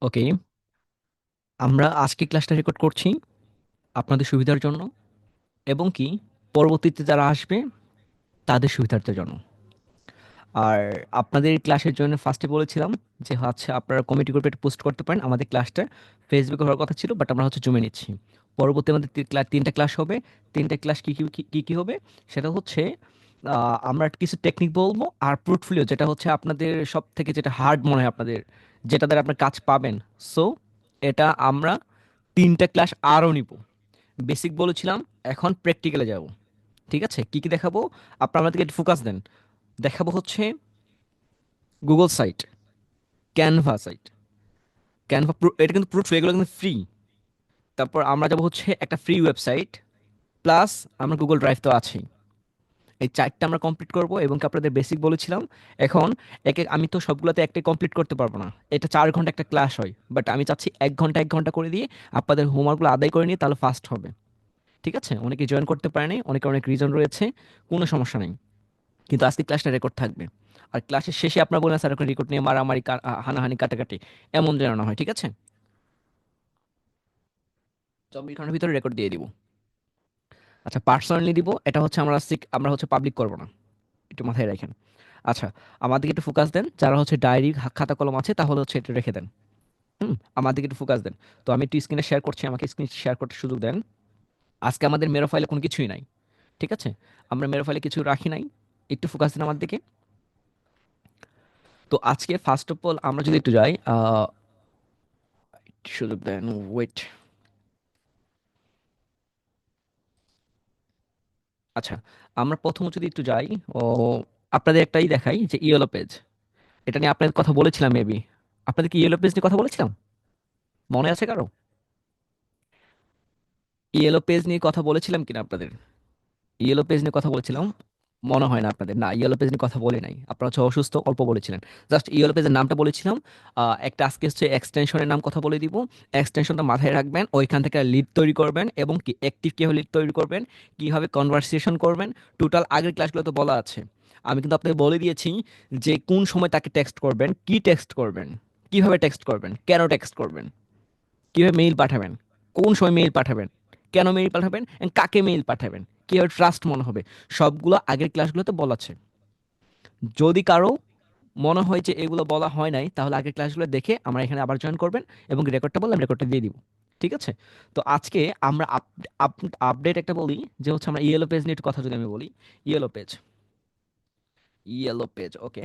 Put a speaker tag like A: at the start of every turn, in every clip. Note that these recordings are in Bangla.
A: ওকে, আমরা আজকে ক্লাসটা রেকর্ড করছি আপনাদের সুবিধার জন্য এবং কি পরবর্তীতে যারা আসবে তাদের সুবিধার্থের জন্য। আর আপনাদের ক্লাসের জন্য ফার্স্টে বলেছিলাম যে হচ্ছে আপনারা কমিটি গ্রুপে পোস্ট করতে পারেন। আমাদের ক্লাসটা ফেসবুকে হওয়ার কথা ছিল, বাট আমরা হচ্ছে জমে নিচ্ছি। পরবর্তী আমাদের তিনটা ক্লাস হবে। তিনটা ক্লাস কি হবে সেটা হচ্ছে আমরা কিছু টেকনিক বলবো, আর পোর্টফোলিও যেটা হচ্ছে আপনাদের সব থেকে যেটা হার্ড মনে হয় আপনাদের, যেটা দ্বারা আপনার কাজ পাবেন। সো এটা আমরা তিনটা ক্লাস আরও নিব। বেসিক বলেছিলাম, এখন প্র্যাকটিক্যালে যাব। ঠিক আছে, কি কি দেখাবো? আপনারা আমাদেরকে একটু ফোকাস দেন। দেখাবো হচ্ছে Google site, Canva site, Canva এটা কিন্তু পুরো এগুলো কিন্তু ফ্রি। তারপর আমরা যাব হচ্ছে একটা ফ্রি ওয়েবসাইট, প্লাস আমরা গুগল ড্রাইভ তো আছেই। এই চারটা আমরা কমপ্লিট করব এবং কি আপনাদের বেসিক বলেছিলাম। এখন আমি তো সবগুলোতে একটাই কমপ্লিট করতে পারবো না, এটা 4 ঘন্টা একটা ক্লাস হয়, বাট আমি চাচ্ছি 1 ঘন্টা করে দিয়ে আপনাদের হোমওয়ার্কগুলো আদায় করে নিয়ে তাহলে ফাস্ট হবে। ঠিক আছে, অনেকে জয়েন করতে পারেনি, অনেকের অনেক রিজন রয়েছে, কোনো সমস্যা নেই। কিন্তু আজকে ক্লাসটা রেকর্ড থাকবে। আর ক্লাসের শেষে আপনার বলেন স্যার এখন রেকর্ড নিয়ে মারামারি হানাহানি কাটাকাটি এমন যেন না হয়। ঠিক আছে, 24 ঘন্টার ভিতরে রেকর্ড দিয়ে দিব। আচ্ছা, পার্সোনালি দিব, এটা হচ্ছে আমরা হচ্ছে পাবলিক করব না, একটু মাথায় রাখেন। আচ্ছা, আমাদেরকে একটু ফোকাস দেন, যারা হচ্ছে ডায়েরি খাতা কলম আছে তাহলে হচ্ছে একটু রেখে দেন। আমাদেরকে একটু ফোকাস দেন। তো আমি একটু স্ক্রিনে শেয়ার করছি, আমাকে স্ক্রিন শেয়ার করতে সুযোগ দেন। আজকে আমাদের মেরো ফাইলে কোনো কিছুই নাই। ঠিক আছে, আমরা মেরো ফাইলে কিছু রাখি নাই। একটু ফোকাস দিন আমার দিকে। তো আজকে ফার্স্ট অফ অল আমরা যদি একটু যাই, একটু সুযোগ দেন, ওয়েট। আচ্ছা, আমরা প্রথম যদি একটু যাই, ও আপনাদের একটাই দেখাই যে ইয়েলো পেজ, এটা নিয়ে আপনাদের কথা বলেছিলাম মেবি। আপনাদের কি ইয়েলো পেজ নিয়ে কথা বলেছিলাম? মনে আছে কারো? ইয়েলো পেজ নিয়ে কথা বলেছিলাম কিনা আপনাদের? ইয়েলো পেজ নিয়ে কথা বলেছিলাম, মনে হয় না আপনাদের। না, ইয়েলো পেজ নিয়ে কথা বলে নাই, আপনারা হচ্ছে অসুস্থ অল্প বলেছিলেন। জাস্ট ইয়েলো পেজের নামটা বলেছিলাম। একটা আজকে হচ্ছে এক্সটেনশনের নাম কথা বলে দিব। এক্সটেনশনটা মাথায় রাখবেন, ওইখান থেকে লিড তৈরি করবেন এবং কি অ্যাক্টিভ কীভাবে লিড তৈরি করবেন, কীভাবে কনভারসেশন করবেন। টোটাল আগের ক্লাসগুলো তো বলা আছে। আমি কিন্তু আপনাকে বলে দিয়েছি যে কোন সময় তাকে টেক্সট করবেন, কি টেক্সট করবেন, কিভাবে টেক্সট করবেন, কেন টেক্সট করবেন, কিভাবে মেইল পাঠাবেন, কোন সময় মেইল পাঠাবেন, কেন মেইল পাঠাবেন, and কাকে মেইল পাঠাবেন, কিভাবে ট্রাস্ট মনে হবে, সবগুলো আগের ক্লাসগুলোতে বলা আছে। যদি কারো মনে হয় যে এগুলো বলা হয় নাই, তাহলে আগের ক্লাসগুলো দেখে আমরা এখানে আবার জয়েন করবেন এবং রেকর্ডটা বললাম, রেকর্ডটা দিয়ে দিব। ঠিক আছে, তো আজকে আমরা আপডেট একটা বলি, যে হচ্ছে আমরা ইয়েলো পেজ নিয়ে একটু কথা যদি আমি বলি। ইয়েলো পেজ, ইয়েলো পেজ, ওকে।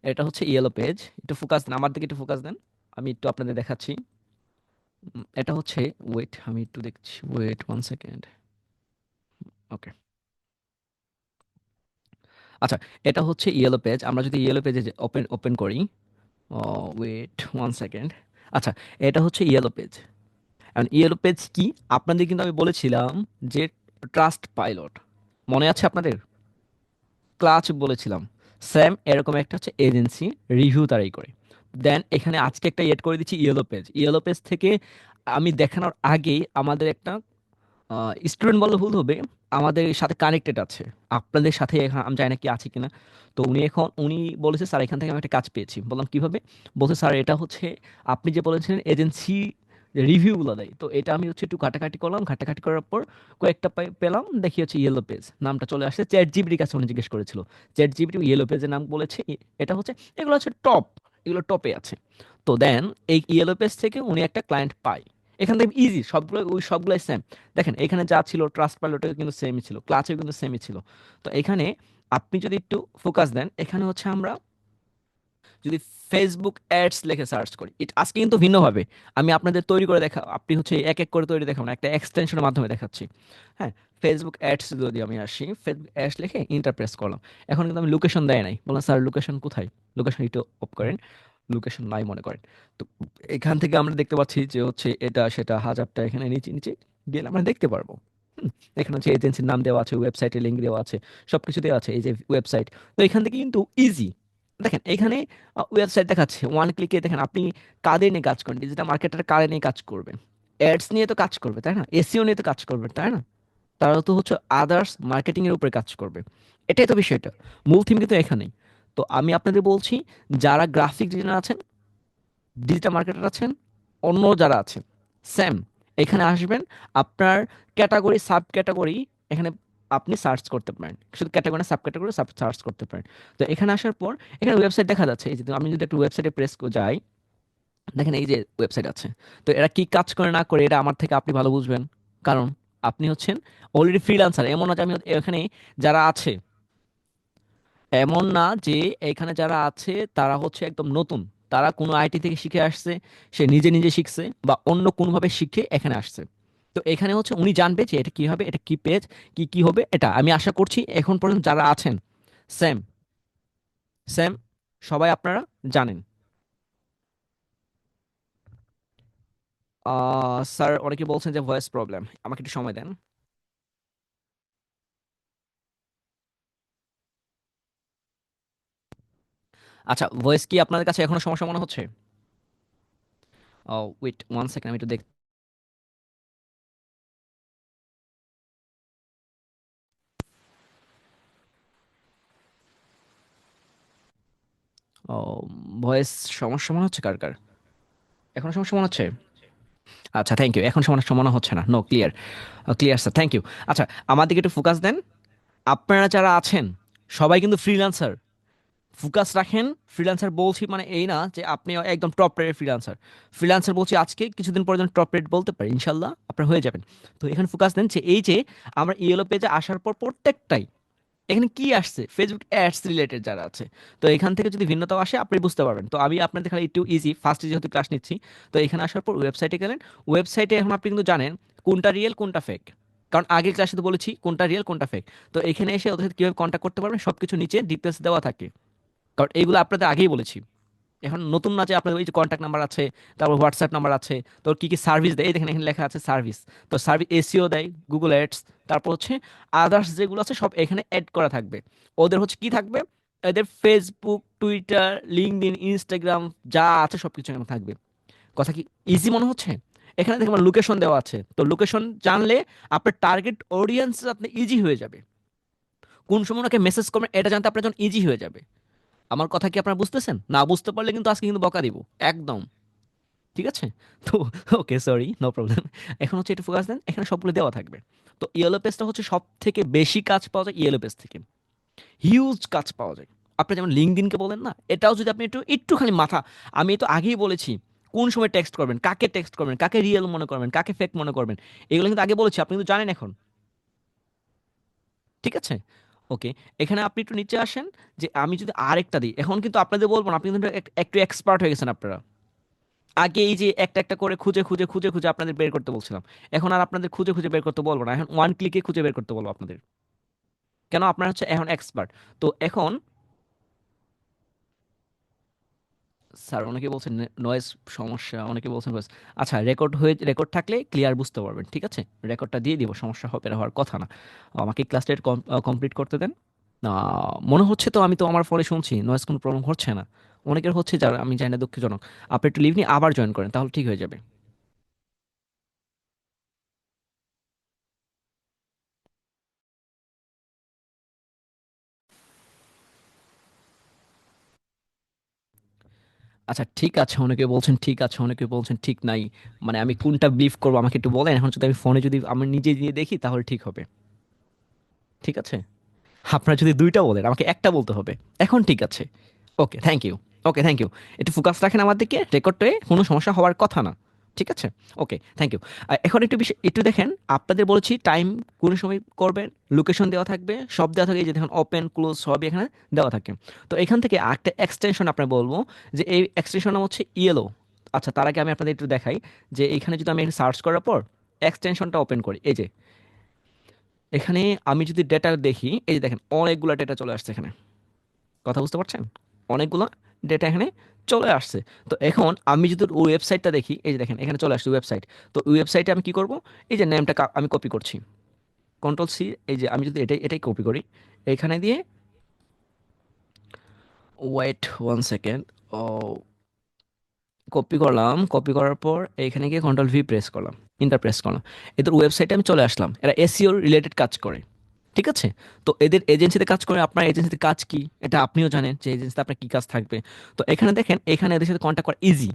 A: এটা হচ্ছে ইয়েলো পেজ। একটু ফোকাস দেন আমার দিকে, একটু ফোকাস দেন। আমি একটু আপনাদের দেখাচ্ছি। এটা হচ্ছে, ওয়েট আমি একটু দেখছি, ওয়েট 1 সেকেন্ড। ওকে, আচ্ছা, এটা হচ্ছে ইয়েলো পেজ। আমরা যদি ইয়েলো পেজে ওপেন ওপেন করি, ওয়েট 1 সেকেন্ড। আচ্ছা, এটা হচ্ছে ইয়েলো পেজ। এখন ইয়েলো পেজ কি, আপনাদের কিন্তু আমি বলেছিলাম যে ট্রাস্ট পাইলট, মনে আছে আপনাদের? ক্লাচ বলেছিলাম, স্যাম এরকম একটা হচ্ছে এজেন্সি, রিভিউ তারাই করে। দেন এখানে আজকে একটা এড করে দিচ্ছি ইয়েলো পেজ। ইয়েলো পেজ থেকে আমি দেখানোর আগেই আমাদের একটা স্টুডেন্ট বললে ভুল হবে, আমাদের সাথে কানেক্টেড আছে, আপনাদের সাথে আমি জানি না কি আছে কিনা। তো উনি বলেছে স্যার এখান থেকে আমি একটা কাজ পেয়েছি। বললাম কিভাবে? বলছে স্যার এটা হচ্ছে আপনি যে বলেছিলেন এজেন্সি রিভিউগুলো দেয়, তো এটা আমি হচ্ছে একটু ঘাটাঘাটি করলাম, ঘাটাঘাটি করার পর কয়েকটা পেলাম, দেখি হচ্ছে ইয়েলো পেজ নামটা চলে আসছে। চ্যাট জিবিটির কাছে উনি জিজ্ঞেস করেছিল, চ্যাট জিবিটি ইয়েলো পেজের নাম বলেছে। এটা হচ্ছে, এগুলো হচ্ছে টপ, এগুলো টপে আছে। তো দেন এই ইয়েলো পেজ থেকে উনি একটা ক্লায়েন্ট পায়। এখান থেকে ইজি, সবগুলো ওই সবগুলাই সেম। দেখেন এখানে যা ছিল, ট্রাস্ট পাইলটেও কিন্তু সেমই ছিল, ক্লাচেও কিন্তু সেমই ছিল। তো এখানে আপনি যদি একটু ফোকাস দেন, এখানে হচ্ছে আমরা যদি ফেসবুক অ্যাডস লিখে সার্চ করি, আজকে কিন্তু ভিন্নভাবে আমি আপনাদের তৈরি করে আপনি হচ্ছে এক এক করে তৈরি দেখাবো না, একটা এক্সটেনশনের মাধ্যমে দেখাচ্ছি। হ্যাঁ, ফেসবুক অ্যাডস যদি আমি আসি, ফেসবুক অ্যাডস লিখে ইন্টারপ্রেস করলাম। এখন কিন্তু আমি লোকেশন দেয় নাই, বললাম স্যার লোকেশন কোথায়, লোকেশন একটু অফ করেন, লোকেশন নাই মনে করেন। তো এখান থেকে আমরা দেখতে পাচ্ছি যে হচ্ছে এটা সেটা হাজারটা এখানে নিচে নিচে গেলে আমরা দেখতে পারবো। হুম, এখানে হচ্ছে এজেন্সির নাম দেওয়া আছে, ওয়েবসাইটের লিঙ্ক দেওয়া আছে, সবকিছু দেওয়া আছে, এই যে ওয়েবসাইট। তো এখান থেকে কিন্তু ইজি। দেখেন এখানে ওয়েবসাইট দেখাচ্ছে, ওয়ান ক্লিকে দেখেন আপনি কাদের নিয়ে কাজ করেন, ডিজিটাল মার্কেটার কাদের নিয়ে কাজ করবেন, অ্যাডস নিয়ে তো কাজ করবে তাই না, এসইও নিয়ে তো কাজ করবে তাই না, তারা তো হচ্ছে আদার্স মার্কেটিং এর উপরে কাজ করবে। এটাই তো বিষয়টা, মূল থিম কিন্তু এখানেই। তো আমি আপনাদের বলছি, যারা গ্রাফিক ডিজাইনার আছেন, ডিজিটাল মার্কেটার আছেন, অন্য যারা আছে সেম, এখানে আসবেন, আপনার ক্যাটাগরি সাব ক্যাটাগরি এখানে আপনি সার্চ করতে পারেন, শুধু ক্যাটাগরি সাব ক্যাটাগরি সার্চ করতে পারেন। তো এখানে আসার পর এখানে ওয়েবসাইট দেখা যাচ্ছে, এই যে আমি যদি একটু ওয়েবসাইটে প্রেস যাই, দেখেন এই যে ওয়েবসাইট আছে। তো এরা কি কাজ করে না করে এটা আমার থেকে আপনি ভালো বুঝবেন, কারণ আপনি হচ্ছেন অলরেডি ফ্রিল্যান্সার। এমন না যে আমি এখানে যারা আছে, এমন না যে এখানে যারা আছে তারা হচ্ছে একদম নতুন, তারা কোনো আইটি থেকে শিখে আসছে, সে নিজে নিজে শিখছে বা অন্য কোনোভাবে শিখে এখানে আসছে। তো এখানে হচ্ছে উনি জানবে যে এটা কি হবে, এটা কি পেজ, কি কি হবে, এটা আমি আশা করছি এখন পর্যন্ত যারা আছেন সেম সেম সবাই আপনারা জানেন। স্যার অনেকে বলছেন যে ভয়েস প্রবলেম, আমাকে একটু সময় দেন। আচ্ছা, ভয়েস কি আপনাদের কাছে এখনো সমস্যা মনে হচ্ছে? ওয়েট ওয়ান সেকেন্ড, আমি একটু দেখ। ও, ভয়েস সমস্যা মনে হচ্ছে কার কার? এখনো সমস্যা মনে হচ্ছে? আচ্ছা, থ্যাংক ইউ। এখন সমস্যা মনে হচ্ছে না, no, clear. Clear sir, thank you. আচ্ছা, আমার দিকে একটু ফোকাস দেন। আপনারা যারা আছেন সবাই কিন্তু ফ্রিল্যান্সার, ফোকাস রাখেন। ফ্রিল্যান্সার বলছি মানে এই না যে আপনি একদম টপ রেটের ফ্রিল্যান্সার। ফ্রিল্যান্সার বলছি আজকে কিছুদিন পর যেন টপ রেট বলতে পারি, ইনশাল্লাহ আপনার হয়ে যাবেন। তো এখানে ফোকাস দেন যে এই যে আমরা ইয়েলো পেজে আসার পর প্রত্যেকটাই এখানে কি আসছে, ফেসবুক অ্যাডস রিলেটেড যারা আছে। তো এখান থেকে যদি ভিন্নতাও আসে আপনি বুঝতে পারবেন। তো আমি আপনাদের খালি একটু ইজি ফার্স্টে যেহেতু ক্লাস নিচ্ছি, তো এখানে আসার পর ওয়েবসাইটে গেলেন। ওয়েবসাইটে এখন আপনি কিন্তু জানেন কোনটা রিয়েল কোনটা ফেক, কারণ আগের ক্লাসে তো বলেছি কোনটা রিয়েল কোনটা ফেক। তো এখানে এসে ওদের সাথে কীভাবে কন্ট্যাক্ট করতে পারবেন সব কিছু নিচে ডিটেলস দেওয়া থাকে, কারণ এইগুলো আপনাদের আগেই বলেছি। এখন নতুন না যে আপনার ওই যে কন্ট্যাক্ট নাম্বার আছে, তারপর হোয়াটসঅ্যাপ নাম্বার আছে, তো কি কি সার্ভিস দেয় এই দেখেন এখানে লেখা আছে সার্ভিস। তো সার্ভিস এসিও দেয়, গুগল অ্যাডস, তারপর হচ্ছে আদার্স যেগুলো আছে সব এখানে অ্যাড করা থাকবে। ওদের হচ্ছে কি থাকবে, এদের ফেসবুক, টুইটার, লিঙ্কডইন, ইনস্টাগ্রাম যা আছে সব কিছু এখানে থাকবে। কথা কি ইজি মনে হচ্ছে? এখানে দেখবেন লোকেশন দেওয়া আছে, তো লোকেশন জানলে আপনার টার্গেট অডিয়েন্স আপনি ইজি হয়ে যাবে, কোন সময় ওনাকে মেসেজ করবেন এটা জানতে আপনার জন্য ইজি হয়ে যাবে। আমার কথা কি আপনারা বুঝতেছেন? না বুঝতে পারলে কিন্তু আজকে কিন্তু বকা দিব একদম। ঠিক আছে? তো ওকে, সরি, নো প্রবলেম। এখন হচ্ছে একটু ফোকাস দেন, এখানে সবগুলো দেওয়া থাকবে। তো ইয়েলো পেজটা হচ্ছে সব থেকে বেশি কাজ পাওয়া যায় ইয়েলো পেজ থেকে, হিউজ কাজ পাওয়া যায়। আপনি যেমন লিঙ্কডিনকে বলেন না, এটাও যদি আপনি একটু একটুখানি মাথা, আমি তো আগেই বলেছি কোন সময় টেক্সট করবেন, কাকে টেক্সট করবেন, কাকে রিয়েল মনে করবেন, কাকে ফেক মনে করবেন, এগুলো কিন্তু আগে বলেছি, আপনি কিন্তু জানেন এখন। ঠিক আছে? ওকে, এখানে আপনি একটু নিচে আসেন, যে আমি যদি আরেকটা দিই, এখন কিন্তু আপনাদের বলবো না, আপনি কিন্তু একটু এক্সপার্ট হয়ে গেছেন আপনারা। আগে এই যে একটা একটা করে খুঁজে খুঁজে খুঁজে খুঁজে আপনাদের বের করতে বলছিলাম, এখন আর আপনাদের খুঁজে খুঁজে বের করতে বলবো না, এখন ওয়ান ক্লিকে খুঁজে বের করতে বলবো আপনাদের। কেন? আপনারা হচ্ছে এখন এক্সপার্ট। তো এখন স্যার অনেকে বলছেন নয়েজ সমস্যা, অনেকে বলছেন ভয়েস। আচ্ছা, রেকর্ড থাকলে ক্লিয়ার বুঝতে পারবেন, ঠিক আছে? রেকর্ডটা দিয়ে দিব, সমস্যা হবে না, হওয়ার কথা না। আমাকে ক্লাসটা কমপ্লিট করতে দেন। মনে হচ্ছে তো, আমি তো আমার ফোনে শুনছি নয়েজ কোনো প্রবলেম হচ্ছে না, অনেকের হচ্ছে, যারা আমি জানি না, দুঃখজনক। আপনি একটু লিভ নিয়ে আবার জয়েন করেন, তাহলে ঠিক হয়ে যাবে। আচ্ছা, ঠিক আছে, অনেকে বলছেন ঠিক আছে, অনেকে বলছেন ঠিক নাই। মানে আমি কোনটা বিলিভ করবো আমাকে একটু বলেন। এখন যদি আমি ফোনে যদি আমি নিজে দিয়ে দেখি তাহলে ঠিক হবে। ঠিক আছে? আপনারা যদি দুইটা বলেন আমাকে একটা বলতে হবে। এখন ঠিক আছে। Okay, thank you. Okay, thank you. একটু ফোকাস রাখেন আমার দিকে, রেকর্ডে কোনো সমস্যা হওয়ার কথা না। ঠিক আছে? Okay, thank you. এখন একটু বিষয় একটু দেখেন, আপনাদের বলেছি টাইম কোন সময় করবেন, লোকেশন দেওয়া থাকবে, সব দেওয়া থাকে, এই যে দেখেন ওপেন ক্লোজ সবই এখানে দেওয়া থাকে। তো এখান থেকে একটা এক্সটেনশন আপনার বলবো, যে এই এক্সটেনশন নাম হচ্ছে ইয়েলো। আচ্ছা, তার আগে আমি আপনাদের একটু দেখাই, যে এইখানে যদি আমি সার্চ করার পর এক্সটেনশনটা ওপেন করি, এই যে এখানে আমি যদি ডেটা দেখি, এই যে দেখেন অনেকগুলো ডেটা চলে আসছে এখানে। কথা বুঝতে পারছেন? অনেকগুলো ডেটা এখানে চলে আসছে। তো এখন আমি যদি ওয়েবসাইটটা দেখি, এই যে দেখেন এখানে চলে আসছে ওয়েবসাইট। তো ওয়েবসাইটে আমি কি করব, এই যে নেমটা আমি কপি করছি, কন্ট্রোল সি। এই যে আমি যদি এটাই এটাই কপি করি এখানে দিয়ে, ওয়েট ওয়ান সেকেন্ড। ও, কপি করলাম, কপি করার পর এখানে গিয়ে কন্ট্রোল ভি প্রেস করলাম, ইন্টার প্রেস করলাম। এদের ওয়েবসাইটে আমি চলে আসলাম, এরা এসইও রিলেটেড কাজ করে। ঠিক আছে? তো এদের এজেন্সিতে কাজ করে, আপনার এজেন্সিতে কাজ কি এটা আপনিও জানেন, যে এজেন্সিতে আপনার কি কাজ থাকবে। তো এখানে দেখেন, এখানে এদের সাথে কন্ট্যাক্ট করা ইজি।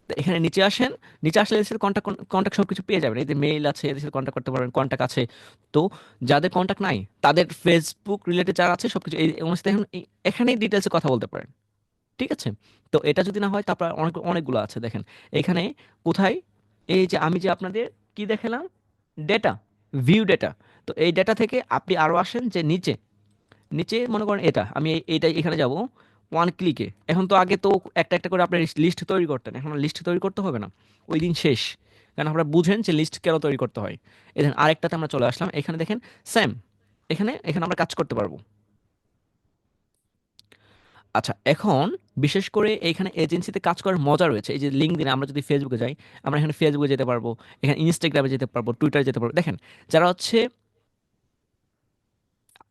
A: তো এখানে নিচে আসেন, নিচে আসলে এদের সাথে কন্ট্যাক্ট কন্ট্যাক্ট সব কিছু পেয়ে যাবেন। এই যে মেইল আছে, এদের সাথে কন্ট্যাক্ট করতে পারবেন, কন্ট্যাক্ট আছে। তো যাদের কন্ট্যাক্ট নাই তাদের ফেসবুক রিলেটেড যারা আছে সবকিছু এই ওনার সাথে এখন এখানেই ডিটেলসে কথা বলতে পারেন। ঠিক আছে? তো এটা যদি না হয় তারপর অনেকগুলো আছে দেখেন। এখানে কোথায় এই যে আমি যে আপনাদের কি দেখালাম? Data, view data. তো এই ডেটা থেকে আপনি আরো আসেন যে নিচে, নিচে মনে করেন এটা আমি এইটা এখানে যাব ওয়ান ক্লিকে। এখন তো আগে তো একটা একটা করে আপনার লিস্ট তৈরি করতেন, এখন লিস্ট তৈরি করতে হবে না, ওই দিন শেষ। কারণ আপনারা বুঝেন যে লিস্ট কেন তৈরি করতে হয়। এখানে আরেকটাতে আমরা চলে আসলাম, এখানে দেখেন সেম, এখানে এখানে আমরা কাজ করতে পারবো। আচ্ছা, এখন বিশেষ করে এইখানে এজেন্সিতে কাজ করার মজা রয়েছে। এই যে লিঙ্কডইন, আমরা যদি ফেসবুকে যাই, আমরা এখানে ফেসবুকে যেতে পারবো, এখানে ইনস্টাগ্রামে যেতে পারবো, টুইটারে যেতে পারবো। দেখেন যারা হচ্ছে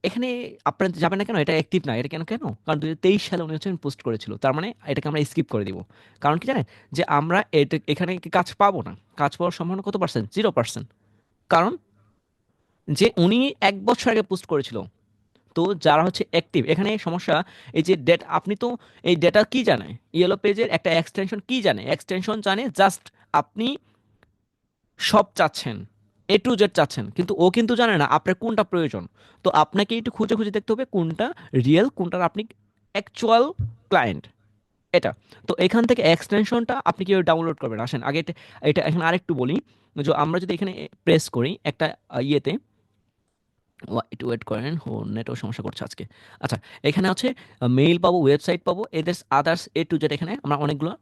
A: এখানে, আপনারা যাবেন না কেন, এটা অ্যাক্টিভ না, এটা কেন কেন কারণ 2023 সালে উনি হচ্ছে পোস্ট করেছিল, তার মানে এটাকে আমরা স্কিপ করে দিব। কারণ কি জানেন, যে আমরা এটা এখানে কি কাজ পাবো না, কাজ পাওয়ার সম্ভাবনা কত পার্সেন্ট? 0%। কারণ যে উনি 1 বছর আগে পোস্ট করেছিল। তো যারা হচ্ছে অ্যাক্টিভ, এখানে সমস্যা এই যে ডেট, আপনি তো এই ডেটা কি জানে, ইয়েলো পেজের একটা এক্সটেনশন কি জানে, এক্সটেনশন জানে জাস্ট আপনি সব চাচ্ছেন, এ টু জেড চাচ্ছেন, কিন্তু ও কিন্তু জানে না আপনার কোনটা প্রয়োজন। তো আপনাকে একটু খুঁজে খুঁজে দেখতে হবে কোনটা রিয়েল, কোনটার আপনি অ্যাকচুয়াল ক্লায়েন্ট, এটা। তো এখান থেকে এক্সটেনশনটা আপনি কিভাবে ডাউনলোড করবেন, আসেন আগে এটা, এটা এখানে আরেকটু বলি। যে আমরা যদি এখানে প্রেস করি একটা ইয়েতে, একটু ওয়েট করেন, ও নেটও সমস্যা করছে আজকে। আচ্ছা, এখানে হচ্ছে মেইল পাবো, ওয়েবসাইট পাবো, এদের আদার্স এ টু জেড, এখানে আমরা অনেকগুলো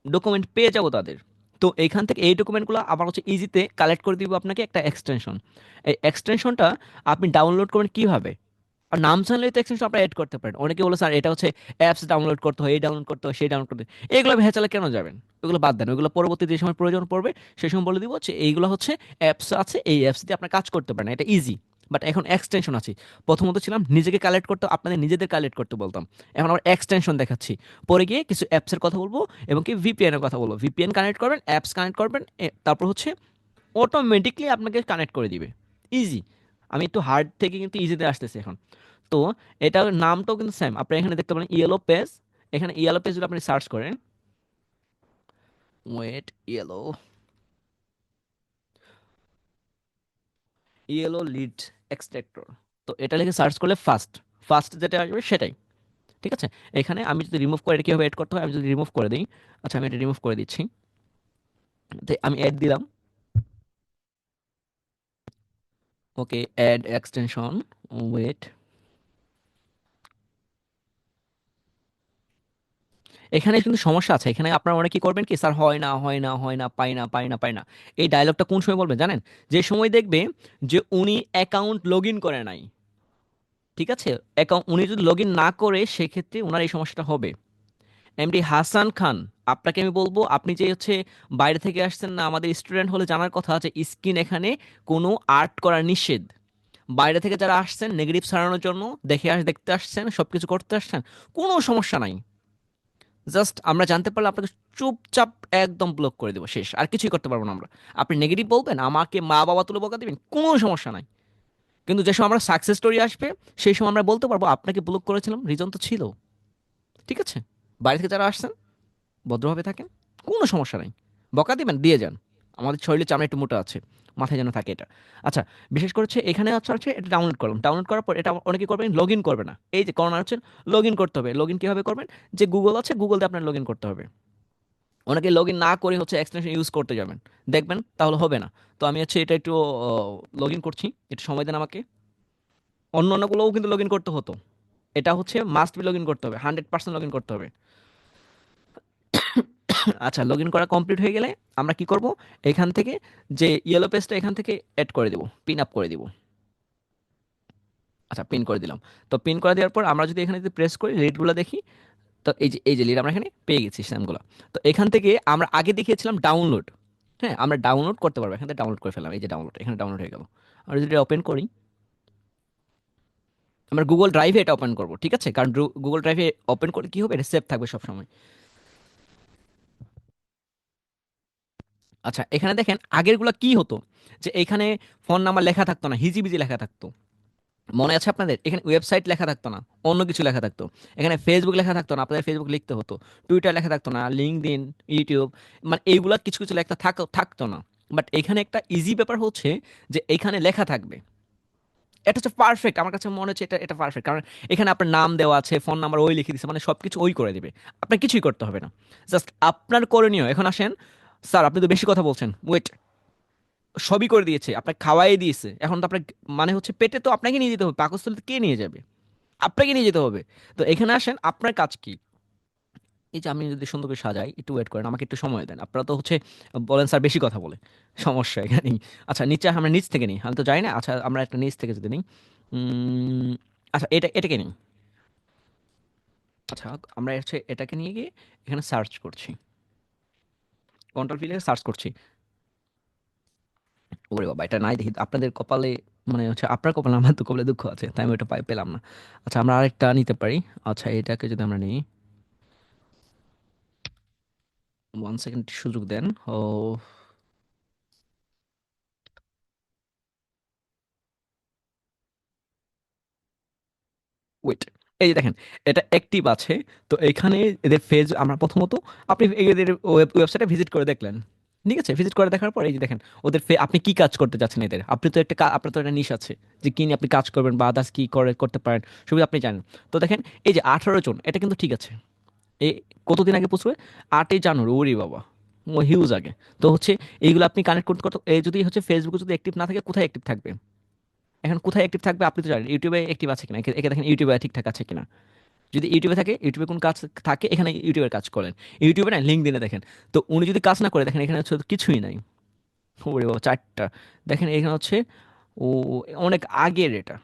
A: ডকুমেন্ট পেয়ে যাবো তাদের। তো এইখান থেকে এই ডকুমেন্টগুলো আবার হচ্ছে ইজিতে কালেক্ট করে দিব আপনাকে একটা এক্সটেনশন। এই এক্সটেনশনটা আপনি ডাউনলোড করবেন কিভাবে? আর নাম জানলেই তো এক্সটেনশন আপনারা এড করতে পারেন। অনেকে বলে স্যার এটা হচ্ছে অ্যাপস ডাউনলোড করতে হয়, এই ডাউনলোড করতে হয়, সেই ডাউনলোড করতে হয়। এগুলো ভেজালে কেন যাবেন? ওগুলো বাদ দেন, ওগুলো পরবর্তী যে সময় প্রয়োজন পড়বে সেই সময় বলে দিব যে এইগুলো হচ্ছে অ্যাপস আছে, এই অ্যাপস দিয়ে আপনার কাজ করতে পারেন, এটা ইজি। বাট এখন এক্সটেনশন আছে। প্রথমত ছিলাম নিজেকে কালেক্ট করতে, আপনাদের নিজেদের কালেক্ট করতে বলতাম। এখন আমরা এক্সটেনশন দেখাচ্ছি। পরে গিয়ে কিছু অ্যাপসের কথা বলবো এবং কি ভিপিএন এর কথা বলবো। ভিপিএন কানেক্ট করবেন, অ্যাপস কানেক্ট করবেন, তারপর হচ্ছে অটোমেটিকলি আপনাকে কানেক্ট করে দিবে। ইজি। আমি একটু হার্ড থেকে কিন্তু ইজিতে আসতেছি এখন। তো এটার নামটাও কিন্তু সেম, আপনি এখানে দেখতে পারেন ইয়েলো পেজ। এখানে ইয়েলো পেজ যদি আপনি সার্চ করেন, wait, yellow, yellow lead extractor. তো এটা লিখে সার্চ করলে ফার্স্ট, ফার্স্ট যেটা আসবে সেটাই। ঠিক আছে? এখানে আমি যদি রিমুভ করে, এটা কীভাবে এড করতে হয় আমি যদি রিমুভ করে দিই। আচ্ছা, আমি এটা রিমুভ করে দিচ্ছি। তো আমি অ্যাড দিলাম, ওকে, অ্যাড এক্সটেনশন, ওয়েট। এখানে কিন্তু সমস্যা আছে, এখানে আপনারা অনেকে করবেন কি, স্যার হয় না, হয় না, হয় না, পাই না, পাই না, পাই না। এই ডায়লগটা কোন সময় বলবেন জানেন? যে সময় দেখবে যে উনি অ্যাকাউন্ট লগ ইন করে নাই। ঠিক আছে? অ্যাকাউন্ট উনি যদি লগ ইন না করে, সেক্ষেত্রে ওনার এই সমস্যাটা হবে। এমডি হাসান খান, আপনাকে আমি বলবো, আপনি যে হচ্ছে বাইরে থেকে আসছেন না, আমাদের স্টুডেন্ট হলে জানার কথা আছে স্ক্রিন এখানে কোনো আর্ট করা নিষেধ। বাইরে থেকে যারা আসছেন নেগেটিভ ছড়ানোর জন্য, দেখতে আসছেন, সবকিছু করতে আসছেন, কোনো সমস্যা নাই। জাস্ট আমরা জানতে পারলে আপনাকে চুপচাপ একদম ব্লক করে দেবো, শেষ, আর কিছুই করতে পারবো না আমরা। আপনি নেগেটিভ বলবেন, আমাকে মা বাবা তুলে বকা দিবেন, কোনো সমস্যা নাই। কিন্তু যে সময় আমরা সাকসেস স্টোরি আসবে, সেই সময় আমরা বলতে পারবো আপনাকে ব্লক করেছিলাম, রিজন তো ছিল। ঠিক আছে? বাইরে থেকে যারা আসছেন ভদ্রভাবে থাকেন, কোনো সমস্যা নাই। বকা দিবেন, দিয়ে যান। আমাদের শরীরে চামড়া একটু মোটা আছে, মাথায় যেন থাকে এটা। আচ্ছা, বিশেষ করে হচ্ছে এখানে হচ্ছে এটা ডাউনলোড করলাম, ডাউনলোড করার পর এটা অনেকে করবেন লগ ইন করবে না। এই যে করোনা হচ্ছে, লগ ইন করতে হবে। লগ ইন কীভাবে করবেন? যে গুগল আছে, গুগল দিয়ে আপনার লগ ইন করতে হবে। অনেকে লগ ইন না করে হচ্ছে এক্সটেনশন ইউজ করতে যাবেন, দেখবেন তাহলে হবে না। তো আমি হচ্ছে এটা একটু লগ ইন করছি, একটু সময় দেন আমাকে। অন্য অন্যগুলোও কিন্তু লগ ইন করতে হতো, এটা হচ্ছে মাস্ট বি লগ ইন করতে হবে, 100% লগ ইন করতে হবে। আচ্ছা, লগ ইন করা কমপ্লিট হয়ে গেলে আমরা কি করব? এখান থেকে যে ইয়েলো পেজটা এখান থেকে অ্যাড করে দিব, পিন আপ করে দিব। আচ্ছা, পিন করে দিলাম। তো পিন করে দেওয়ার পর আমরা যদি এখানে যদি প্রেস করি, লিডগুলো দেখি। তো এই যে লিড আমরা এখানে পেয়ে গেছি স্যামগুলো। তো এখান থেকে আমরা আগে দেখিয়েছিলাম ডাউনলোড। হ্যাঁ, আমরা ডাউনলোড করতে পারবো, এখান থেকে ডাউনলোড করে ফেললাম, এই যে ডাউনলোড, এখানে ডাউনলোড হয়ে গেল। আমরা যদি ওপেন করি, আমরা গুগল ড্রাইভে এটা ওপেন করবো। ঠিক আছে? কারণ গুগল ড্রাইভে ওপেন করলে কি হবে, এটা সেভ থাকবে সবসময়। আচ্ছা, এখানে দেখেন আগেরগুলো কি হতো, যে এখানে ফোন নাম্বার লেখা থাকতো না, হিজিবিজি লেখা থাকতো। মনে আছে আপনাদের এখানে ওয়েবসাইট লেখা থাকতো না, অন্য কিছু লেখা থাকতো। এখানে ফেসবুক লেখা থাকতো না, আপনাদের ফেসবুক লিখতে হতো। টুইটার লেখা থাকতো না, লিঙ্কডইন, ইউটিউব, মানে এইগুলা কিছু কিছু লেখা থাকতো না। বাট এখানে একটা ইজি ব্যাপার হচ্ছে যে এখানে লেখা থাকবে। এটা হচ্ছে পারফেক্ট, আমার কাছে মনে হচ্ছে এটা এটা পারফেক্ট, কারণ এখানে আপনার নাম দেওয়া আছে, ফোন নাম্বার ওই লিখে দিচ্ছে, মানে সব কিছু ওই করে দিবে। আপনার কিছুই করতে হবে না। জাস্ট আপনার করণীয় এখন আসেন। স্যার আপনি তো বেশি কথা বলছেন, ওয়েট। সবই করে দিয়েছে, আপনাকে খাওয়াই দিয়েছে, এখন তো আপনার মানে হচ্ছে পেটে তো আপনাকে নিয়ে যেতে হবে, পাকস্থলীতে কে নিয়ে যাবে? আপনাকে নিয়ে যেতে হবে। তো এখানে আসেন, আপনার কাজ কি? এই যে আমি যদি সুন্দর করে সাজাই, একটু ওয়েট করেন, আমাকে একটু সময় দেন। আপনারা তো হচ্ছে বলেন স্যার বেশি কথা বলে, সমস্যা এখানেই। আচ্ছা নিচে আমরা নিচ থেকে নিই, আমি তো যাই না। আচ্ছা আমরা একটা নিচ থেকে যদি নিই, উম, আচ্ছা এটাকে নিই। আচ্ছা আমরা হচ্ছে এটাকে নিয়ে গিয়ে এখানে সার্চ করছি, কন্ট্রোল ফিলে সার্চ করছি। ওরে বাবা, এটা নাই দেখি আপনাদের কপালে, মানে হচ্ছে আপনার কপালে, আমার তো কপালে দুঃখ আছে, তাই আমি ওটা পেলাম না। আচ্ছা আমরা আরেকটা নিতে পারি। আচ্ছা এটাকে যদি আমরা নিই, 1 সেকেন্ড সুযোগ দেন। ও ওয়েট, এই যে দেখেন এটা অ্যাক্টিভ আছে। তো এখানে এদের ফেজ আমরা প্রথমত, আপনি এদের ওয়েবসাইটে ভিজিট করে দেখলেন, ঠিক আছে? ভিজিট করে দেখার পর এই যে দেখেন ওদের আপনি কি কাজ করতে চাচ্ছেন এদের, আপনি তো একটা আপনার তো একটা নিশ আছে যে কি নিয়ে আপনি কাজ করবেন বা আদার্স কি করতে পারেন, সবই আপনি জানেন। তো দেখেন এই যে 18 জন, এটা কিন্তু ঠিক আছে। এই কতদিন আগে পৌঁছবে? 8ই জানুয়ারি, ওরে বাবা, ও হিউজ আগে। তো হচ্ছে এইগুলো আপনি কানেক্ট করতে করতে, এই যদি হচ্ছে ফেসবুকে যদি অ্যাক্টিভ না থাকে, কোথায় অ্যাক্টিভ থাকবে? এখন কোথায় অ্যাক্টিভ থাকবে আপনি তো জানেন, ইউটিউবে অ্যাক্টিভ আছে কিনা, একে একে দেখেন ইউটিউবে ঠিকঠাক আছে কিনা। যদি ইউটিউবে থাকে, ইউটিউবে কোন কাজ থাকে, এখানে ইউটিউবের কাজ করেন। ইউটিউবে না, লিঙ্কডইনে দেখেন। তো উনি যদি কাজ না করে, দেখেন এখানে হচ্ছে কিছুই নাই। ওরে বাবা, 4টা। দেখেন এখানে হচ্ছে ও অনেক আগের এটা।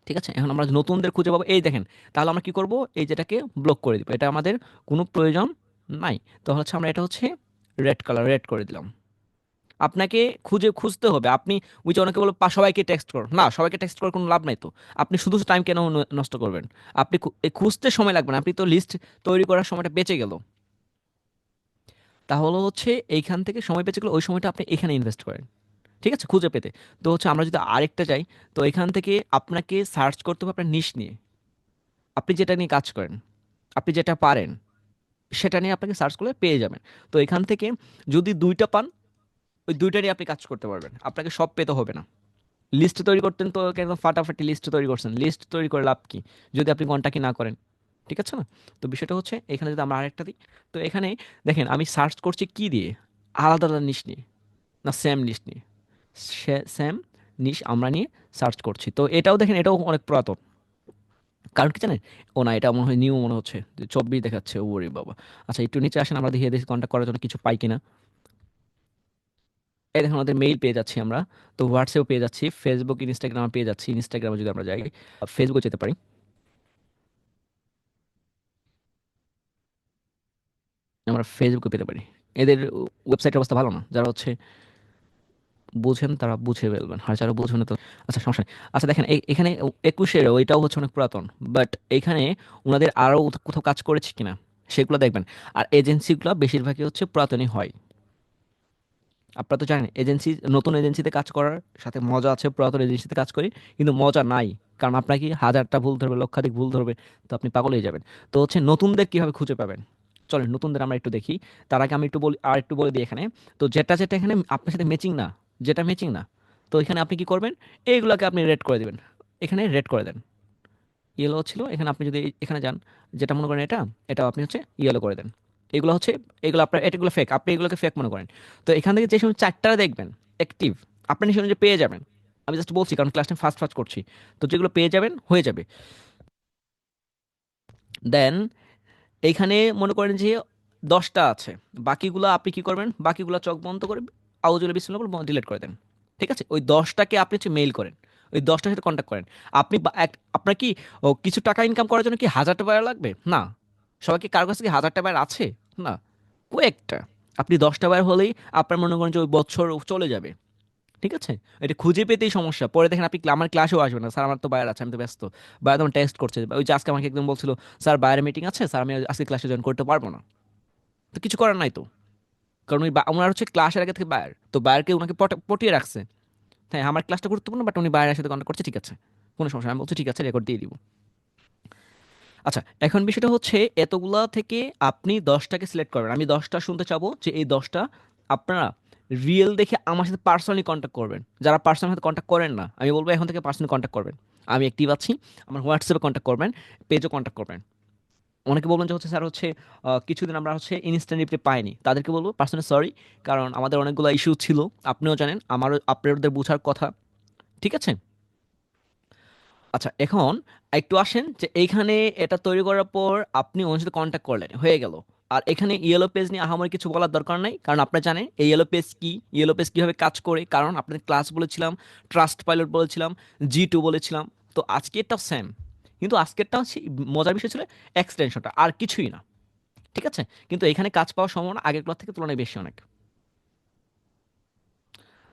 A: ঠিক আছে, এখন আমরা নতুনদের খুঁজে পাবো, এই দেখেন। তাহলে আমরা কি করব, এই যেটাকে ব্লক করে দিব, এটা আমাদের কোনো প্রয়োজন নাই। তো হচ্ছে আমরা এটা হচ্ছে রেড কালার, রেড করে দিলাম। আপনাকে খুঁজতে হবে। আপনি ওই যে অনেকে বলে সবাইকে টেক্সট করো না, সবাইকে টেক্সট করার কোনো লাভ নাই তো। আপনি শুধু টাইম কেন নষ্ট করবেন? আপনি এই খুঁজতে সময় লাগবে না, আপনি তো লিস্ট তৈরি করার সময়টা বেঁচে গেল। তাহলে হচ্ছে এইখান থেকে সময় বেঁচে গেল, ওই সময়টা আপনি এখানে ইনভেস্ট করেন, ঠিক আছে, খুঁজে পেতে। তো হচ্ছে আমরা যদি আরেকটা যাই, তো এখান থেকে আপনাকে সার্চ করতে হবে আপনার নিশ নিয়ে। আপনি যেটা নিয়ে কাজ করেন, আপনি যেটা পারেন, সেটা নিয়ে আপনাকে সার্চ করলে পেয়ে যাবেন। তো এখান থেকে যদি 2টা পান, ওই 2টা নিয়ে আপনি কাজ করতে পারবেন, আপনাকে সব পেতে হবে না। লিস্ট তৈরি করতেন তো একদম ফাটাফাটি লিস্ট তৈরি করছেন, লিস্ট তৈরি করে লাভ কি যদি আপনি কন্টাক্টই না করেন? ঠিক আছে না? তো বিষয়টা হচ্ছে এখানে যদি আমরা আরেকটা দিই, তো এখানে দেখেন আমি সার্চ করছি কি দিয়ে, আলাদা আলাদা নিশ নিয়ে, না সেম লিস্ট নিয়ে, সেম নিশ আমরা নিয়ে সার্চ করছি। তো এটাও দেখেন, এটাও অনেক পুরাতন। কারণ কি জানেন? ও না, এটা মনে হয় নিউ মনে হচ্ছে, যে 24 দেখাচ্ছে, ওরে বাবা। আচ্ছা একটু নিচে আসেন, আমরা দেখি দেখি কন্ট্যাক্ট করার জন্য কিছু পাই কিনা। এই দেখুন আমাদের মেইল পেয়ে যাচ্ছি আমরা, তো হোয়াটসঅ্যাপ পেয়ে যাচ্ছি, ফেসবুক ইনস্টাগ্রাম পেয়ে যাচ্ছি। ইনস্টাগ্রামে যদি আমরা যাই, ফেসবুকে যেতে পারি, আমরা ফেসবুকে পেতে পারি। এদের ওয়েবসাইটের অবস্থা ভালো না, যারা হচ্ছে বুঝেন তারা বুঝে ফেলবেন, আর যারা বুঝবেন না তো আচ্ছা সমস্যা নেই। আচ্ছা দেখেন এখানে 21-এর ওইটাও হচ্ছে অনেক পুরাতন। বাট এখানে ওনাদের আরও কোথাও কাজ করেছে কিনা সেগুলো দেখবেন। আর এজেন্সিগুলো বেশিরভাগই হচ্ছে পুরাতনই হয়। আপনারা তো জানেন এজেন্সি, নতুন এজেন্সিতে কাজ করার সাথে মজা আছে, পুরাতন এজেন্সিতে কাজ করি কিন্তু মজা নাই। কারণ আপনাকে হাজারটা ভুল ধরবে, লক্ষাধিক ভুল ধরবে, তো আপনি পাগল হয়ে যাবেন। তো হচ্ছে নতুনদের কিভাবে খুঁজে পাবেন, চলেন নতুনদের আমরা একটু দেখি। তার আগে আমি একটু বলি, আর একটু বলে দিই এখানে। তো যেটা যেটা এখানে আপনার সাথে ম্যাচিং না, যেটা ম্যাচিং না, তো এখানে আপনি কি করবেন, এইগুলোকে আপনি রেড করে দিবেন। এখানে রেড করে দেন। ইয়েলো ছিল, এখানে আপনি যদি এখানে যান, যেটা মনে করেন এটা, এটা আপনি হচ্ছে ইয়েলো করে দেন। এগুলো হচ্ছে, এগুলো আপনার এগুলো ফেক, আপনি এগুলোকে ফেক মনে করেন। তো এখান থেকে যে সময় 4টা দেখবেন অ্যাক্টিভ, আপনি নিশ্চয় যে পেয়ে যাবেন। আমি জাস্ট বলছি কারণ ক্লাসটা ফাস্ট ফাস্ট করছি। তো যেগুলো পেয়ে যাবেন হয়ে যাবে। দেন এইখানে মনে করেন যে 10টা আছে, বাকিগুলো আপনি কি করবেন, বাকিগুলো চোখ বন্ধ করে আউজুলে বিসমিল্লাহ ডিলিট করে দেন। ঠিক আছে, ওই 10টাকে আপনি হচ্ছে মেইল করেন, ওই 10টার সাথে কন্ট্যাক্ট করেন। আপনি আপনার কি কিছু টাকা ইনকাম করার জন্য কি 1000টা বায়ার লাগবে না? সবাইকে কারো কাছে কি 1000টা বায়ার আছে? না, কয়েকটা। আপনি 10টা বায়ার হলেই আপনার মনে করেন যে ওই বছর চলে যাবে। ঠিক আছে, এটা খুঁজে পেতেই সমস্যা। পরে দেখেন আপনি আমার ক্লাসেও আসবেন না, স্যার আমার তো বায়ার আছে, আমি তো ব্যস্ত। বায়ার তখন টেক্সট করছে, ওই যে আজকে আমাকে একদম বলছিল, স্যার বায়ারের মিটিং আছে স্যার, আমি আজকে ক্লাসে জয়েন করতে পারবো না। তো কিছু করার নাই তো, কারণ ওই ওনার হচ্ছে ক্লাসের আগে থেকে বায়ার, তো বায়ারকে ওনাকে পটিয়ে রাখছে। হ্যাঁ আমার ক্লাসটা গুরুত্বপূর্ণ, বাট উনি বাইরের সাথে কন্ট্যাক্ট করছে, ঠিক আছে, কোনো সমস্যা না। আমি বলছি ঠিক আছে, রেকর্ড দিয়ে দিব। আচ্ছা, এখন বিষয়টা হচ্ছে এতগুলা থেকে আপনি 10টাকে সিলেক্ট করবেন। আমি 10টা শুনতে চাবো, যে এই 10টা আপনারা রিয়েল দেখে আমার সাথে পার্সোনালি কন্ট্যাক্ট করবেন। যারা পার্সোনাল সাথে কন্ট্যাক্ট করেন না, আমি বলবো এখন থেকে পার্সোনালি কন্ট্যাক্ট করবেন। আমি অ্যাক্টিভ আছি, আমার হোয়াটসঅ্যাপে কন্ট্যাক্ট করবেন, পেজও কন্ট্যাক্ট করবেন। অনেকে বলবেন যে হচ্ছে স্যার হচ্ছে কিছুদিন আমরা হচ্ছে ইনস্ট্যান্ট রিপ্লাই পাইনি, তাদেরকে বলবো পার্সোনালি সরি, কারণ আমাদের অনেকগুলো ইস্যু ছিল, আপনিও জানেন, আমারও আপনাদের বোঝার কথা, ঠিক আছে? আচ্ছা, এখন একটু আসেন যে এইখানে এটা তৈরি করার পর আপনি ওনার সাথে কন্ট্যাক্ট করলেন, হয়ে গেল। আর এখানে ইয়েলো পেজ নিয়ে আহামরি কিছু বলার দরকার নাই, কারণ আপনারা জানেন এই ইয়েলো পেজ কি, ইয়েলো পেজ কীভাবে কাজ করে, কারণ আপনাদের ক্লাস বলেছিলাম, ট্রাস্ট পাইলট বলেছিলাম, G2 বলেছিলাম। তো আজকে এটাও সেম, কিন্তু আজকেরটা হচ্ছে মজার বিষয় ছিল এক্সটেনশনটা, আর কিছুই না, ঠিক আছে? কিন্তু এখানে কাজ পাওয়ার সম্ভাবনা আগেরগুলোর থেকে তুলনায় বেশি অনেক।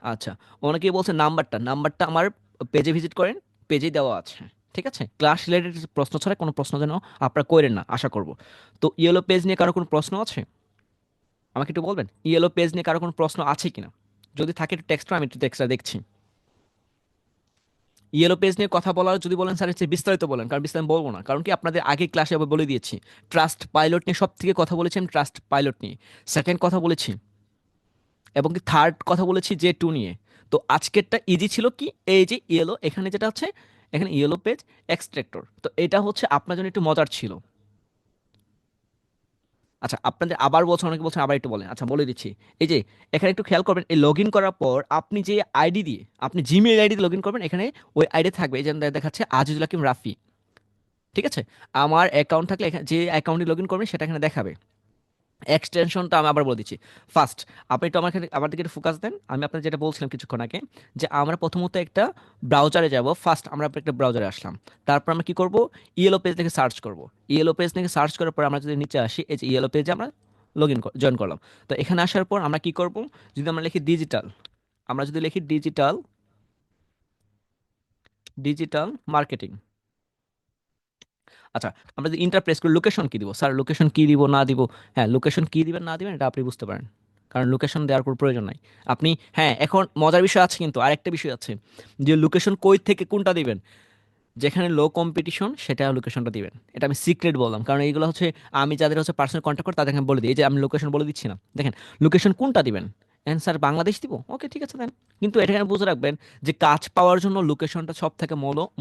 A: আচ্ছা, অনেকেই বলছে নাম্বারটা, নাম্বারটা আমার পেজে ভিজিট করেন, পেজেই দেওয়া আছে, ঠিক আছে? ক্লাস রিলেটেড প্রশ্ন ছাড়া কোনো প্রশ্ন যেন আপনারা করেন না, আশা করব। তো ইয়েলো পেজ নিয়ে কারো কোনো প্রশ্ন আছে? আমাকে একটু বলবেন ইয়েলো পেজ নিয়ে কারো কোনো প্রশ্ন আছে কিনা? যদি থাকে একটু টেক্সট, আমি একটু টেক্সটটা দেখছি। ইয়েলো পেজ নিয়ে কথা বলার যদি বলেন স্যার হচ্ছে বিস্তারিত বলেন, কারণ বিস্তারিত বলবো না, কারণ কি আপনাদের আগে ক্লাসে আবার বলে দিয়েছি, ট্রাস্ট পাইলট নিয়ে সব থেকে কথা বলেছি আমি, ট্রাস্ট পাইলট নিয়ে সেকেন্ড কথা বলেছি, এবং কি থার্ড কথা বলেছি J2 নিয়ে। তো আজকেরটা ইজি ছিল কি, এই যে ইয়েলো এখানে যেটা আছে, এখানে ইয়েলো পেজ এক্সট্রাক্টর, তো এটা হচ্ছে আপনার জন্য একটু মজার ছিল। আচ্ছা, আপনাদের আবার বলছেন, অনেকে বলছেন আবার একটু বলেন, আচ্ছা বলে দিচ্ছি। এই যে এখানে একটু খেয়াল করবেন, এই লগ ইন করার পর আপনি যে আইডি দিয়ে, আপনি জিমেইল আইডি দিয়ে লগ ইন করবেন, এখানে ওই আইডি থাকবে, এই যে দেখাচ্ছে আজিজুল হাকিম রাফি, ঠিক আছে? আমার অ্যাকাউন্ট থাকলে যে অ্যাকাউন্টে লগ ইন করবেন সেটা এখানে দেখাবে। এক্সটেনশনটা আমি আবার বলে দিচ্ছি। ফার্স্ট, আপনি একটু আমার দিকে একটু ফোকাস দেন। আমি আপনাকে যেটা বলছিলাম কিছুক্ষণ আগে, যে আমরা প্রথমত একটা ব্রাউজারে যাব। ফার্স্ট আমরা একটা ব্রাউজারে আসলাম, তারপর আমরা কি করব, ইয়েলো পেজ থেকে সার্চ করব। ইয়েলো পেজ থেকে সার্চ করার পর আমরা যদি নিচে আসি, এই যে ইয়েলো পেজে আমরা লগ ইন জয়েন করলাম। তো এখানে আসার পর আমরা কি করব, যদি আমরা লিখি ডিজিটাল, আমরা যদি লিখি ডিজিটাল, ডিজিটাল মার্কেটিং। আচ্ছা, আমরা যদি ইন্টার প্রেস করি, লোকেশন কি দিব স্যার, লোকেশন কি দিব না দিব? হ্যাঁ, লোকেশন কি দিবেন না দিবেন এটা আপনি বুঝতে পারেন, কারণ লোকেশন দেওয়ার কোনো প্রয়োজন নাই। আপনি, হ্যাঁ এখন মজার বিষয় আছে, কিন্তু আরেকটা বিষয় আছে, যে লোকেশন কই থেকে কোনটা দিবেন, যেখানে লো কম্পিটিশন সেটা লোকেশনটা দিবেন। এটা আমি সিক্রেট বললাম, কারণ এইগুলো হচ্ছে আমি যাদের হচ্ছে পার্সোনাল কন্ট্যাক্ট করে তাদেরকে আমি বলে দিই, এই যে আমি লোকেশন বলে দিচ্ছি না, দেখেন লোকেশন কোনটা দিবেন। অ্যান্সার বাংলাদেশ দিব, ওকে ঠিক আছে দেন। কিন্তু এটা এখানে বুঝে রাখবেন যে কাজ পাওয়ার জন্য লোকেশনটা সব থেকে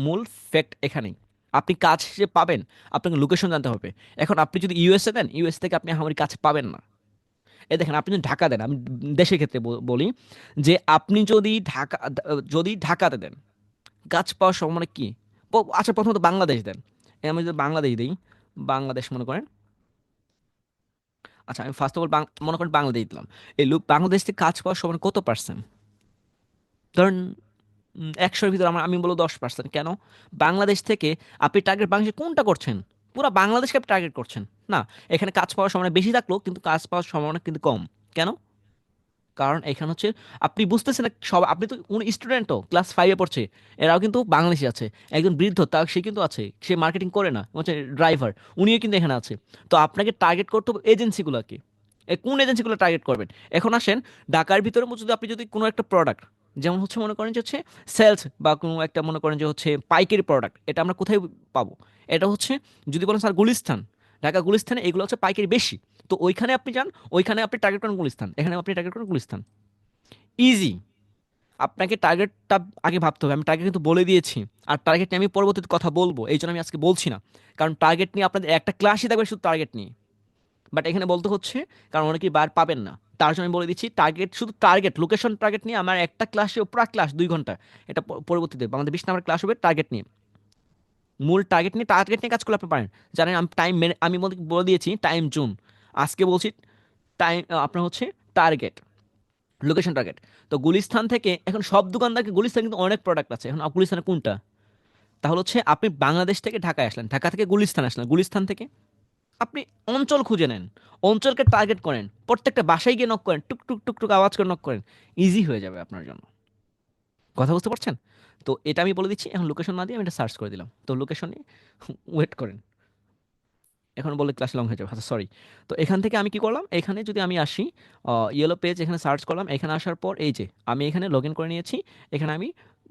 A: মূল ফ্যাক্ট এখানেই। আপনি কাজ যে পাবেন, আপনাকে লোকেশন জানতে হবে। এখন আপনি যদি ইউএসএ দেন, ইউএস থেকে আপনি আমার কাজ পাবেন না। এই দেখেন, আপনি যদি ঢাকা দেন, আমি দেশের ক্ষেত্রে বলি, যে আপনি যদি ঢাকাতে দেন, কাজ পাওয়ার সম্ভাবনা কি? আচ্ছা প্রথমত বাংলাদেশ দেন, আমি যদি বাংলাদেশ দিই, বাংলাদেশ মনে করেন, আচ্ছা আমি ফার্স্ট অফ অল মনে করেন বাংলাদেশ দিলাম, এই লোক বাংলাদেশ থেকে কাজ পাওয়ার সম্ভাবনা কত পার্সেন্ট? ধরেন 100-এর ভিতরে আমি বলবো 10%। কেন? বাংলাদেশ থেকে আপনি টার্গেট বাংলাদেশে কোনটা করছেন? পুরা বাংলাদেশকে আপনি টার্গেট করছেন না। এখানে কাজ পাওয়ার সম্ভাবনা বেশি থাকলেও কিন্তু কাজ পাওয়ার সম্ভাবনা কিন্তু কম। কেন? কারণ এখানে হচ্ছে আপনি বুঝতেছেন না, সব আপনি তো কোন স্টুডেন্টও ক্লাস 5-এ পড়ছে, এরাও কিন্তু বাংলাদেশি আছে। একজন বৃদ্ধ তা সে কিন্তু আছে, সে মার্কেটিং করে না, হচ্ছে ড্রাইভার, উনিও কিন্তু এখানে আছে। তো আপনাকে টার্গেট করতে হবে এজেন্সিগুলোকে। কোন এজেন্সিগুলো টার্গেট করবেন? এখন আসেন, ঢাকার ভিতরে যদি আপনি যদি কোনো একটা প্রোডাক্ট, যেমন হচ্ছে মনে করেন যে হচ্ছে সেলস, বা কোনো একটা মনে করেন যে হচ্ছে পাইকারি প্রোডাক্ট, এটা আমরা কোথায় পাবো? এটা হচ্ছে, যদি বলেন স্যার গুলিস্তান, ঢাকা গুলিস্তানে এগুলো হচ্ছে পাইকারি বেশি। তো ওইখানে আপনি যান, ওইখানে আপনি টার্গেট করেন গুলিস্তান, এখানে আপনি টার্গেট করেন গুলিস্তান। ইজি। আপনাকে টার্গেটটা আগে ভাবতে হবে, আমি টার্গেট কিন্তু বলে দিয়েছি। আর টার্গেট নিয়ে আমি পরবর্তীতে কথা বলবো, এই জন্য আমি আজকে বলছি না, কারণ টার্গেট নিয়ে আপনাদের একটা ক্লাসই থাকবে শুধু টার্গেট নিয়ে। বাট এখানে বলতে হচ্ছে, কারণ অনেকেই বার পাবেন না, তার জন্য আমি বলে দিচ্ছি, টার্গেট শুধু টার্গেট লোকেশন টার্গেট নিয়ে আমার একটা ক্লাসে, পুরো ক্লাস 2 ঘন্টা, এটা পরবর্তীতে আমাদের 20 নম্বর ক্লাস হবে টার্গেট নিয়ে। মূল টার্গেট নিয়ে কাজ করলে আপনি পারেন। জানেন আমি টাইম আমি বলে দিয়েছি টাইম জোন, আজকে বলছি টাইম, আপনার হচ্ছে টার্গেট, লোকেশন টার্গেট। তো গুলিস্তান থেকে এখন সব দোকানদারকে, গুলিস্তান কিন্তু অনেক প্রোডাক্ট আছে, এখন গুলিস্তানে কোনটা? তাহলে হচ্ছে আপনি বাংলাদেশ থেকে ঢাকায় আসলেন, ঢাকা থেকে গুলিস্তান আসলেন, গুলিস্তান থেকে আপনি অঞ্চল খুঁজে নেন, অঞ্চলকে টার্গেট করেন, প্রত্যেকটা বাসায় গিয়ে নক করেন, টুক টুক টুক টুক আওয়াজ করে নক করেন, ইজি হয়ে যাবে আপনার জন্য। কথা বুঝতে পারছেন? তো এটা আমি বলে দিচ্ছি, এখন লোকেশন না দিয়ে আমি এটা সার্চ করে দিলাম, তো লোকেশনে ওয়েট করেন, এখন বললে ক্লাস লং হয়ে যাবে, আচ্ছা সরি। তো এখান থেকে আমি কি করলাম, এখানে যদি আমি আসি ইয়েলো পেজ, এখানে সার্চ করলাম, এখানে আসার পর এই যে আমি এখানে লগ ইন করে নিয়েছি। এখানে আমি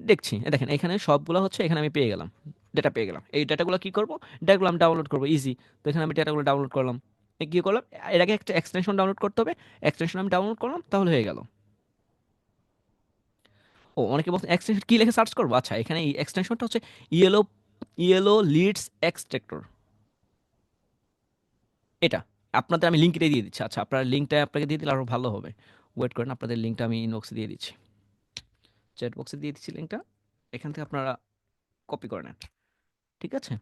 A: দেখছি, দেখেন এখানে সবগুলো হচ্ছে, এখানে আমি পেয়ে গেলাম, ডেটা পেয়ে গেলাম। এই ডেটাগুলো কি করবো, ডেটাগুলো আমি ডাউনলোড করবো, ইজি। তো এখানে আমি ডেটাগুলো ডাউনলোড করলাম। কি করলাম, এর আগে একটা এক্সটেনশন ডাউনলোড করতে হবে, এক্সটেনশন আমি ডাউনলোড করলাম, তাহলে হয়ে গেল। ও অনেকে বলছেন এক্সটেনশন কি লিখে সার্চ করবো, আচ্ছা এখানে এই এক্সটেনশনটা হচ্ছে ইয়েলো, ইয়েলো লিডস এক্সট্রাক্টর, এটা আপনাদের আমি লিঙ্কটা দিয়ে দিচ্ছি। আচ্ছা আপনার লিঙ্কটা আপনাকে দিয়ে দিলে আরও ভালো হবে। ওয়েট করেন, আপনাদের লিঙ্কটা আমি ইনবক্সে দিয়ে দিচ্ছি, চ্যাট বক্সে দিয়ে দিচ্ছি লিঙ্কটা, এখান থেকে আপনারা কপি করে নেন, ঠিক আছে।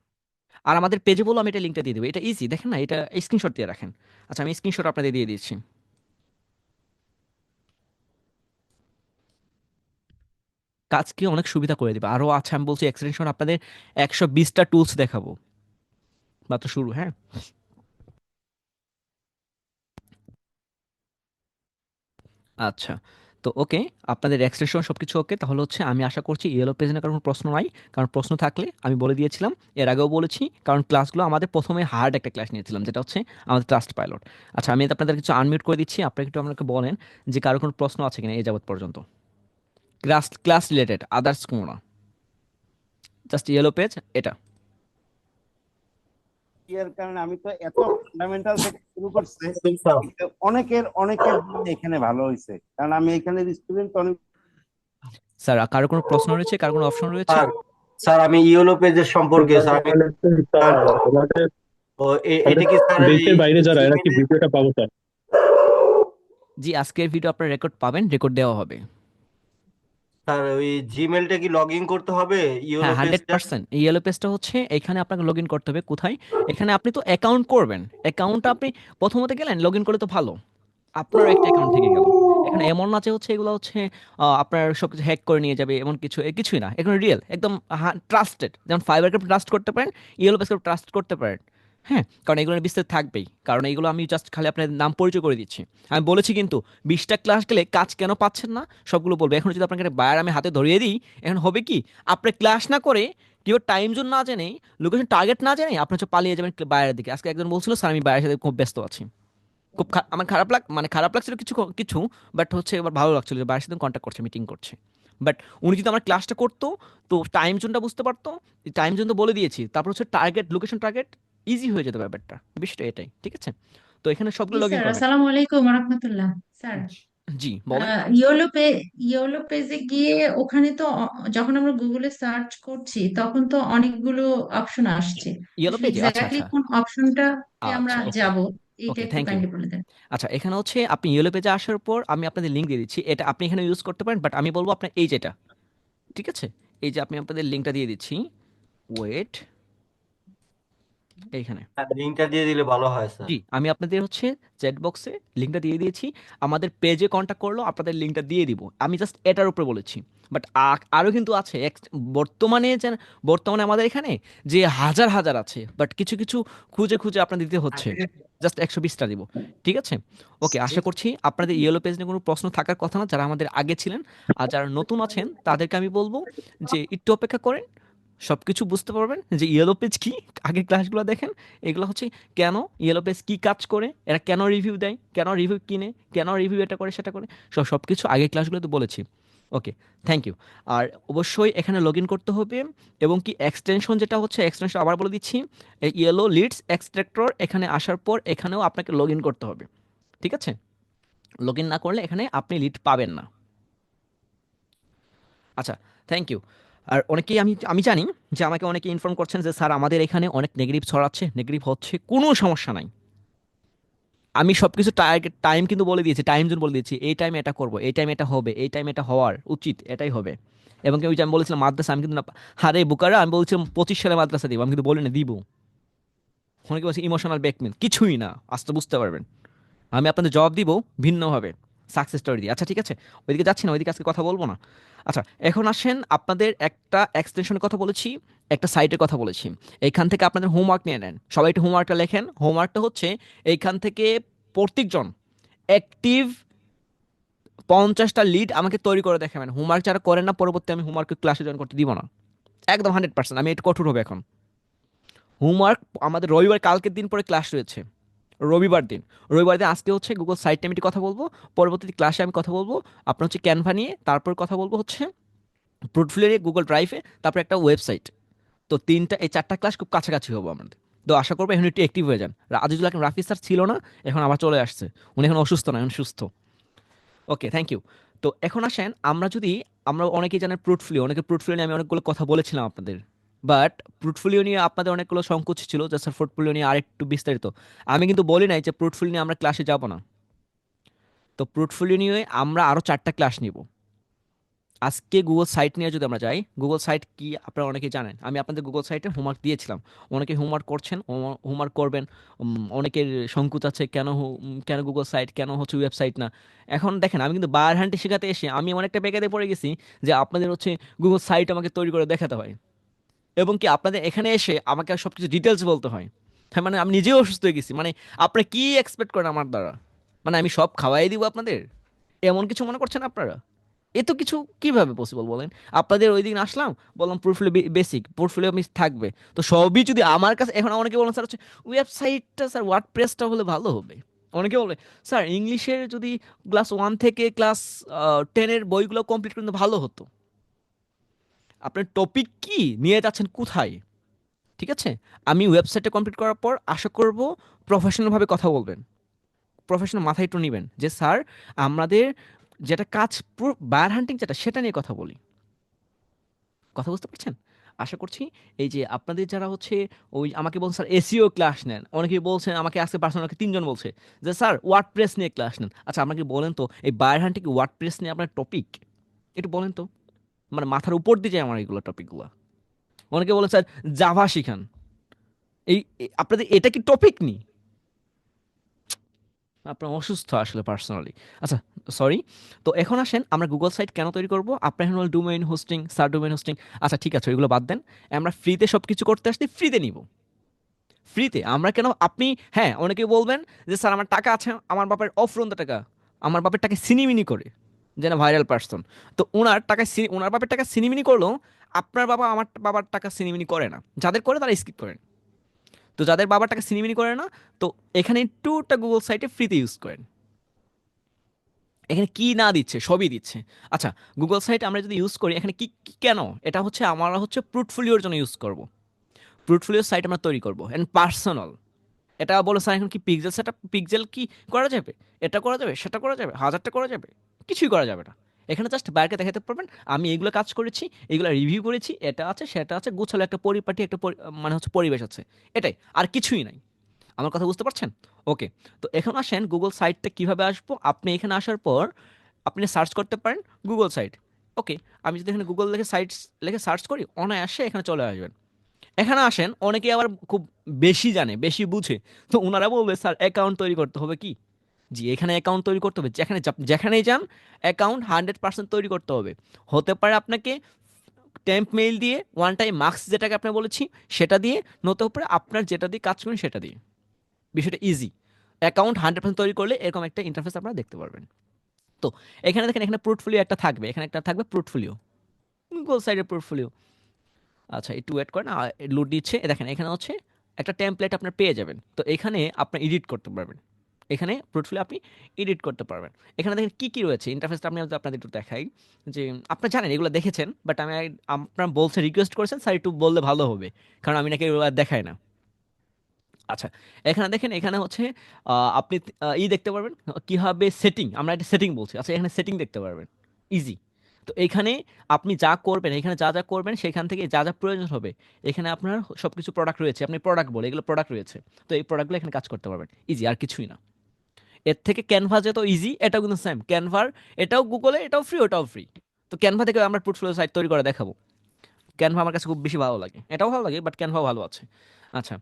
A: আর আমাদের পেজে বলো আমি এটা লিঙ্কটা দিয়ে দেবো, এটা ইজি, দেখেন না, এটা স্ক্রিনশট দিয়ে রাখেন। আচ্ছা আমি স্ক্রিনশট আপনাদের দিয়ে দিচ্ছি। কাজকে অনেক সুবিধা করে দেবে আরও। আচ্ছা আমি বলছি এক্সটেনশন আপনাদের 120টা টুলস দেখাবো, মাত্র শুরু, হ্যাঁ। আচ্ছা, তো ওকে, আপনাদের এক্সটেনশন সব কিছু ওকে, তাহলে হচ্ছে আমি আশা করছি ইয়েলো পেজ নিয়ে কারণ প্রশ্ন নাই। কারণ প্রশ্ন থাকলে আমি বলে দিয়েছিলাম, এর আগেও বলেছি, কারণ ক্লাসগুলো আমাদের প্রথমে হার্ড একটা ক্লাস নিয়েছিলাম, যেটা হচ্ছে আমাদের ট্রাস্ট পাইলট। আচ্ছা আমি আপনাদের কিছু আনমিউট করে দিচ্ছি, আপনারা একটু আমাকে বলেন যে কারো কোনো প্রশ্ন আছে কিনা এই যাবত পর্যন্ত, ক্লাস ক্লাস রিলেটেড, আদার্স কোনো না, জাস্ট ইয়েলো পেজ এটা।
B: এর কারণে আমি তো এত ফান্ডামেন্টাল থেকে শুরু করছে, অনেকের অনেকের জন্য এখানে ভালো হয়েছে, কারণ আমি এখানে স্টুডেন্ট অনেক।
A: স্যার কারো কোনো প্রশ্ন রয়েছে, কারো কোনো অপশন রয়েছে?
C: স্যার স্যার আমি ইয়েলো পেজের সম্পর্কে স্যার আমি এটা কি স্যার
D: দেশের বাইরে যারা এরা কি ভিডিওটা পাবো স্যার?
A: জি আজকের ভিডিও আপনার রেকর্ড পাবেন, রেকর্ড দেওয়া হবে।
C: স্যার ওই জিমেলটা কি লগ ইন করতে হবে ইয়েলো
A: হ্যাঁ হান্ড্রেড
C: পেজটা?
A: পার্সেন্ট এই ইয়েলো পেজটা হচ্ছে, এখানে আপনাকে লগ ইন করতে হবে কোথায়, এখানে আপনি তো অ্যাকাউন্ট করবেন, অ্যাকাউন্টটা আপনি প্রথমত গেলেন লগ ইন করলে তো ভালো, আপনার একটা অ্যাকাউন্ট থেকে গেল। এখানে এমন না যে হচ্ছে এগুলো হচ্ছে আপনার সব কিছু হ্যাক করে নিয়ে যাবে, এমন কিছু কিছুই না, এখানে রিয়েল একদম ট্রাস্টেড, যেমন ফাইবারকে ট্রাস্ট করতে পারেন, ইয়েলো পেজকে ট্রাস্ট করতে পারেন। হ্যাঁ, কারণ এগুলো বিস্তারিত থাকবেই, কারণ এগুলো আমি জাস্ট খালি আপনার নাম পরিচয় করে দিচ্ছি। আমি বলেছি কিন্তু 20টা ক্লাস গেলে কাজ কেন পাচ্ছেন না সবগুলো বলবো। এখন যদি আপনাকে একটা বায়ার আমি হাতে ধরিয়ে দিই, এখন হবে কি, আপনি ক্লাস না করে কেউ টাইম জোন না জেনে, লোকেশন টার্গেট না জেনে আপনি হচ্ছে পালিয়ে যাবেন বায়ারের দিকে। আজকে একজন বলছিল স্যার আমি বায়ারের সাথে খুব ব্যস্ত আছি, খুব আমার খারাপ মানে খারাপ লাগছিল কিছু কিছু, বাট হচ্ছে এবার ভালো লাগছিল যে বাড়ির সাথে কন্ট্যাক্ট করছে, মিটিং করছে। বাট উনি যদি আমার ক্লাসটা করতো, তো টাইম জোনটা বুঝতে পারতো, টাইম জোন তো বলে দিয়েছি, তারপর হচ্ছে টার্গেট, লোকেশন টার্গেট, ইজি হয়ে যেত ব্যাপারটা, বিষয়টা এটাই, ঠিক আছে। তো এখানে সবগুলো
E: জি
A: লগ ইন
E: স্যার,
A: করবেন।
E: আসসালামু আলাইকুম রাহমাতুল্লাহ স্যার।
A: জি বলেন।
E: ইয়োলো পে, ইয়োলো পেজে গিয়ে ওখানে তো যখন আমরা গুগলে সার্চ করছি তখন তো অনেকগুলো অপশন আসছে,
A: ইয়েলো
E: আসলে
A: পেজে, আচ্ছা
E: এক্স্যাক্টলি
A: আচ্ছা,
E: কোন অপশনটাতে আমরা
A: আচ্ছা ওকে,
E: যাব এইটা
A: ওকে
E: একটু
A: থ্যাংক ইউ।
E: কাইন্ডলি বলে দেন।
A: আচ্ছা এখানে হচ্ছে আপনি ইয়েলো পেজে আসার পর আমি আপনাদের লিঙ্ক দিয়ে দিচ্ছি, এটা আপনি এখানে ইউজ করতে পারেন, বাট আমি বলবো আপনার এই যেটা, ঠিক আছে, এই যে আপনি আপনাদের লিঙ্কটা দিয়ে দিচ্ছি, ওয়েট, এইখানে।
C: লিঙ্কটা দিয়ে দিলে ভালো হয় স্যার।
A: জি আমি আপনাদের হচ্ছে চ্যাট বক্সে লিঙ্কটা দিয়ে দিয়েছি, আমাদের পেজে কন্ট্যাক্ট করলো আপনাদের লিঙ্কটা দিয়ে দিব, আমি জাস্ট এটার উপরে বলেছি। বাট আরও কিন্তু আছে বর্তমানে বর্তমানে আমাদের এখানে যে হাজার হাজার আছে, বাট কিছু কিছু খুঁজে খুঁজে আপনাদের দিতে হচ্ছে, জাস্ট 120টা দিব, ঠিক আছে। ওকে, আশা করছি আপনাদের ইয়েলো পেজ নিয়ে কোনো প্রশ্ন থাকার কথা না, যারা আমাদের আগে ছিলেন। আর যারা নতুন আছেন তাদেরকে আমি বলবো যে একটু অপেক্ষা করেন, সব কিছু বুঝতে পারবেন যে ইয়েলো পেজ কি, আগে ক্লাসগুলো দেখেন, এগুলো হচ্ছে কেন ইয়েলো পেজ কি কাজ করে, এরা কেন রিভিউ দেয়, কেন রিভিউ কিনে, কেন রিভিউ এটা করে সেটা করে, সব কিছু আগে ক্লাসগুলোতে বলেছি। ওকে, থ্যাংক ইউ। আর অবশ্যই এখানে লগ ইন করতে হবে, এবং কি এক্সটেনশন যেটা হচ্ছে, এক্সটেনশন আবার বলে দিচ্ছি, ইয়েলো লিডস এক্সট্রাক্টর, এখানে আসার পর এখানেও আপনাকে লগ ইন করতে হবে, ঠিক আছে। লগ ইন না করলে এখানে আপনি লিড পাবেন না। আচ্ছা, থ্যাংক ইউ। আর অনেকেই আমি আমি জানি যে আমাকে অনেকে ইনফর্ম করছেন যে স্যার আমাদের এখানে অনেক নেগেটিভ ছড়াচ্ছে, নেগেটিভ হচ্ছে, কোনো সমস্যা নাই। আমি সব কিছু টার্গেট টাইম কিন্তু বলে দিয়েছি, টাইম জোন বলে দিয়েছি, এই টাইমে এটা করবো, এই টাইমে এটা হবে, এই টাইমে এটা হওয়ার উচিত, এটাই হবে। এবং ওই যে আমি বলেছিলাম মাদ্রাসা, আমি কিন্তু না, আরে বুকারা আমি বলছিলাম 25 সালে মাদ্রাসা দিব, আমি কিন্তু বলি না দিব। অনেকে বলছে ইমোশনাল ব্ল্যাকমেল, কিছুই না, আস্তে বুঝতে পারবেন। আমি আপনাদের জবাব দিব ভিন্নভাবে, সাকসেস স্টোরি দিয়ে। আচ্ছা ঠিক আছে, ওইদিকে যাচ্ছি না, ওইদিকে আজকে কথা বলবো না। আচ্ছা এখন আসেন, আপনাদের একটা এক্সটেনশনের কথা বলেছি, একটা সাইটের কথা বলেছি, এইখান থেকে আপনাদের হোমওয়ার্ক নিয়ে নেন, সবাই একটু হোমওয়ার্কটা লেখেন। হোমওয়ার্কটা হচ্ছে এইখান থেকে প্রত্যেকজন অ্যাক্টিভ 50টা লিড আমাকে তৈরি করে দেখাবেন। হোমওয়ার্ক যারা করেন না, পরবর্তী আমি হোমওয়ার্ক ক্লাসে জয়েন করতে দিব না, একদম 100%, আমি একটু কঠোর হবে এখন। হোমওয়ার্ক আমাদের রবিবার কালকের দিন পরে ক্লাস রয়েছে, রবিবার দিন। রবিবার দিন আজকে হচ্ছে গুগল সাইট নিয়ে আমি একটু কথা বলবো, পরবর্তী ক্লাসে আমি কথা বলবো আপনার হচ্ছে ক্যানভা নিয়ে, তারপর কথা বলবো হচ্ছে পোর্টফোলিও নিয়ে গুগল ড্রাইভে, তারপর একটা ওয়েবসাইট। তো এই চারটা ক্লাস খুব কাছাকাছি হবো আমাদের। তো আশা করবো এখন একটু অ্যাক্টিভ হয়ে যান। আজিজুল হাকিম রাফি স্যার ছিল না, এখন আবার চলে আসছে। উনি এখন অসুস্থ না, এখন সুস্থ। ওকে, থ্যাংক ইউ। তো এখন আসেন আমরা অনেকেই জানেন পোর্টফোলিও, পোর্টফোলিও নিয়ে আমি অনেকগুলো কথা বলেছিলাম আপনাদের। বাট পোর্টফোলিও নিয়ে আপনাদের অনেকগুলো সংকোচ ছিল যে স্যার পোর্টফোলিও নিয়ে আরেকটু বিস্তারিত। আমি কিন্তু বলি নাই যে পোর্টফোলিও নিয়ে আমরা ক্লাসে যাব না। তো পোর্টফোলিও নিয়ে আমরা আরও 4টা ক্লাস নিব। আজকে গুগল সাইট নিয়ে যদি আমরা যাই, গুগল সাইট কি আপনারা অনেকেই জানেন। আমি আপনাদের গুগল সাইটে হোমওয়ার্ক দিয়েছিলাম, অনেকে হোমওয়ার্ক করছেন, হোমওয়ার্ক করবেন। অনেকের সংকোচ আছে কেন গুগল সাইট, কেন হচ্ছে ওয়েবসাইট না। এখন দেখেন, আমি কিন্তু বার হ্যান্ডে শেখাতে এসে আমি এমন একটা বেকারে পড়ে গেছি যে আপনাদের হচ্ছে গুগল সাইট আমাকে তৈরি করে দেখাতে হয়, এবং কি আপনাদের এখানে এসে আমাকে সব কিছু ডিটেলস বলতে হয়। হ্যাঁ, মানে আমি নিজেও অসুস্থ হয়ে গেছি। মানে আপনারা কি এক্সপেক্ট করেন আমার দ্বারা? মানে আমি সব খাওয়াই দিব আপনাদের, এমন কিছু মনে করছেন আপনারা? এ তো কিছু কিভাবে পসিবল বলেন? আপনাদের ওই দিন আসলাম, বললাম পোর্টফোলিও বেসিক, পোর্টফোলিও মিস থাকবে। তো সবই যদি আমার কাছে, এখন অনেকে বলেন স্যার হচ্ছে ওয়েবসাইটটা, স্যার ওয়ার্ডপ্রেসটা হলে ভালো হবে। অনেকে বলে স্যার ইংলিশের যদি ক্লাস 1 থেকে ক্লাস 10-এর বইগুলো কমপ্লিট করতে ভালো হতো। আপনার টপিক কি নিয়ে যাচ্ছেন কোথায়? ঠিক আছে, আমি ওয়েবসাইটে কমপ্লিট করার পর আশা করব প্রফেশনালভাবে কথা বলবেন, প্রফেশনাল মাথায় একটু নেবেন যে স্যার আমাদের যেটা কাজ, পুরো বায়ার হান্টিং যেটা, সেটা নিয়ে কথা বলি। কথা বুঝতে পারছেন? আশা করছি এই যে আপনাদের যারা হচ্ছে ওই আমাকে বলছেন স্যার এসইও ক্লাস নেন, অনেকেই বলছেন আমাকে আজকে পার্সোনাল 3জন বলছে যে স্যার ওয়ার্ডপ্রেস নিয়ে ক্লাস নেন। আচ্ছা, আমাকে বলেন তো এই বায়ার হান্টিং ওয়ার্ডপ্রেস নিয়ে আপনার টপিক একটু বলেন তো। মানে মাথার উপর দিয়ে যায় আমার এইগুলো টপিকগুলো। অনেকে বলে স্যার জাভা শিখান। আপনাদের এটা কি টপিক নি? আপনার অসুস্থ আসলে পার্সোনালি। আচ্ছা, সরি। তো এখন আসেন আমরা গুগল সাইট কেন তৈরি করব। আপনার এখন হল ডোমেইন হোস্টিং, সার ডোমেইন হোস্টিং। আচ্ছা ঠিক আছে, ওইগুলো বাদ দেন। আমরা ফ্রিতে সব কিছু করতে আসছি, ফ্রিতে নিব। ফ্রিতে আমরা কেন, আপনি, হ্যাঁ অনেকে বলবেন যে স্যার আমার টাকা আছে, আমার বাপের অফরন্ত টাকা, আমার বাপের টাকা সিনিমিনি করে, যেন ভাইরাল পার্সন। তো ওনার বাপের টাকা সিনিমিনি করলেও আপনার বাবা আমার বাবার টাকা সিনিমিনি করে না। যাদের করে তারা স্কিপ করেন। তো যাদের বাবার টাকা সিনিমিনি করে না, তো এখানে টুটা গুগল সাইটে ফ্রিতে ইউজ করেন। এখানে কি না দিচ্ছে, সবই দিচ্ছে। আচ্ছা, গুগল সাইট আমরা যদি ইউজ করি, এখানে কেন, এটা হচ্ছে আমরা হচ্ছে পোর্টফোলিওর জন্য ইউজ করব। পোর্টফোলিও সাইট আমরা তৈরি করব এন্ড পার্সোনাল। এটা বলে স্যার এখন কি পিক্সেল সেটআপ, পিক্সেল কি করা যাবে, এটা করা যাবে, সেটা করা যাবে, হাজারটা করা যাবে, কিছুই করা যাবে না। এখানে জাস্ট বাইরে দেখাতে পারবেন আমি এইগুলো কাজ করেছি, এগুলো রিভিউ করেছি, এটা আছে সেটা আছে, গোছালো একটা পরিপাটি একটা মানে হচ্ছে পরিবেশ আছে, এটাই, আর কিছুই নাই। আমার কথা বুঝতে পারছেন? ওকে। তো এখন আসেন গুগল সাইটটা কিভাবে আসবো। আপনি এখানে আসার পর আপনি সার্চ করতে পারেন গুগল সাইট। ওকে, আমি যদি এখানে গুগল লিখে লিখে সার্চ করি, অনায়াসে এখানে চলে আসবেন। এখানে আসেন, অনেকে আবার খুব বেশি জানে, বেশি বুঝে, তো ওনারা বলবে স্যার অ্যাকাউন্ট তৈরি করতে হবে কি। জি, এখানে অ্যাকাউন্ট তৈরি করতে হবে, যেখানেই যান অ্যাকাউন্ট 100% তৈরি করতে হবে। হতে পারে আপনাকে টেম্প মেইল দিয়ে, ওয়ান টাইম মার্কস যেটাকে আপনি বলেছি সেটা দিয়ে, নতে পারে আপনার যেটা দিয়ে কাজ করেন সেটা দিয়ে। বিষয়টা ইজি। অ্যাকাউন্ট 100% তৈরি করলে এরকম একটা ইন্টারফেস আপনারা দেখতে পারবেন। তো এখানে দেখেন, এখানে পোর্টফোলিও একটা থাকবে, এখানে একটা থাকবে পোর্টফোলিও, গুগল সাইডের পোর্টফোলিও। আচ্ছা, একটু ওয়েট করেন, লোড দিচ্ছে। দেখেন এখানে হচ্ছে একটা টেমপ্লেট আপনার পেয়ে যাবেন। তো এখানে আপনি এডিট করতে পারবেন, এখানে পোর্টফোলিও আপনি এডিট করতে পারবেন। এখানে দেখেন কি কি রয়েছে ইন্টারফেসটা, আমি আপনাদের একটু দেখাই। যে আপনারা জানেন এগুলো দেখেছেন, বাট আপনারা বলছেন, রিকোয়েস্ট করেছেন স্যার একটু বললে ভালো হবে, কারণ আমি নাকি এগুলো আর দেখাই না। আচ্ছা, এখানে দেখেন, এখানে হচ্ছে আপনি দেখতে পারবেন কিভাবে সেটিং, আমরা একটা সেটিং বলছি। আচ্ছা, এখানে সেটিং দেখতে পারবেন, ইজি। তো এখানে আপনি যা করবেন, এখানে যা যা করবেন সেখান থেকে যা যা প্রয়োজন হবে, এখানে আপনার সবকিছু প্রোডাক্ট রয়েছে, আপনি প্রোডাক্ট বলে এগুলো প্রোডাক্ট রয়েছে। তো এই প্রোডাক্টগুলো এখানে কাজ করতে পারবেন, ইজি, আর কিছুই না। এর থেকে ক্যানভা যেত ইজি, এটাও কিন্তু সেম ক্যানভার, এটাও গুগলে, এটাও ফ্রি, ওটাও ফ্রি। তো ক্যানভা থেকে আমরা পোর্টফোলিও সাইট তৈরি করে দেখাবো। ক্যানভা আমার কাছে খুব বেশি ভালো লাগে, এটাও ভালো লাগে, বাট ক্যানভাও ভালো আছে। আচ্ছা,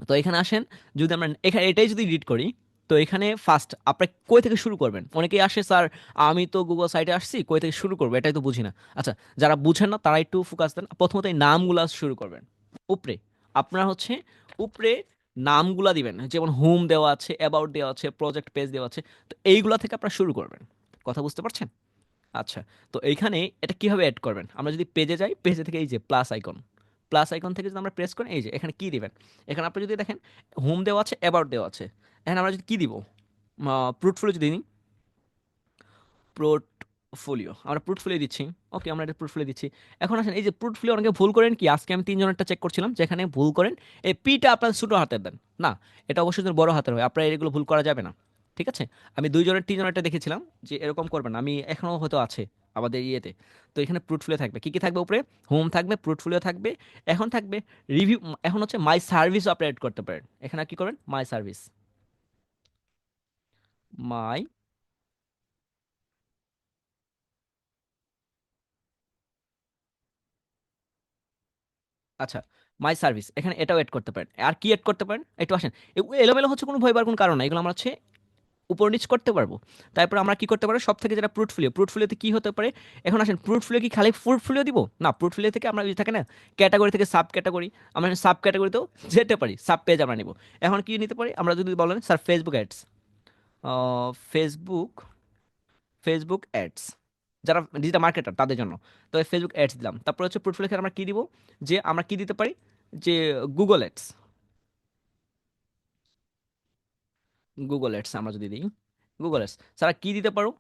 A: তো এখানে আসেন, যদি আমরা এখানে এটাই যদি এডিট করি, তো এখানে ফার্স্ট আপনি কই থেকে শুরু করবেন। অনেকেই আসে স্যার আমি তো গুগল সাইটে আসছি, কই থেকে শুরু করবো এটাই তো বুঝি না। আচ্ছা, যারা বুঝেন না তারা একটু ফোকাস দেন। প্রথমত এই নামগুলা শুরু করবেন উপরে। আপনার হচ্ছে উপরে নামগুলা দিবেন, যেমন হোম দেওয়া আছে, অ্যাবাউট দেওয়া আছে, প্রজেক্ট পেজ দেওয়া আছে। তো এইগুলা থেকে আপনারা শুরু করবেন। কথা বুঝতে পারছেন? আচ্ছা, তো এইখানে এটা কিভাবে অ্যাড করবেন, আমরা যদি পেজে যাই, পেজে থেকে এই যে প্লাস আইকন, প্লাস আইকন থেকে যদি আমরা প্রেস করি, এই যে এখানে কি দিবেন, এখানে আপনি যদি দেখেন হোম দেওয়া আছে, অ্যাবাউট দেওয়া আছে। এখানে আমরা যদি কি দিব, পোর্টফোলিও যদি নিই, পোর্টফোলিও, আমরা পোর্টফোলিও দিচ্ছি। ওকে, আমরা এটা পোর্টফোলিও দিচ্ছি। এখন আসেন, এই যে পোর্টফোলিও অনেকে ভুল করেন কি, আজকে আমি তিনজনেরটা চেক করছিলাম, যেখানে ভুল করেন এই পিটা আপনার ছোটো হাতের দেন না, এটা অবশ্যই যেন বড় হাতের হয়, আপনার এগুলো ভুল করা যাবে না। ঠিক আছে, আমি দুইজনের তিনজনেরটা দেখেছিলাম যে এরকম করবেন না, আমি এখনও হয়তো আছে আমাদের ইয়েতে। তো এখানে পোর্টফোলিও থাকবে, কি কি থাকবে উপরে, হোম থাকবে, পোর্টফোলিও থাকবে, এখন থাকবে রিভিউ, এখন হচ্ছে মাই সার্ভিস আপনি অ্যাড করতে পারেন। এখানে কি করবেন, মাই সার্ভিস, মাই, আচ্ছা, মাই সার্ভিস, এখানে এটাও এড করতে পারেন। আর কি এড করতে পারেন, একটু আসেন, এলোমেলো হচ্ছে কোনো ভয় পাওয়ার কোনো কারণ নাই, এগুলো আমরা হচ্ছে উপর নিচ করতে পারবো। তারপর আমরা কি করতে পারবো, সব থেকে যেটা পোর্টফোলিও, পোর্টফোলিওতে কি হতে পারে, এখন আসেন পোর্টফোলিও কি খালি পোর্টফোলিও দিব না, পোর্টফোলিও থেকে আমরা যদি থাকে না ক্যাটাগরি থেকে সাব ক্যাটাগরি, আমরা সাব ক্যাটাগরিতেও যেতে পারি, সাব পেজ আমরা নিব। এখন কি নিতে পারি, আমরা যদি বলেন sir Facebook ads, Facebook, Facebook ads, যারা ডিজিটাল মার্কেটার তাদের জন্য, তো ফেসবুক অ্যাডস দিলাম। তারপর হচ্ছে পোর্টফোলিও থেকে আমরা কি দিব, যে আমরা কি দিতে পারি, যে গুগল অ্যাডস, গুগল অ্যাডস আমরা যদি দিই, গুগল অ্যাডস ছাড়া কি দিতে পারো।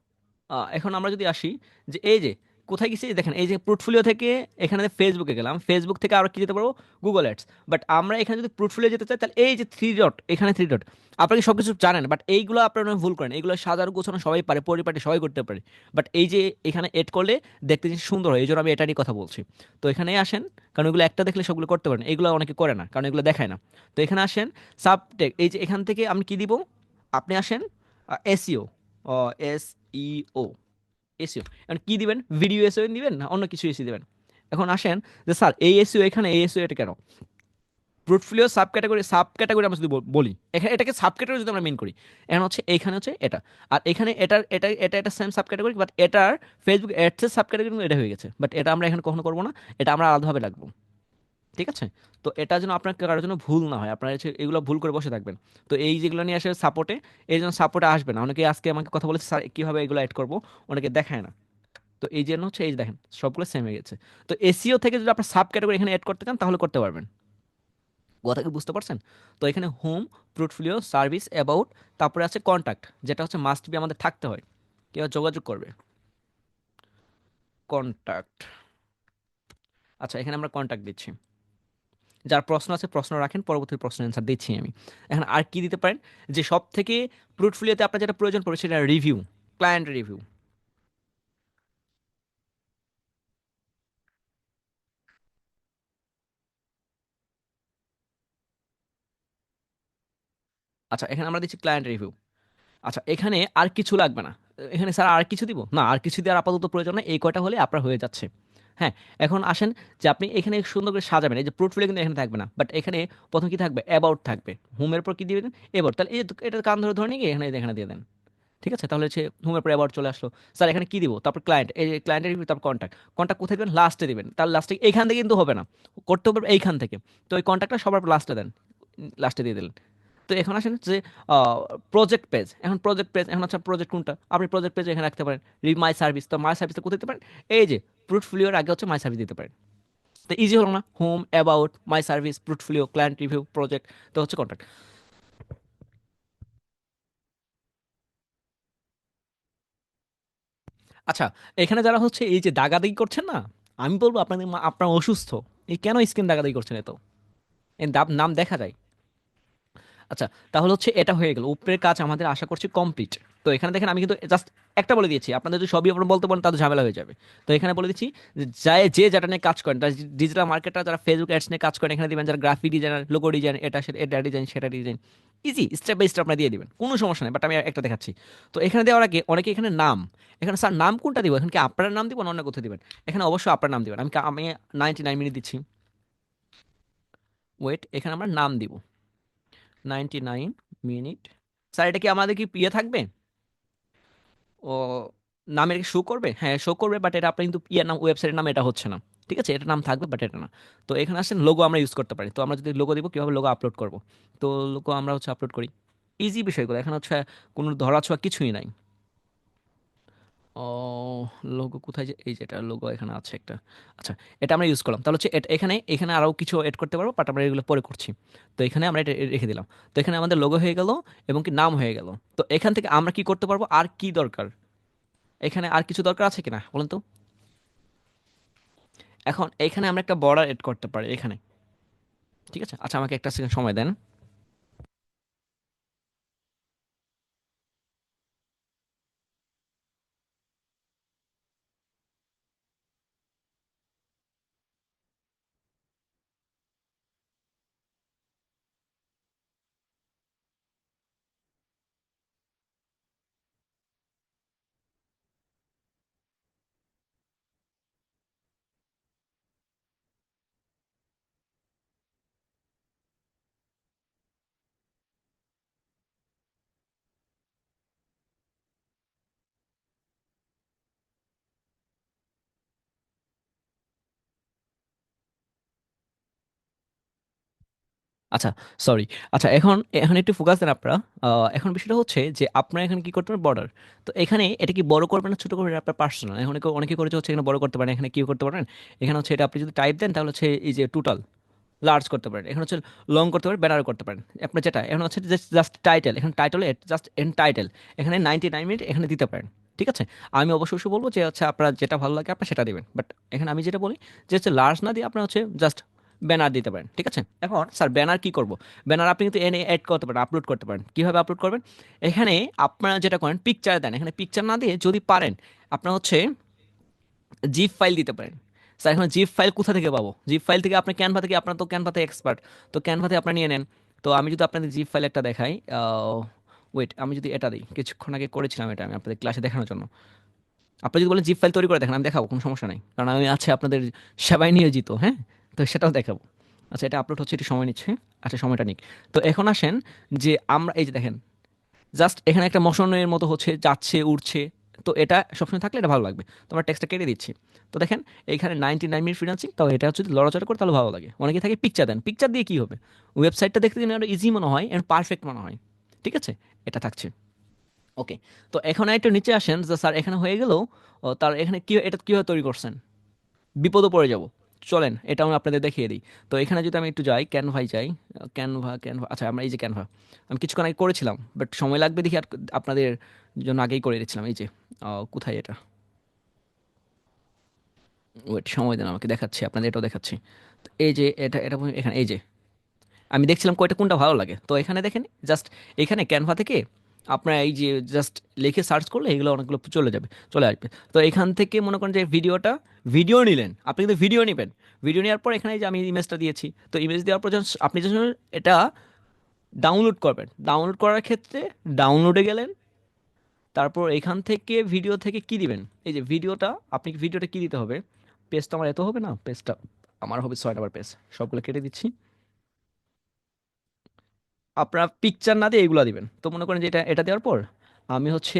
A: এখন আমরা যদি আসি, যে এই যে কোথায় গেছি, দেখেন এই যে পোর্টফোলিও থেকে এখানে ফেসবুকে গেলাম, ফেসবুক থেকে আরো কি যেতে পারবো, গুগল অ্যাডস। বাট আমরা এখানে যদি পোর্টফোলিও যেতে চাই, তাহলে এই যে থ্রি ডট, এখানে থ্রি ডট, আপনাকে সব কিছু জানেন, বাট এইগুলো আপনারা ভুল করেন, এগুলো সাজানো গোছানো সবাই পারে, পরিপাটি সবাই করতে পারে, বাট এই যে এখানে এড করলে দেখতে জিনিস সুন্দর হয়, এই জন্য আমি এটা নিয়ে কথা বলছি। তো এখানে আসেন, কারণ এগুলো একটা দেখলে সবগুলো করতে পারেন, এগুলো অনেকে করে না কারণ এগুলো দেখায় না। তো এখানে আসেন, সাবটেক, এই যে এখান থেকে আমি কি দিব, আপনি আসেন এসইও, এসইও, এসইও, এখন কি দিবেন, ভিডিও এসইও দিবেন না অন্য কিছু এসইও দিবেন। এখন আসেন, যে স্যার এই এসইও এখানে এই এসইও এটা কেন, portfolio sub category, sub category আমরা যদি বলি, এখানে এটাকে সাব ক্যাটাগরি যদি আমরা মেন করি, এখন হচ্ছে এইখানে হচ্ছে এটা, আর এখানে এটার এটা এটা এটা সেম সাব ক্যাটাগরি, বাট এটার ফেসবুক অ্যাডসের সাব ক্যাটাগরি এটা হয়ে গেছে, বাট এটা আমরা এখানে কখনো করবো না, এটা আমরা আলাদাভাবে রাখবো। ঠিক আছে, তো এটা যেন আপনার কারোর জন্য ভুল না হয়, আপনারা হচ্ছে এগুলো ভুল করে বসে থাকবেন। তো এই যেগুলো নিয়ে আসে সাপোর্টে, এই জন্য সাপোর্টে আসবে না, অনেকে আজকে আমাকে কথা বলেছে স্যার কীভাবে এগুলো অ্যাড করবো, অনেকে দেখায় না। তো এই জন্য হচ্ছে এই যে দেখেন সবগুলো সেম হয়ে গেছে। তো এসিও থেকে যদি আপনার সাব ক্যাটাগরি এখানে অ্যাড করতে চান তাহলে করতে পারবেন, কথা কি বুঝতে পারছেন? তো এখানে হোম, পোর্টফোলিও, সার্ভিস, অ্যাবাউট, তারপরে আছে কন্ট্যাক্ট, যেটা হচ্ছে মাস্ট বি আমাদের থাকতে হয়, কেউ যোগাযোগ করবে, কন্ট্যাক্ট। আচ্ছা, এখানে আমরা কন্ট্যাক্ট দিচ্ছি, যার প্রশ্ন আছে প্রশ্ন রাখেন, পরবর্তী প্রশ্নের অ্যান্সার দিচ্ছি আমি। এখন আর কি দিতে পারেন, যে সব থেকে পোর্টফোলিওতে আপনার যেটা প্রয়োজন পড়বে সেটা রিভিউ, ক্লায়েন্ট রিভিউ। আচ্ছা, এখানে আমরা দিচ্ছি ক্লায়েন্ট রিভিউ। আচ্ছা, এখানে আর কিছু লাগবে না, এখানে স্যার আর কিছু দিব না, আর কিছু দেওয়ার আপাতত প্রয়োজন নেই, এই কয়টা হলে আপনার হয়ে যাচ্ছে। হ্যাঁ, এখন আসেন, যে আপনি এখানে সুন্দর করে সাজাবেন, এই যে পোর্টফোলিও কিন্তু এখানে থাকবে না, বাট এখানে প্রথম কি থাকবে, অ্যাবাউট থাকবে, হোমের পর কি দিবেন, এবার তাহলে এই এটা কান ধরে ধরে নিয়ে গিয়ে এখানে দিয়ে দেন। ঠিক আছে, তাহলে হচ্ছে হোমের পর অ্যাবাউট চলে আসলো। স্যার এখানে কি দিব, তারপর ক্লায়েন্ট, এই ক্লায়েন্টের রিভিউ, তারপর কন্ট্যাক্ট, কন্ট্যাক্ট কোথায় দিবেন, লাস্টে দিবেন, তার লাস্টে এইখান থেকে কিন্তু হবে না, করতে হবে এইখান থেকে। তো এই কন্ট্যাক্টটা সবার লাস্টে দেন, লাস্টে দিয়ে দিলেন। তো এখন আসেন যে প্রজেক্ট পেজ, এখন প্রজেক্ট পেজ, এখন আচ্ছা প্রজেক্ট কোনটা, আপনি প্রজেক্ট পেজ এখানে রাখতে পারেন, মাই সার্ভিস, তো মাই সার্ভিসটা কোথায় দিতে পারেন, এই যে পোর্টফোলিওর আগে হচ্ছে মাই সার্ভিস দিতে পারেন। তো ইজি হলো না, home, about, my service, portfolio, client review, project, তো হচ্ছে কন্ট্যাক্ট। আচ্ছা, এখানে যারা হচ্ছে এই যে দাগাদাগি করছেন না, আমি বলবো আপনাদের আপনার অসুস্থ, এই কেন স্ক্রিন দাগাদাগি করছেন, এত এর নাম দেখা যায়। আচ্ছা, তাহলে হচ্ছে এটা হয়ে গেল, উপরের কাজ আমাদের আশা করছি কমপ্লিট। তো এখানে দেখেন আমি কিন্তু জাস্ট একটা বলে দিয়েছি, আপনাদের যদি সবই আপনারা বলতে পারেন তাহলে ঝামেলা হয়ে যাবে। তো এখানে বলে দিচ্ছি যে যে যেটা নিয়ে কাজ করেন, ডিজিটাল মার্কেটার যারা ফেসবুক অ্যাডস নিয়ে কাজ করেন এখানে দিবেন, যারা গ্রাফিক ডিজাইনার, লোগো ডিজাইন, এটা ডিজাইন, সেটা design, easy step by step আপনারা দিয়ে দিবেন, কোনো সমস্যা নেই। বাট আমি একটা দেখাচ্ছি। তো এখানে দেওয়ার আগে অনেকে এখানে নাম, এখানে স্যার নাম কোনটা দিব, এখানে কি আপনার নাম দিব না অন্য কোথায় দিবেন, এখানে অবশ্যই আপনার নাম দিবেন। আমি 99 মিনিট দিচ্ছি, ওয়েট, এখানে আমরা নাম দিব 99 মিনিট। স্যার এটা কি আমাদের কি ইয়ে থাকবে, ও নামের শো করবে, হ্যাঁ শো করবে, বাট এটা আপনার কিন্তু ইয়ের নাম, ওয়েবসাইটের নাম এটা হচ্ছে না। ঠিক আছে, এটা নাম থাকবে বাট এটা না। তো এখানে আসেন লোগো আমরা ইউজ করতে পারি, তো আমরা যদি লোগো দিব কীভাবে লোগো আপলোড করব, তো লোগো আমরা হচ্ছে আপলোড করি, ইজি বিষয়গুলো, এখানে হচ্ছে কোনো ধরা ছোঁয়া কিছুই নাই। ও, লোগো কোথায়, যে এই যেটা লোগো এখানে আছে একটা। আচ্ছা, এটা আমরা ইউজ করলাম, তাহলে হচ্ছে এখানে এখানে আরও কিছু এড করতে পারবো, বাট আমরা এগুলো পরে করছি। তো এখানে আমরা এটা রেখে দিলাম। তো এখানে আমাদের লোগো হয়ে গেল এবং কি নাম হয়ে গেল। তো এখান থেকে আমরা কি করতে পারবো, আর কি দরকার, এখানে আর কিছু দরকার আছে কিনা বলুন তো। এখন এখানে আমরা একটা বর্ডার এড করতে পারি এখানে, ঠিক আছে। আচ্ছা, আমাকে একটা সেকেন্ড সময় দেন। আচ্ছা, সরি। আচ্ছা, এখন এখন একটু ফোকাস দেন আপনারা। এখন বিষয়টা হচ্ছে যে আপনারা এখানে কি করতে পারেন, বর্ডার। তো এখানে এটা কি বড় করবেন না ছোট করবেন, এটা আপনার পার্সোনাল। এখন অনেকে করেছে হচ্ছে এখানে বড় করতে পারেন, এখানে কি করতে পারেন, এখানে হচ্ছে এটা আপনি যদি টাইপ দেন তাহলে হচ্ছে এই যে টোটাল লার্জ করতে পারেন, এখানে হচ্ছে লং করতে পারেন, ব্যানার করতে পারেন। আপনার যেটা এখন হচ্ছে জাস্ট টাইটেল, এখানে টাইটেলে জাস্ট এন টাইটেল, এখানে 99 মিনিট এখানে দিতে পারেন। ঠিক আছে, আমি অবশ্যই বলবো যে হচ্ছে আপনার যেটা ভালো লাগে আপনার সেটা দিবেন, বাট এখানে আমি যেটা বলি যে হচ্ছে লার্জ না দিয়ে আপনার হচ্ছে জাস্ট ব্যানার দিতে পারেন। ঠিক আছে, এখন স্যার ব্যানার কি করব, ব্যানার আপনি কিন্তু এনে অ্যাড করতে পারেন, আপলোড করতে পারেন। কীভাবে আপলোড করবেন, এখানে আপনারা যেটা করেন পিকচার দেন, এখানে পিকচার না দিয়ে যদি পারেন আপনার হচ্ছে জিপ ফাইল দিতে পারেন। স্যার এখন জিপ ফাইল কোথা থেকে পাবো, জিপ ফাইল থেকে আপনি ক্যানভা থেকে, আপনার তো ক্যানভাতে এক্সপার্ট, তো ক্যানভাতে আপনার নিয়ে নেন। তো আমি যদি আপনাদের জিপ ফাইল একটা দেখাই, ওয়েট, আমি যদি এটা দিই, কিছুক্ষণ আগে করেছিলাম এটা আমি আপনাদের ক্লাসে দেখানোর জন্য। আপনি যদি বলেন জিপ ফাইল তৈরি করে দেখেন, আমি দেখাবো, কোনো সমস্যা নেই, কারণ আমি আছে আপনাদের সেবায় নিয়োজিত, হ্যাঁ। তো সেটাও দেখাবো। আচ্ছা, এটা আপলোড হচ্ছে, একটু সময় নিচ্ছে। আচ্ছা, সময়টা নিক। তো এখন আসেন যে আমরা এই যে দেখেন, জাস্ট এখানে একটা মোশনের মতো হচ্ছে, যাচ্ছে উড়ছে। তো এটা সবসময় থাকলে এটা ভালো লাগবে। তো আমরা টেক্সটটা কেটে দিচ্ছি। তো দেখেন এইখানে 99 মিনিট ফ্রিল্যান্সিং, তাও এটা যদি লড়াচড়া করে তাহলে ভালো লাগে। অনেকে থাকে পিকচার দেন, পিকচার দিয়ে কি হবে, ওয়েবসাইটটা দেখতে দিন আরো ইজি মনে হয় এবং পারফেক্ট মনে হয়। ঠিক আছে, এটা থাকছে। ওকে, তো এখন একটু নিচে আসেন যে স্যার এখানে হয়ে গেল। তার এখানে কি, এটা কীভাবে তৈরি করছেন, বিপদে পড়ে যাব। চলেন এটা আমি আপনাদের দেখিয়ে দিই। তো এখানে যদি আমি একটু যাই, ক্যানভাই যাই, ক্যানভা ক্যানভা, আচ্ছা আমরা এই যে ক্যানভা, আমি কিছুক্ষণ আগে করেছিলাম, বাট সময় লাগবে দেখি, আর আপনাদের জন্য আগেই করে দিচ্ছিলাম। এই যে কোথায় এটা, ওয়েট, সময় দেন আমাকে, দেখাচ্ছি আপনাদের, এটাও দেখাচ্ছি। তো এই যে এটা এটা এখানে এই যে আমি দেখছিলাম কয়টা কোনটা ভালো লাগে। তো এখানে দেখেন জাস্ট এখানে ক্যানভা থেকে আপনার এই যে জাস্ট লিখে সার্চ করলে এগুলো অনেকগুলো চলে যাবে, চলে আসবে। তো এখান থেকে মনে করেন যে ভিডিও নিলেন, আপনি কিন্তু ভিডিও নেবেন। ভিডিও নেওয়ার পর এখানে যে আমি ইমেজটা দিয়েছি, তো ইমেজ দেওয়ার পর যখন আপনি যখন এটা ডাউনলোড করবেন, ডাউনলোড করার ক্ষেত্রে ডাউনলোডে গেলেন, তারপর এখান থেকে ভিডিও থেকে কি দিবেন, এই যে ভিডিওটা, আপনি ভিডিওটা কি দিতে হবে, পেজটা আমার এত হবে না, পেজটা আমার হবে 6 নাম্বার পেজ, সবগুলো কেটে দিচ্ছি। আপনারা পিকচার না দিয়ে এগুলো দিবেন। তো মনে করেন যে এটা এটা দেওয়ার পর আমি হচ্ছে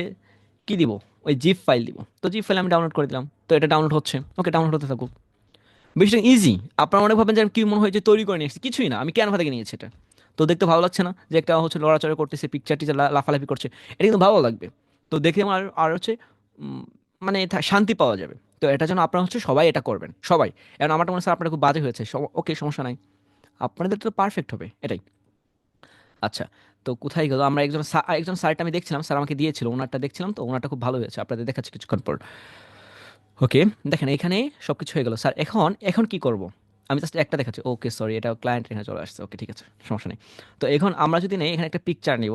A: কি দিব, ওই জিপ ফাইল দিব। তো জিপ ফাইল আমি ডাউনলোড করে দিলাম, তো এটা ডাউনলোড হচ্ছে। ওকে, ডাউনলোড হতে থাকুক। বিষয়টা ইজি। আপনারা অনেক ভাবেন যে আমি কি মনে হয় যে তৈরি করে নিয়ে এসেছি, কিছুই না, আমি ক্যানভা থেকে নিয়েছি এটা। তো দেখতে ভালো লাগছে না যে একটা হচ্ছে লড়াচড়া করতেছে, পিকচার টিচার লাফালাফি করছে, এটা কিন্তু ভালো লাগবে। তো দেখে আমার আর হচ্ছে মানে শান্তি পাওয়া যাবে। তো এটা যেন আপনারা হচ্ছে সবাই এটা করবেন, সবাই। এখন আমারটা মনে হচ্ছে আপনার খুব বাজে হয়েছে, ওকে, সমস্যা নাই, আপনাদের তো পারফেক্ট হবে এটাই। আচ্ছা, তো কোথায় গেল, আমরা একজন স্যারটা আমি দেখছিলাম, স্যার আমাকে দিয়েছিল, ওনারটা দেখছিলাম, তো ওনারটা খুব ভালো হয়েছে, আপনাদের দেখাচ্ছি কিছুক্ষণ পর। ওকে, দেখেন এখানে সবকিছু হয়ে গেল স্যার। এখন এখন কি করব, আমি জাস্ট একটা দেখাচ্ছি। ওকে, সরি, এটা ক্লায়েন্ট এখানে চলে আসছে। ওকে, ঠিক আছে, সমস্যা নেই। তো এখন আমরা যদি নেই, এখানে একটা পিকচার নিব।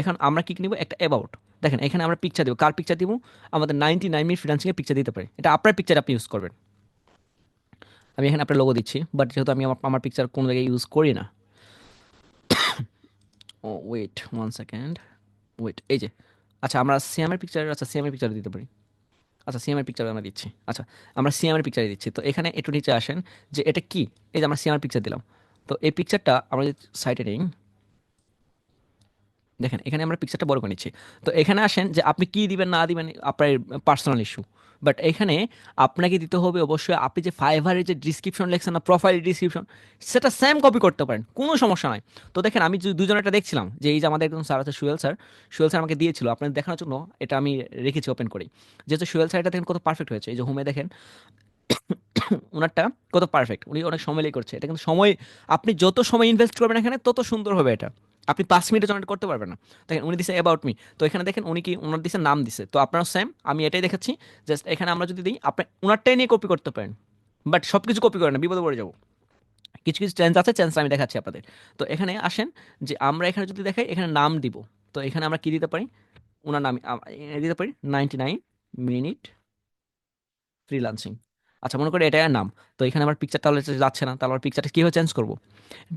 A: এখন আমরা কি নিব, একটা অ্যাবাউট। দেখেন এখানে আমরা পিকচার দিব, কার পিকচার দিব, আমাদের 99 মিনিট ফ্রিল্যান্সিংয়ের পিকচার দিতে পারি। এটা আপনার পিকচার আপনি ইউজ করবেন। আমি এখানে আপনার লোগো দিচ্ছি, বাট যেহেতু আমি আমার পিকচার কোনো জায়গায় ইউজ করি না। ও ওয়েট 1 সেকেন্ড, ওয়েট, এই যে, আচ্ছা আমরা সিএমের পিকচার, আচ্ছা সিএমের পিকচার দিতে পারি। আচ্ছা, সিএমের পিকচার আমরা দিচ্ছি। আচ্ছা, আমরা সিএমের পিকচার দিচ্ছি। তো এখানে একটু নিচে আসেন যে এটা কি, এই যে আমরা সিএমের পিকচার দিলাম। তো এই পিকচারটা আমরা যদি সাইটে নিই, দেখেন এখানে আমরা পিকচারটা বড় করে নিচ্ছি। তো এখানে আসেন যে আপনি কি দিবেন না দিবেন আপনার পার্সোনাল ইস্যু। বাট এখানে আপনাকে দিতে হবে অবশ্যই আপনি যে ফাইভারের যে ডিসক্রিপশন লেখছেন না, প্রোফাইল ডিসক্রিপশন, সেটা সেম কপি করতে পারেন, কোনো সমস্যা নাই। তো দেখেন আমি দুজনেরটা দেখছিলাম, যে এই যে আমাদের একজন স্যার আছে সুয়েল স্যার, সুয়েল স্যার আমাকে দিয়েছিল আপনাদের দেখানোর জন্য, এটা আমি রেখেছি ওপেন করি। যেহেতু সুয়েল স্যার এটা দেখেন কত পারফেক্ট হয়েছে, এই যে হোমে দেখেন ওনারটা কত পারফেক্ট, উনি অনেক সময় লেগে করছে। এটা কিন্তু সময়, আপনি যত সময় ইনভেস্ট করবেন এখানে তত সুন্দর হবে এটা। আপনি 5 মিনিটে জয়েন করতে পারবেন না। দেখেন উনি দিছে অ্যাবাউট মি, তো এখানে দেখেন উনি কি ওনার দিছে নাম দিছে, তো আপনার সেম আমি এটাই দেখাচ্ছি। জাস্ট এখানে আমরা যদি দিই, আপনি ওনারটাই নিয়ে কপি করতে পারেন, বাট সব কিছু কপি করেন না, বিপদে পড়ে যাবো। কিছু কিছু চেঞ্জ আছে, চেঞ্জ আমি দেখাচ্ছি আপনাদের। তো এখানে আসেন, যে আমরা এখানে যদি দেখাই, এখানে নাম দিব। তো এখানে আমরা কি দিতে পারি, ওনার নাম দিতে পারি 99 মিনিট ফ্রিলান্সিং। আচ্ছা মনে করি এটাই নাম। তো এখানে আমার পিকচারটা যাচ্ছে না, তাহলে আমার পিকচারটা কীভাবে চেঞ্জ করবো?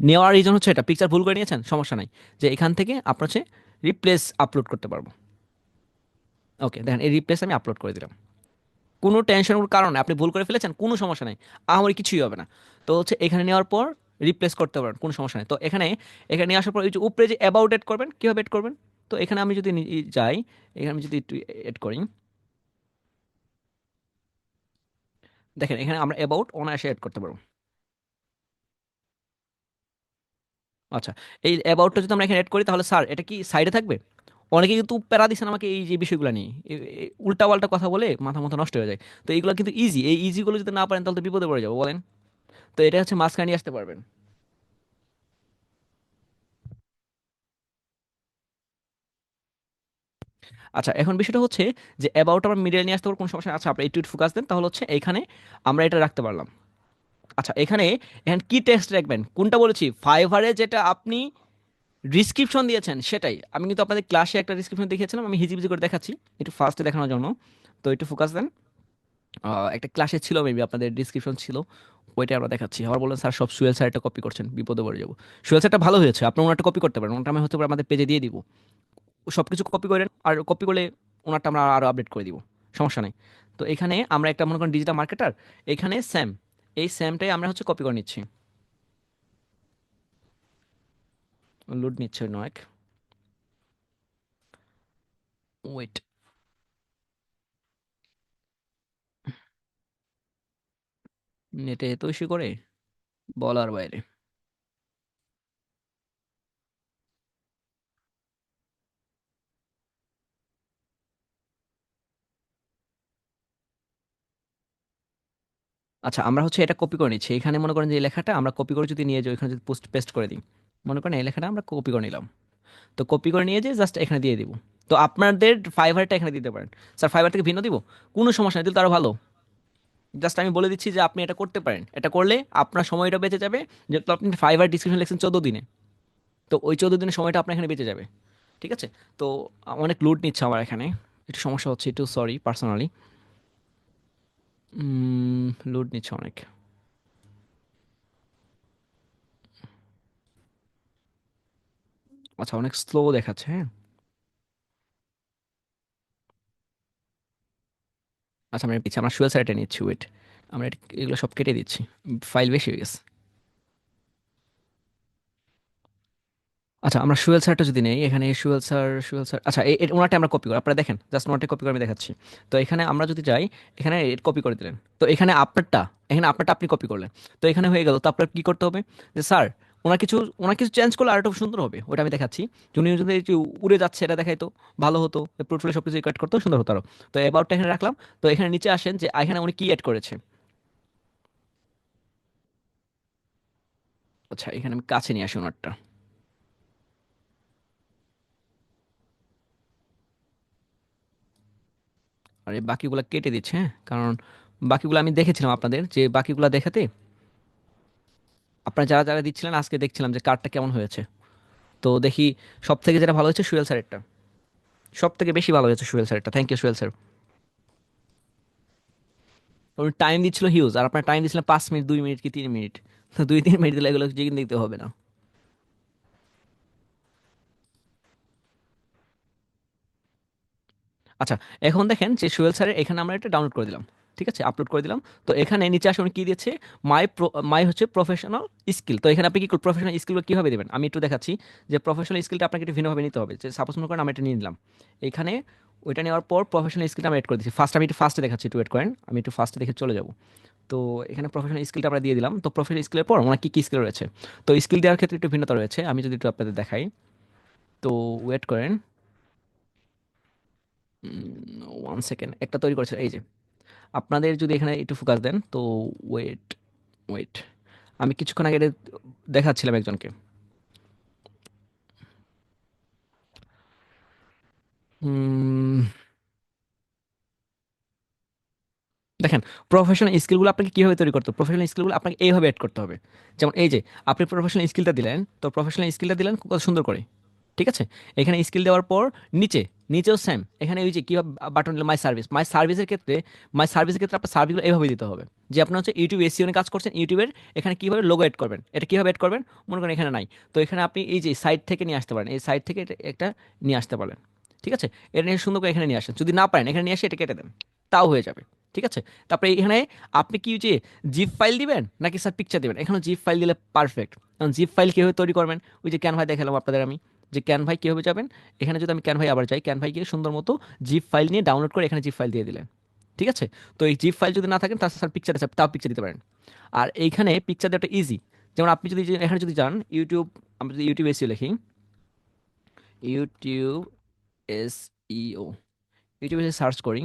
A: নেওয়ার রিজন হচ্ছে এটা, পিকচার ভুল করে নিয়েছেন সমস্যা নাই, যে এখান থেকে আপনার হচ্ছে রিপ্লেস আপলোড করতে পারবো। ওকে দেখেন এই রিপ্লেস আমি আপলোড করে দিলাম, কোনো টেনশনের কারণে আপনি ভুল করে ফেলেছেন, কোনো সমস্যা নেই, আমার কিছুই হবে না। তো হচ্ছে এখানে নেওয়ার পর রিপ্লেস করতে পারেন, কোনো সমস্যা নেই। তো এখানে এখানে নিয়ে আসার পর এই যে উপরে যে অ্যাবাউট এড করবেন, কীভাবে এড করবেন? তো এখানে আমি যদি যাই, এখানে আমি যদি একটু এড করি, দেখেন এখানে আমরা অ্যাবাউট অনায়াসে এড করতে পারবো। আচ্ছা, এই অ্যাবাউটটা যদি আমরা এখানে এড করি, তাহলে স্যার এটা কি সাইডে থাকবে? অনেকে কিন্তু প্যারা দিচ্ছেন আমাকে এই যে বিষয়গুলো নিয়ে, উল্টা পাল্টা কথা বলে মাথা মাথা নষ্ট হয়ে যায়। তো এইগুলো কিন্তু ইজি, এই ইজিগুলো যদি না পারেন তাহলে তো বিপদে পড়ে যাবো বলেন। তো এটা হচ্ছে মাঝখানে নিয়ে আসতে পারবেন। আচ্ছা এখন বিষয়টা হচ্ছে যে অ্যাবাউট আমার মিডিয়াল নিয়ে আসতে পারবো, কোনো সমস্যা নেই। আচ্ছা আপনি একটু ফোকাস দেন, তাহলে হচ্ছে এখানে আমরা এটা রাখতে পারলাম। আচ্ছা এখানে এখানে কি টেক্সট রাখবেন, কোনটা বলেছি, ফাইভারে যেটা আপনি ডিসক্রিপশন দিয়েছেন সেটাই। আমি কিন্তু আপনাদের ক্লাসে একটা ডিসক্রিপশন দেখিয়েছিলাম, আমি হিজিবিজি করে দেখাচ্ছি একটু ফার্স্টে দেখানোর জন্য। তো একটু ফোকাস দেন। একটা ক্লাসে ছিল মেবি আপনাদের ডিসক্রিপশন ছিল, ওইটা আমরা দেখাচ্ছি। আবার বললেন স্যার সব সুয়েল স্যারটা কপি করছেন, বিপদে পড়ে যাবো। সুয়েল স্যারটা ভালো হয়েছে, আপনি ওনারটা কপি করতে পারেন, ওনারটা আমি হতে পারে আমাদের পেজে দিয়ে দিব। সব কিছু কপি করেন, আর কপি করলে ওনারটা আমরা আরও আপডেট করে দিব, সমস্যা নেই। তো এখানে আমরা একটা মনে করেন ডিজিটাল মার্কেটার, এখানে স্যাম, এই স্যামটাই আমরা হচ্ছে কপি করে নিচ্ছি। লোড নিচ্ছে নয়, ওয়েট, নেটে এত ইস্যু করে বলার বাইরে। আচ্ছা আমরা হচ্ছে এটা কপি করে নিচ্ছি, এখানে মনে করেন যে এই লেখাটা আমরা কপি করে যদি নিয়ে যাই, এখানে যদি পোস্ট পেস্ট করে দিই, মনে করেন এই লেখাটা আমরা কপি করে নিলাম। তো কপি করে নিয়ে যে জাস্ট এখানে দিয়ে দিব। তো আপনাদের ফাইবারটা এখানে দিতে পারেন। স্যার ফাইবার থেকে ভিন্ন দিব, কোনো সমস্যা নেই, দিলে তো আরো ভালো। জাস্ট আমি বলে দিচ্ছি যে আপনি এটা করতে পারেন, এটা করলে আপনার সময়টা বেঁচে যাবে। যেহেতু আপনি ফাইবার ডিসক্রিপশন লিখছেন 14 দিনে, তো ওই 14 দিনের সময়টা আপনার এখানে বেঁচে যাবে। ঠিক আছে। তো অনেক লোড নিচ্ছে আমার এখানে, একটু সমস্যা হচ্ছে, একটু সরি পার্সোনালি, লোড নিচ্ছে অনেক। আচ্ছা অনেক স্লো দেখাচ্ছে, হ্যাঁ। আচ্ছা আমরা পিছিয়ে আমরা শুয়ে সাইডে নিচ্ছি, ওয়েট, আমরা এগুলো সব কেটে দিচ্ছি, ফাইল বেশি হয়ে গেছে। আচ্ছা আমরা সুয়েল স্যারটা যদি নেই, এখানে সুয়েল স্যার, সুয়েল স্যার, আচ্ছা ওনারটা আমরা কপি করি, আপনারা দেখেন জাস্ট ওনারটা কপি করে আমি দেখাচ্ছি। তো এখানে আমরা যদি যাই, এখানে কপি করে দিলেন, তো এখানে আপনারটা, এখানে আপনারটা আপনি কপি করলেন, তো এখানে হয়ে গেল। তো আপনার কি করতে হবে, যে স্যার ওনার কিছু চেঞ্জ করলে আর একটু সুন্দর হবে, ওটা আমি দেখাচ্ছি। উনি যদি এই যে উড়ে যাচ্ছে এটা দেখাইতো, ভালো হতো, পোর্টফোলিও সব কিছু কাট করতেও সুন্দর হতো আরো। তো অ্যাবাউটটা এখানে রাখলাম। তো এখানে নিচে আসেন, যে এখানে উনি কি অ্যাড করেছে। আচ্ছা এখানে আমি কাছে নিয়ে আসি ওনারটা। আর এই বাকিগুলো কেটে দিচ্ছে, হ্যাঁ, কারণ বাকিগুলো আমি দেখেছিলাম আপনাদের, যে বাকিগুলো দেখাতে আপনারা যারা যারা দিচ্ছিলেন আজকে দেখছিলাম যে কার্ডটা কেমন হয়েছে। তো দেখি সব থেকে যেটা ভালো হয়েছে সুয়েল স্যারেরটা, সব থেকে বেশি ভালো হয়েছে সুয়েল স্যারেরটা, থ্যাংক ইউ সুয়েল স্যার। ওর টাইম দিচ্ছিল হিউজ, আর আপনার টাইম দিচ্ছিলেন 5 মিনিট, 2 মিনিট কি 3 মিনিট। তো 2-3 মিনিট দিলে এগুলো যে কিন্তু দেখতে হবে না। আচ্ছা এখন দেখেন যে সোহেল স্যারের এখানে আমরা এটা ডাউনলোড করে দিলাম, ঠিক আছে, আপলোড করে দিলাম। তো এখানে নিচে আসলে কি দিয়েছে, মাই হচ্ছে প্রফেশনাল স্কিল। তো এখানে আপনি কি প্রফেশনাল স্কিলগুলো কীভাবে দেবেন, আমি একটু দেখাচ্ছি। যে প্রফেশনাল স্কিলটা আপনাকে একটু ভিন্নভাবে নিতে হবে। যে সাপোজ মনে করেন আমি এটা নিয়ে নিলাম, এখানে ওইটা নেওয়ার পর প্রফেশনাল স্কিলটা আমরা এড করে দিচ্ছি। ফার্স্ট আমি একটু ফার্স্টে দেখাচ্ছি, একটু ওয়েট করেন, আমি একটু ফার্স্টে দেখে চলে যাব। তো এখানে প্রফেশনাল স্কিলটা আমরা দিয়ে দিলাম। তো প্রফেশনাল স্কিলের পর ওনার কী কী স্কিল রয়েছে, তো স্কিল দেওয়ার ক্ষেত্রে একটু ভিন্নতা রয়েছে, আমি যদি একটু আপনাদের দেখাই। তো ওয়েট করেন, 1 সেকেন্ড, একটা তৈরি করেছে এই যে। আপনাদের যদি এখানে একটু ফোকাস দেন, তো ওয়েট ওয়েট, আমি কিছুক্ষণ আগে এটা দেখাচ্ছিলাম একজনকে। উম, দেখেন, প্রফেশনাল স্কিলগুলো আপনাকে কীভাবে তৈরি করতে হবে, প্রফেশনাল স্কিলগুলো আপনাকে এইভাবে অ্যাড করতে হবে। যেমন এই যে আপনি প্রফেশনাল স্কিলটা দিলেন, তো প্রফেশনাল স্কিলটা দিলেন কত সুন্দর করে, ঠিক আছে। এখানে স্কিল দেওয়ার পর নিচে, নিচেও সেম, এখানে ওই যে কীভাবে বাটন দিল মাই সার্ভিস, মাই সার্ভিসের ক্ষেত্রে আপনার সার্ভিসগুলো এইভাবে দিতে হবে। যে আপনার হচ্ছে ইউটিউব এসইও নিয়ে কাজ করছেন, ইউটিউবের এখানে কীভাবে লোগো এড করবেন, এটা কীভাবে এড করবেন, মনে করেন এখানে নাই, তো এখানে আপনি এই যে সাইড থেকে নিয়ে আসতে পারেন, এই সাইড থেকে এটা একটা নিয়ে আসতে পারেন, ঠিক আছে। এটা নিয়ে সুন্দর করে এখানে নিয়ে আসেন, যদি না পারেন এখানে নিয়ে আসে এটা কেটে দেন, তাও হয়ে যাবে, ঠিক আছে। তারপরে এখানে আপনি কি যে জিপ ফাইল দিবেন নাকি স্যার পিকচার দিবেন, এখানে জিপ ফাইল দিলে পারফেক্ট। কারণ জিপ ফাইল কীভাবে তৈরি করবেন, ওই যে ক্যানভাই দেখালাম আপনাদের আমি, যে ক্যানভাই কীভাবে যাবেন, এখানে যদি আমি ক্যানভাই আবার যাই, ক্যানভাই গিয়ে সুন্দর মতো জিপ ফাইল নিয়ে ডাউনলোড করে এখানে জিপ ফাইল দিয়ে দিলেন, ঠিক আছে। তো এই জিপ ফাইল যদি না থাকেন তার স্যার পিকচার আছে, তাও পিকচার দিতে পারেন। আর এইখানে পিকচার দেওয়াটা ইজি। যেমন আপনি যদি এখানে যদি যান ইউটিউব, আমরা যদি ইউটিউব এসিও লিখি, ইউটিউব এসইও, ইউটিউবে সার্চ করি,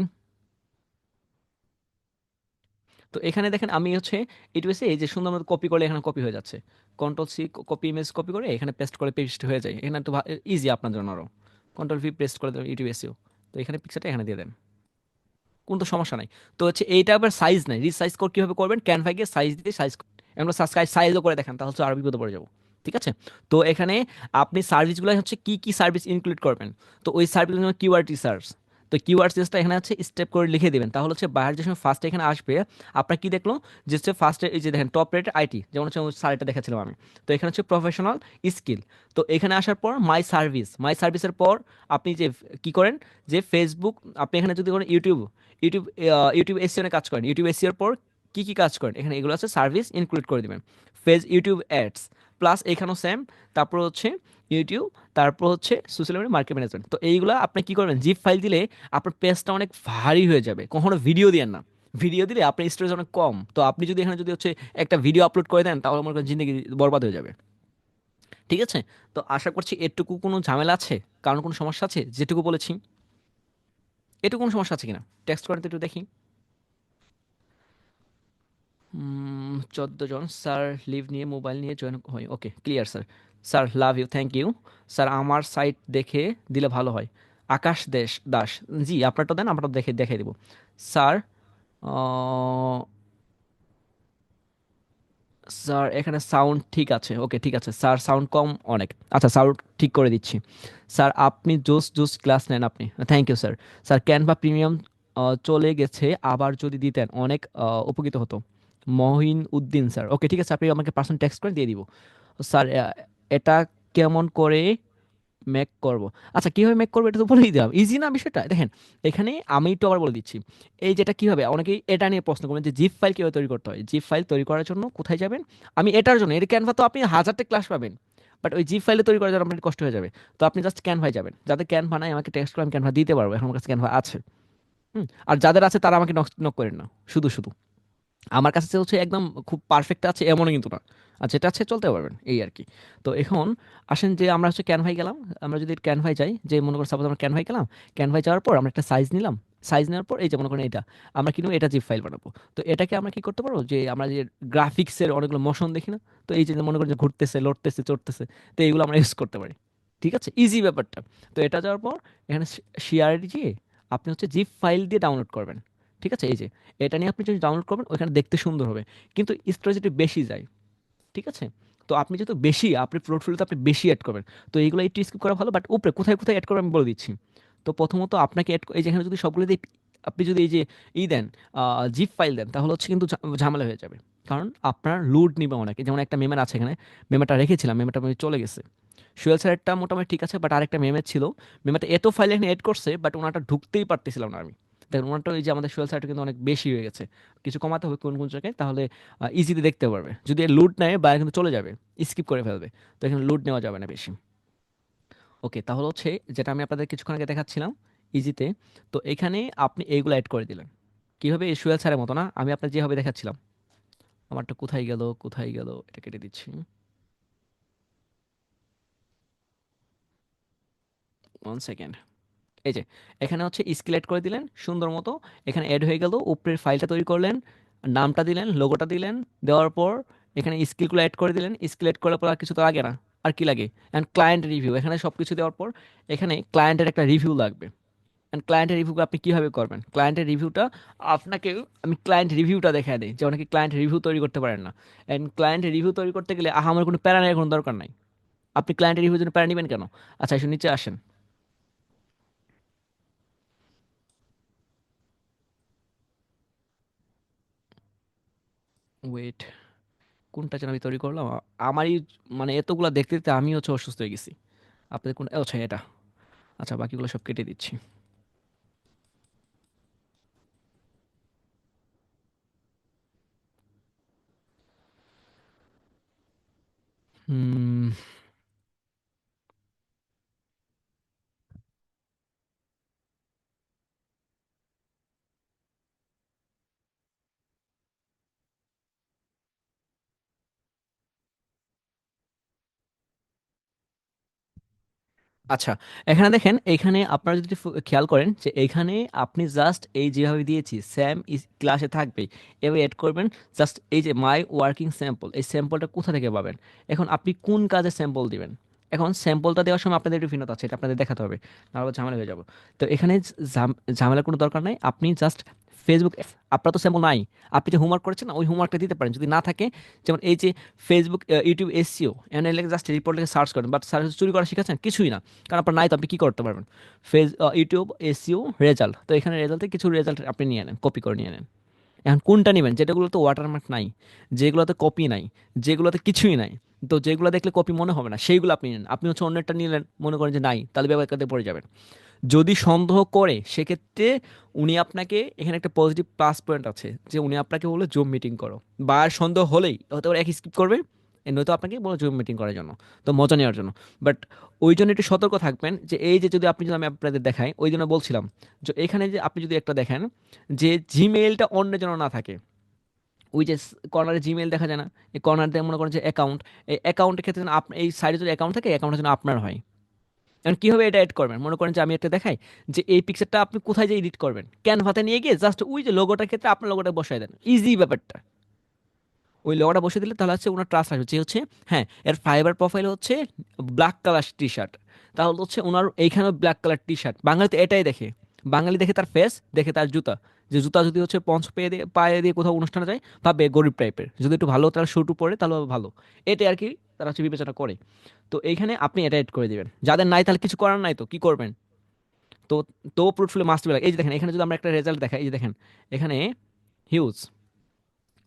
A: তো এখানে দেখেন আমি হচ্ছে ইউটিউবে এই যে সুন্দর মতো কপি করলে এখানে কপি হয়ে যাচ্ছে, control C, copy image copy করে এখানে পেস্ট করে পেস্ট হয়ে যায়, এখানে একটু ইজি আপনার জন্য আরও। কন্ট্রোল V পেস্ট করে দেবেন ইউটিউব এসিও, তো এখানে পিকচারটা এখানে দিয়ে দেন, কোনো তো সমস্যা নাই। তো হচ্ছে এইটা আবার সাইজ নাই, রিসাইজ কীভাবে করবেন, ক্যানভাই গিয়ে সাইজ দিয়ে সাইজ, এগুলো সাবস্ক্রাইব সাইজও করে দেখেন, তাহলে হচ্ছে আরও বিপদে পড়ে যাবো, ঠিক আছে। তো এখানে আপনি সার্ভিসগুলো হচ্ছে কি কি সার্ভিস ইনক্লুড করবেন, তো ওই সার্ভিসগুলো কিওয়ার্ড রিসার্চ, তো কিওয়ার্ড রিসার্চটা এখানে আছে স্টেপ করে লিখে দেবেন, তাহলে হচ্ছে বাইরের যে সময় ফার্স্টে এখানে আসবে, আপনার কি দেখলো যে হচ্ছে ফার্স্টে এই যে দেখেন টপ রেট আইটি, যেমন হচ্ছে সাইটটা দেখাচ্ছিলাম আমি, তো এখানে হচ্ছে প্রফেশনাল স্কিল। তো এখানে আসার পর মাই সার্ভিসের পর আপনি যে কি করেন, যে ফেসবুক, আপনি এখানে যদি করেন ইউটিউব, ইউটিউব ইউটিউব এসিও কাজ করেন, ইউটিউব এসিওর পর কি কি কাজ করেন, এখানে এগুলো আছে সার্ভিস ইনক্লুড করে দিবেন। ইউটিউব অ্যাডস প্লাস এখানেও সেম, তারপর হচ্ছে ইউটিউব, তারপর হচ্ছে সোশ্যাল মিডিয়া মার্কেট ম্যানেজমেন্ট। তো এইগুলো আপনি কি করবেন, জিপ ফাইল দিলে আপনার পেজটা অনেক ভারী হয়ে যাবে, কখনো ভিডিও দিয়েন না, ভিডিও দিলে আপনার স্টোরেজ অনেক কম, তো আপনি যদি এখানে যদি হচ্ছে একটা ভিডিও আপলোড করে দেন তাহলে মনে করেন জিন্দগি বরবাদ হয়ে যাবে, ঠিক আছে। তো আশা করছি এটুকু কোনো ঝামেলা আছে, কারণ কোনো সমস্যা আছে যেটুকু বলেছি, এটুকু কোনো সমস্যা আছে কিনা, টেক্সট করে তো একটু দেখি। 14 জন স্যার, লিভ নিয়ে মোবাইল নিয়ে জয়েন হয়, okay clear sir. Sir love you, thank you. Sir আমার সাইট দেখে দিলে ভালো হয়, আকাশ দাস, জি আপনারটা দেন, আমরা দেখে দেখাই দেবো স্যার। আহ, স্যার এখানে সাউন্ড ঠিক আছে, ওকে ঠিক আছে স্যার, সাউন্ড কম অনেক, আচ্ছা সাউন্ড ঠিক করে দিচ্ছি। স্যার আপনি জোস জোস ক্লাস নেন আপনি, thank you sir. Sir Canva premium চলে গেছে, আবার যদি দিতেন অনেক উপকৃত হতো। মহিন উদ্দিন স্যার, ওকে ঠিক আছে, আপনি আমাকে পার্সোনাল টেক্সট করে দিয়ে দিব। স্যার এটা কেমন করে মেক করব, আচ্ছা কীভাবে মেক করবো এটা তো বলেই দিলাম, ইজি না বিষয়টা, দেখেন এখানে আমি একটু আবার বলে দিচ্ছি। এই যেটা কীভাবে, অনেকেই এটা নিয়ে প্রশ্ন করবেন যে জিপ ফাইল কীভাবে তৈরি করতে হয়, জিপ ফাইল তৈরি করার জন্য কোথায় যাবেন, আমি এটার জন্য, এর ক্যানভা তো আপনি হাজারটা ক্লাস পাবেন, বাট ওই জিপ ফাইলে তৈরি করার জন্য আপনার কষ্ট হয়ে যাবে। তো আপনি জাস্ট ক্যানভায় যাবেন, যাদের ক্যানভা নাই আমাকে টেক্সট করে আমি ক্যানভা দিতে পারবো, এখন আমার কাছে ক্যানভা আছে। আর যাদের আছে তারা আমাকে নক নক করেন না, শুধু শুধু আমার কাছে যে হচ্ছে একদম খুব পারফেক্ট আছে এমনও কিন্তু না, আর যেটা আছে চলতে পারবেন এই আর কি। তো এখন আসেন যে আমরা হচ্ছে ক্যানভাই গেলাম, আমরা যদি ক্যানভাই যাই, যে মনে করেন সাপোজ আমরা ক্যানভাই গেলাম, ক্যানভাই যাওয়ার পর আমরা একটা সাইজ নিলাম, সাইজ নেওয়ার পর এই যে মনে করেন এটা আমরা কিনবো, এটা জিপ ফাইল বানাবো। তো এটাকে আমরা কি করতে পারবো, যে আমরা যে গ্রাফিক্সের অনেকগুলো মোশন দেখি না, তো এই যে মনে করেন যে ঘুরতেছে লড়তেছে চড়তেছে, তো এইগুলো আমরা ইউজ করতে পারি, ঠিক আছে, ইজি ব্যাপারটা। তো এটা যাওয়ার পর এখানে শেয়ারে গিয়ে আপনি হচ্ছে জিপ ফাইল দিয়ে ডাউনলোড করবেন, ঠিক আছে। এই যে এটা নিয়ে আপনি যদি ডাউনলোড করবেন ওইখানে দেখতে সুন্দর হবে, কিন্তু স্টোরেজ একটু বেশি যায়, ঠিক আছে। তো আপনি যেহেতু বেশি, আপনি পোর্টফোলিওতে আপনি বেশি অ্যাড করবেন, তো এইগুলো একটু স্কিপ করা ভালো, বাট উপরে কোথায় কোথায় অ্যাড করবেন আমি বলে দিচ্ছি। তো প্রথমত আপনাকে এই যেখানে যদি সবগুলো দিয়ে আপনি যদি এই যে দেন, জিপ ফাইল দেন, তাহলে হচ্ছে কিন্তু ঝামেলা হয়ে যাবে, কারণ আপনার লোড নিবে অনেকে, যেমন একটা মেমের আছে এখানে, মেমেটা রেখেছিলাম, মেমেটা চলে গেছে, সোহেল স্যারেরটা মোটামুটি ঠিক আছে, বাট আরেকটা মেমের ছিল, মেমেটা এত ফাইল এখানে এড করছে, বাট ওনাটা ঢুকতেই পারতেছিলাম না আমি। দেখেন ওনারটা ওই যে আমাদের সোহেল স্যারটা কিন্তু অনেক বেশি হয়ে গেছে, কিছু কমাতে হবে কোন কোন জায়গায়, তাহলে ইজিতে দেখতে পারবে। যদি লুট নেয় বা কিন্তু চলে যাবে, স্কিপ করে ফেলবে, তো এখানে লুট নেওয়া যাবে না বেশি। ওকে তাহলে হচ্ছে যেটা আমি আপনাদের কিছুক্ষণ আগে দেখাচ্ছিলাম, ইজিতে। তো এখানে আপনি এইগুলো অ্যাড করে দিলেন কিভাবে, এই সুয়েল স্যারের মতো না, আমি আপনার যেভাবে দেখাচ্ছিলাম। আমারটা কোথায় গেল, কোথায় গেল, এটা কেটে দিচ্ছি। 1 সেকেন্ড। এই যে এখানে হচ্ছে স্কেল অ্যাড করে দিলেন সুন্দর মতো, এখানে অ্যাড হয়ে গেল, উপরের ফাইলটা তৈরি করলেন, নামটা দিলেন, লোগোটা দিলেন, দেওয়ার পর এখানে স্কিলগুলো অ্যাড করে দিলেন। স্কিল অ্যাড করার পর আর কিছু তো লাগে না, আর কি লাগে, অ্যান্ড ক্লায়েন্ট রিভিউ, এখানে সব কিছু দেওয়ার পর এখানে ক্লায়েন্টের একটা রিভিউ লাগবে। অ্যান্ড ক্লায়েন্টের রিভিউটা আপনি কীভাবে করবেন, ক্লায়েন্টের রিভিউটা আপনাকে, আমি ক্লায়েন্ট রিভিউটা দেখাই দিই, যে অনেকে ক্লায়েন্ট রিভিউ তৈরি করতে পারেন না। অ্যান্ড ক্লায়েন্ট রিভিউ তৈরি করতে গেলে আমার কোনো প্যারা নেওয়ার কোনো দরকার নাই। আপনি ক্লায়েন্টের রিভিউর জন্য প্যারা নেবেন কেন? আচ্ছা, এসে নিচে আসেন। ওয়েট, কোনটা যেন আমি তৈরি করলাম, আমারই মানে এতগুলা দেখতে দেখতে আমি হচ্ছে অসুস্থ হয়ে গেছি। আপনাদের কোন, আচ্ছা এটা, আচ্ছা বাকিগুলো সব কেটে দিচ্ছি। হুম। আচ্ছা, এখানে দেখেন, এখানে আপনারা যদি খেয়াল করেন যে এখানে আপনি জাস্ট এই যেভাবে দিয়েছি স্যাম ক্লাসে থাকবে, এভাবে অ্যাড করবেন। জাস্ট এই যে মাই ওয়ার্কিং স্যাম্পল, এই স্যাম্পলটা কোথা থেকে পাবেন? এখন আপনি কোন কাজে স্যাম্পল দিবেন? এখন স্যাম্পলটা দেওয়ার সময় আপনাদের একটু ভিন্নতা আছে, এটা আপনাদের দেখাতে হবে, নাহলে ঝামেলা হয়ে যাবে। তো এখানে ঝামেলার কোনো দরকার নাই, আপনি জাস্ট ফেসবুক, আপনার তো স্যাম্পল নাই, আপনি যে হোমওয়ার্ক করেছেন না, ওই হোমওয়ার্কটা দিতে পারেন। যদি না থাকে, যেমন এই যে ফেসবুক, ইউটিউব এসইও, এখানে জাস্ট রিপোর্ট লিখে সার্চ করেন, বাট সার্চ চুরি করা শিখেছেন কিছুই না, কারণ আপনার নাই, তো আপনি কী করতে পারবেন? ইউটিউব এসইও রেজাল্ট, তো এখানে রেজাল্টে কিছু রেজাল্ট আপনি নিয়ে নেন, কপি করে নিয়ে নেন। এখন কোনটা নেবেন, যেটাগুলোতে ওয়াটারমার্ক নাই, যেগুলোতে কপি নাই, যেগুলোতে কিছুই নাই, তো যেগুলো দেখলে কপি মনে হবে না, সেইগুলো আপনি নেন। আপনি হচ্ছে অন্যটা নিলেন, মনে করেন যে নাই, তাহলে ব্যবহার করতে পড়ে যাবেন। যদি সন্দেহ করে সেক্ষেত্রে উনি আপনাকে, এখানে একটা পজিটিভ প্লাস পয়েন্ট আছে যে উনি আপনাকে বলে জুম মিটিং করো, বা আর সন্দেহ হলেই হতে পারে এক স্কিপ করবে, নয়তো আপনাকে বলে জুম মিটিং করার জন্য, তো মজা নেওয়ার জন্য। বাট ওই জন্য একটু সতর্ক থাকবেন, যে এই যে যদি আপনি, যদি আমি আপনাদের দেখাই, ওই জন্য বলছিলাম যে এখানে যে আপনি যদি একটা দেখেন যে জিমেইলটা অন্য যেন না থাকে, ওই যে কর্নারে জিমেইল দেখা যায় না, এই কর্নার দিয়ে মনে করেন যে অ্যাকাউন্ট, এই অ্যাকাউন্টের ক্ষেত্রে যেন এই সাইডে যদি অ্যাকাউন্ট থাকে, অ্যাকাউন্টটা যেন আপনার হয়। এখন কীভাবে এটা এড করবেন, মনে করেন যে আমি একটা দেখাই, যে এই পিকচারটা আপনি কোথায় যে এডিট করবেন, ক্যানভাতে নিয়ে গিয়ে জাস্ট ওই যে লোগোটার ক্ষেত্রে আপনার লোগোটা বসায় দেন, ইজি ব্যাপারটা। ওই লোগোটা বসে দিলে তাহলে হচ্ছে ওনার ট্রাস্ট আসবে, যে হচ্ছে হ্যাঁ এর ফাইবার প্রোফাইল হচ্ছে ব্ল্যাক কালার টি শার্ট, তাহলে হচ্ছে ওনার এইখানেও ব্ল্যাক কালার টি শার্ট, বাঙালিতে এটাই দেখে। বাঙালি দেখে তার ফেস, দেখে তার জুতা, যে জুতা যদি হচ্ছে পঞ্চ পেয়ে দিয়ে পায়ে দিয়ে কোথাও অনুষ্ঠানে যায়, ভাবে গরিব টাইপের, যদি একটু ভালো তার শুটু পরে তাহলে ভালো, এটাই আর কি তারা হচ্ছে বিবেচনা করে। তো এইখানে আপনি এটা এড করে দিবেন, যাদের নাই তাহলে কিছু করার নাই, তো কি করবেন? তো তো প্রুটফুলি মাস্ট বি, এই যে দেখেন এখানে যদি আমরা একটা রেজাল্ট দেখাই, এই যে দেখেন এখানে হিউজ,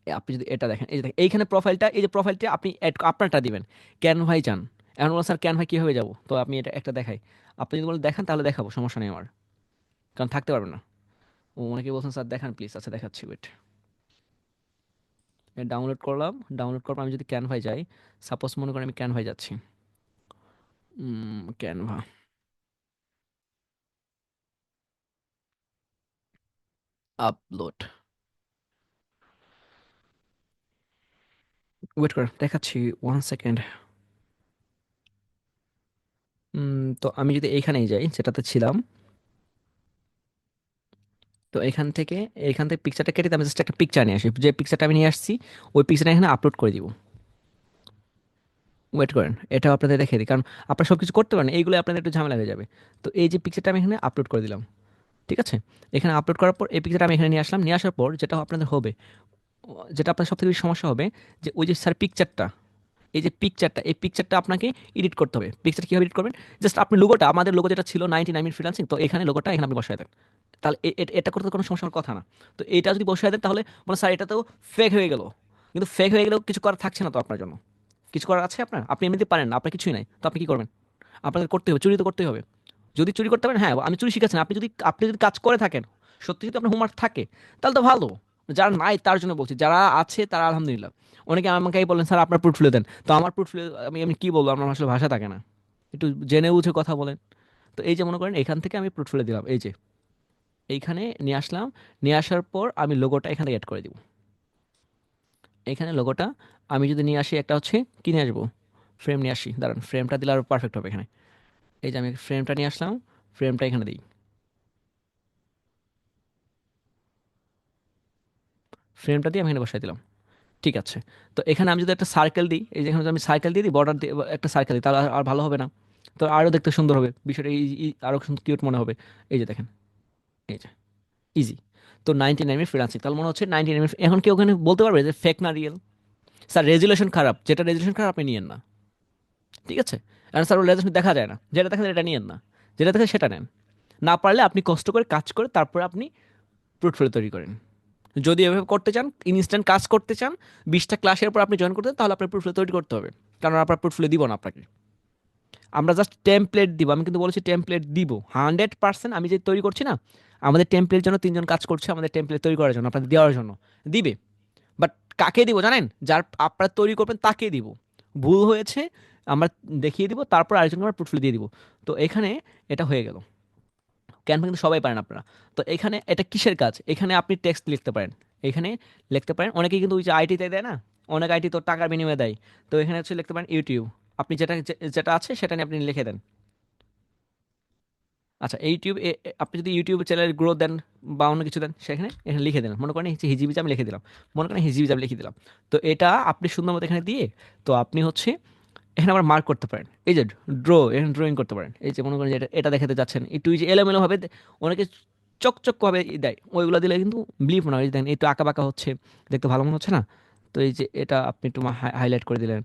A: আপনি যদি এটা দেখেন, এই যে দেখেন এইখানে প্রোফাইলটা, এই যে প্রোফাইলটা আপনি অ্যাড আপনারটা দিবেন, ক্যান ভাই চান। এখন বলুন স্যার ক্যান ভাই কীভাবে যাবো, তো আপনি এটা একটা দেখাই, আপনি যদি বলেন দেখান তাহলে দেখাবো, সমস্যা নেই আমার, কারণ থাকতে পারবেন না। ও অনেকে বলছেন স্যার দেখান প্লিজ, আচ্ছা দেখাচ্ছি, ওয়েট। ডাউনলোড করলাম, ডাউনলোড করার পর আমি যদি ক্যানভাই যাই, সাপোজ মনে করেন আমি ক্যানভাই যাচ্ছি, ক্যানভা, আপলোড, ওয়েট করে দেখাচ্ছি, 1 সেকেন্ড। তো আমি যদি এইখানেই যাই যেটাতে ছিলাম, তো এখান থেকে পিকচারটা কেটে দিয়ে আমি জাস্ট একটা পিকচার নিয়ে আসি, যে পিকচারটা আমি নিয়ে আসছি ওই পিকচারটা এখানে আপলোড করে দিব। ওয়েট করেন, এটাও আপনাদের দেখে দিই, কারণ আপনারা সব কিছু করতে পারেন, এইগুলো আপনাদের একটু ঝামেলা হয়ে যাবে। তো এই যে পিকচারটা আমি এখানে আপলোড করে দিলাম, ঠিক আছে? এখানে আপলোড করার পর এই পিকচারটা আমি এখানে নিয়ে আসলাম, নিয়ে আসার পর যেটা আপনাদের হবে, যেটা আপনার সবথেকে বেশি সমস্যা হবে, যে ওই যে স্যার পিকচারটা, এই যে পিকচারটা, এই পিকচারটা আপনাকে এডিট করতে হবে। পিকচার কীভাবে এডিট করবেন, জাস্ট আপনি লোগোটা, আমাদের লোগো যেটা ছিল 99 ফ্রিল্যান্সিং, তো এখানে লোগোটা এখানে আপনি বসায় দেন, তাহলে এটা করতে কোনো সমস্যার কথা না। তো এটা যদি বসায় দেন তাহলে মানে স্যার এটা তো ফেক হয়ে গেল, কিন্তু ফেক হয়ে গেলেও কিছু করার থাকছে না তো আপনার জন্য, কিছু করার আছে আপনার, আপনি এমনিতে পারেন না, আপনার কিছুই নাই, তো আপনি কি করবেন? আপনাকে করতে হবে, চুরি তো করতেই হবে। যদি চুরি করতে পারেন, হ্যাঁ আমি চুরি শিখাচ্ছেন, আপনি যদি কাজ করে থাকেন, সত্যি যদি আপনার হোমওয়ার্ক থাকে, তাহলে তো ভালো। যারা নাই তার জন্য বলছি, যারা আছে তারা আলহামদুলিল্লাহ। অনেকে আমাকে বলেন স্যার আপনার পোর্টফোলিও দেন, তো আমার পোর্টফোলিও আমি কি বলবো, আমার আসলে ভাষা থাকে না, একটু জেনে বুঝে কথা বলেন। তো এই যে মনে করেন এখান থেকে আমি পোর্টফোলিও দিলাম, এই যে এইখানে নিয়ে আসলাম, নিয়ে আসার পর আমি লোগোটা এখানে অ্যাড করে দিব। এখানে লোগোটা আমি যদি নিয়ে আসি, একটা হচ্ছে কি নিয়ে আসবো, ফ্রেম নিয়ে আসি, দাঁড়ান ফ্রেমটা দিলে আরও পারফেক্ট হবে এখানে। এই যে আমি ফ্রেমটা নিয়ে আসলাম, ফ্রেমটা এখানে দিই, ফ্রেমটা দিয়ে আমি এখানে বসাই দিলাম। ঠিক আছে, তো এখানে আমি যদি একটা সার্কেল দিই, এই যে এখানে যদি আমি সার্কেল দিয়ে দিই, বর্ডার দিয়ে একটা সার্কেল দিই, তাহলে আর ভালো হবে না? তো আরও দেখতে সুন্দর হবে বিষয়টা, আরও কিউট মনে হবে। এই যে দেখেন, এই যে ইজি। তো 99 ফ্রিল্যান্সিং, তাহলে মনে হচ্ছে 99। এখন কেউ ওখানে বলতে পারবে যে ফেক না রিয়েল? স্যার রেজুলেশন খারাপ, যেটা রেজুলেশন খারাপ আপনি নিয়েন না, ঠিক আছে? কারণ স্যার রেজুলেশন দেখা যায় না, যেটা দেখা যায় এটা নিয়েন না, যেটা দেখে সেটা নেন। না পারলে আপনি কষ্ট করে কাজ করে তারপরে আপনি পোর্টফোলিও তৈরি করেন। যদি এভাবে করতে চান, ইনস্ট্যান্ট কাজ করতে চান, 20টা ক্লাসের পর আপনি জয়েন করতে চান, তাহলে আপনার পোর্টফোলিও তৈরি করতে হবে। কারণ আপনার পোর্টফোলিও দিব না আপনাকে, আমরা জাস্ট টেমপ্লেট দিব। আমি কিন্তু বলেছি টেমপ্লেট দিব 100%। আমি যে তৈরি করছি না, আমাদের টেমপ্লেট জন্য 3জন কাজ করছে, আমাদের টেমপ্লেট তৈরি করার জন্য, আপনাদের দেওয়ার জন্য দিবে। বাট কাকে দিব জানেন? যার আপনারা তৈরি করবেন তাকে দিব। ভুল হয়েছে আমরা দেখিয়ে দিব, তারপর আরেকজনকে আমরা পোর্টফোলিও দিয়ে দিব। তো এখানে এটা হয়ে গেল। ক্যানভা কিন্তু সবাই পারেন আপনারা। তো এখানে এটা কিসের কাজ? এখানে আপনি টেক্সট লিখতে পারেন, এখানে লিখতে পারেন। অনেকেই কিন্তু ওই যে আইটিতে দেয় না, অনেক আইটি তো টাকার বিনিময়ে দেয়। তো এখানে হচ্ছে লিখতে পারেন ইউটিউব, আপনি যেটা আছে সেটা নিয়ে আপনি লিখে দেন। আচ্ছা, ইউটিউব আপনি যদি ইউটিউব চ্যানেলের গ্রোথ দেন বা অন্য কিছু দেন, সেখানে এখানে লিখে দেন। মনে করেন হচ্ছে হিজিবিজি আমি লিখে দিলাম, মনে করেন হিজিবিজি আমি লিখে দিলাম। তো এটা আপনি সুন্দর মতো এখানে দিয়ে, তো আপনি হচ্ছে এখানে আবার মার্ক করতে পারেন। এই যে এখানে ড্রয়িং করতে পারেন। এই যে মনে করেন যে এটা দেখাতে যাচ্ছেন একটু এই যে এলোমেলো ভাবে, অনেকে চকচক ভাবে দেয়, ওইগুলো দিলে কিন্তু বিলিভ না হয়। দেখেন একটু আঁকা বাঁকা হচ্ছে, দেখতে ভালো মনে হচ্ছে না? তো এই যে এটা আপনি একটু হাইলাইট করে দিলেন,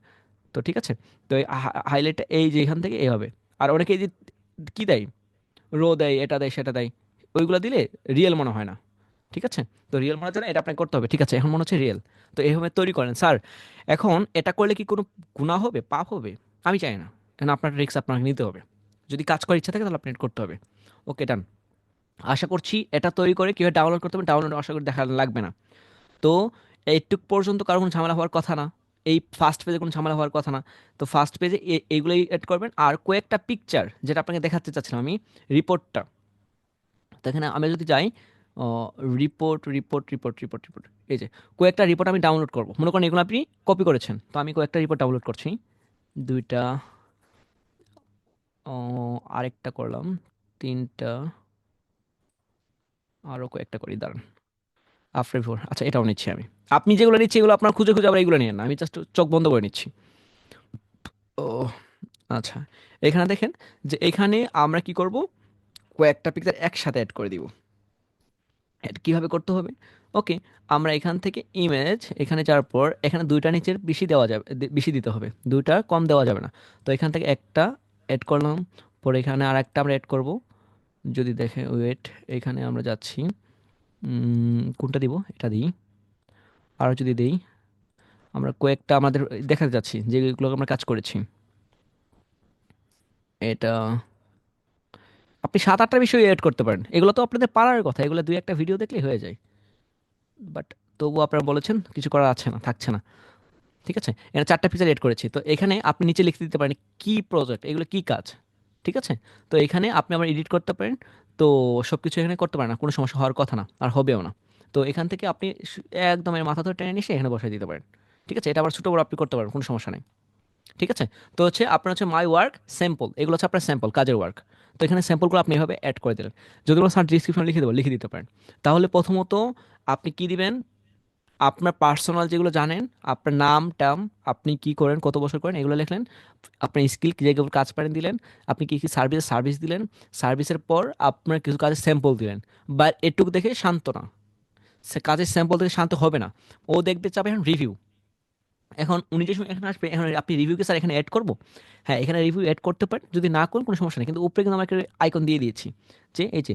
A: তো ঠিক আছে। তো এই হাইলাইটটা এই যে এখান থেকে এই হবে। আর অনেকে এই যে কি দেয়, দেয়, এটা দেয়, সেটা দেয়, ওইগুলো দিলে রিয়েল মনে হয় না, ঠিক আছে? তো রিয়েল মনে হচ্ছে না, এটা আপনাকে করতে হবে, ঠিক আছে? এখন মনে হচ্ছে রিয়েল। তো এইভাবে তৈরি করেন স্যার। এখন এটা করলে কি কোনো গুনাহ হবে, পাপ হবে? আমি চাই না। এখন আপনার রিস্ক আপনাকে নিতে হবে। যদি কাজ করার ইচ্ছা থাকে তাহলে আপনি এটা করতে হবে। ওকে, ডান। আশা করছি এটা তৈরি করে কীভাবে ডাউনলোড করতে হবে, ডাউনলোড আশা করি দেখা লাগবে না। তো এইটুক পর্যন্ত কারো কোনো ঝামেলা হওয়ার কথা না, এই ফার্স্ট পেজে কোনো ঝামেলা হওয়ার কথা না। তো ফার্স্ট পেজে এইগুলোই এড করবেন। আর কয়েকটা পিকচার যেটা আপনাকে দেখাতে চাচ্ছিলাম আমি, রিপোর্টটা। তো এখানে আমি যদি যাই, report report report report report, এই যে কয়েকটা রিপোর্ট আমি ডাউনলোড করবো। মনে করেন এগুলো আপনি কপি করেছেন, তো আমি কয়েকটা রিপোর্ট ডাউনলোড করছি, দুইটা, আরেকটা করলাম, তিনটা, আরও কয়েকটা করি, দাঁড়ান। আফটার বিফোর, আচ্ছা এটাও নিচ্ছি আমি। আপনি যেগুলো নিচ্ছি এগুলো আপনার খুঁজে খুঁজে আবার এগুলো নিয়ে না, আমি জাস্ট চোখ বন্ধ করে নিচ্ছি। ও আচ্ছা, এখানে দেখেন যে এখানে আমরা কি করব, কয়েকটা পিকচার একসাথে অ্যাড করে দিব। অ্যাড কীভাবে করতে হবে? ওকে, আমরা এখান থেকে ইমেজ, এখানে যাওয়ার পর এখানে দুইটা নিচের বেশি দেওয়া যাবে, বেশি দিতে হবে, দুইটা কম দেওয়া যাবে না। তো এখান থেকে একটা অ্যাড করলাম, পরে এখানে আর একটা আমরা অ্যাড করব। যদি দেখে ওয়েট, এখানে আমরা যাচ্ছি, কোনটা দিব, এটা দিই। আর যদি দেই, আমরা কয়েকটা আমাদের দেখাতে যাচ্ছি যেগুলো আমরা কাজ করেছি। এটা আপনি 7-8টা বিষয় এড করতে পারেন, এগুলো তো আপনাদের পারার কথা, এগুলো দুই একটা ভিডিও দেখলে হয়ে যায়। বাট তবুও আপনারা বলেছেন কিছু করার আছে না, থাকছে না, ঠিক আছে? এখানে 4টা ফিচার এড করেছি, তো এখানে আপনি নিচে লিখে দিতে পারেন কি প্রজেক্ট, এগুলো কি কাজ, ঠিক আছে? তো এখানে আপনি আবার এডিট করতে পারেন। তো সব কিছু এখানে করতে পারেন না, কোনো সমস্যা হওয়ার কথা না, আর হবেও না। তো এখান থেকে আপনি একদম এর মাথা ধরে টেনে নিয়ে এসে এখানে বসাই দিতে পারেন, ঠিক আছে? এটা আবার ছোটো বড় আপনি করতে পারেন, কোনো সমস্যা নেই, ঠিক আছে? তো হচ্ছে আপনার হচ্ছে মাই ওয়ার্ক স্যাম্পল, এগুলো হচ্ছে আপনার স্যাম্পল কাজের ওয়ার্ক। তো এখানে স্যাম্পলগুলো আপনি এভাবে অ্যাড করে দিলেন। যদিও স্যার ডিসক্রিপশন লিখে দেবো, লিখে দিতে পারেন। তাহলে প্রথমত আপনি কি দিবেন, আপনার পার্সোনাল যেগুলো জানেন, আপনার নাম টাম, আপনি কি করেন, কত বছর করেন, এগুলো লিখলেন। আপনার স্কিল, যেগুলো কাজ পারেন দিলেন। আপনি কি কি সার্ভিস দিলেন। সার্ভিসের পর আপনার কিছু কাজের স্যাম্পল দিলেন। বা এটুকু দেখে শান্ত না, সে কাজের স্যাম্পল দেখে শান্ত হবে না, ও দেখতে চাবে এখন রিভিউ। এখন উনি যে সময় এখানে আসবে, এখন আপনি রিভিউকে স্যার এখানে অ্যাড করবো, হ্যাঁ এখানে রিভিউ অ্যাড করতে পারেন, যদি না করেন কোনো সমস্যা নেই। কিন্তু উপরে কিন্তু আমরা একটা আইকন দিয়ে দিয়েছি যে এই যে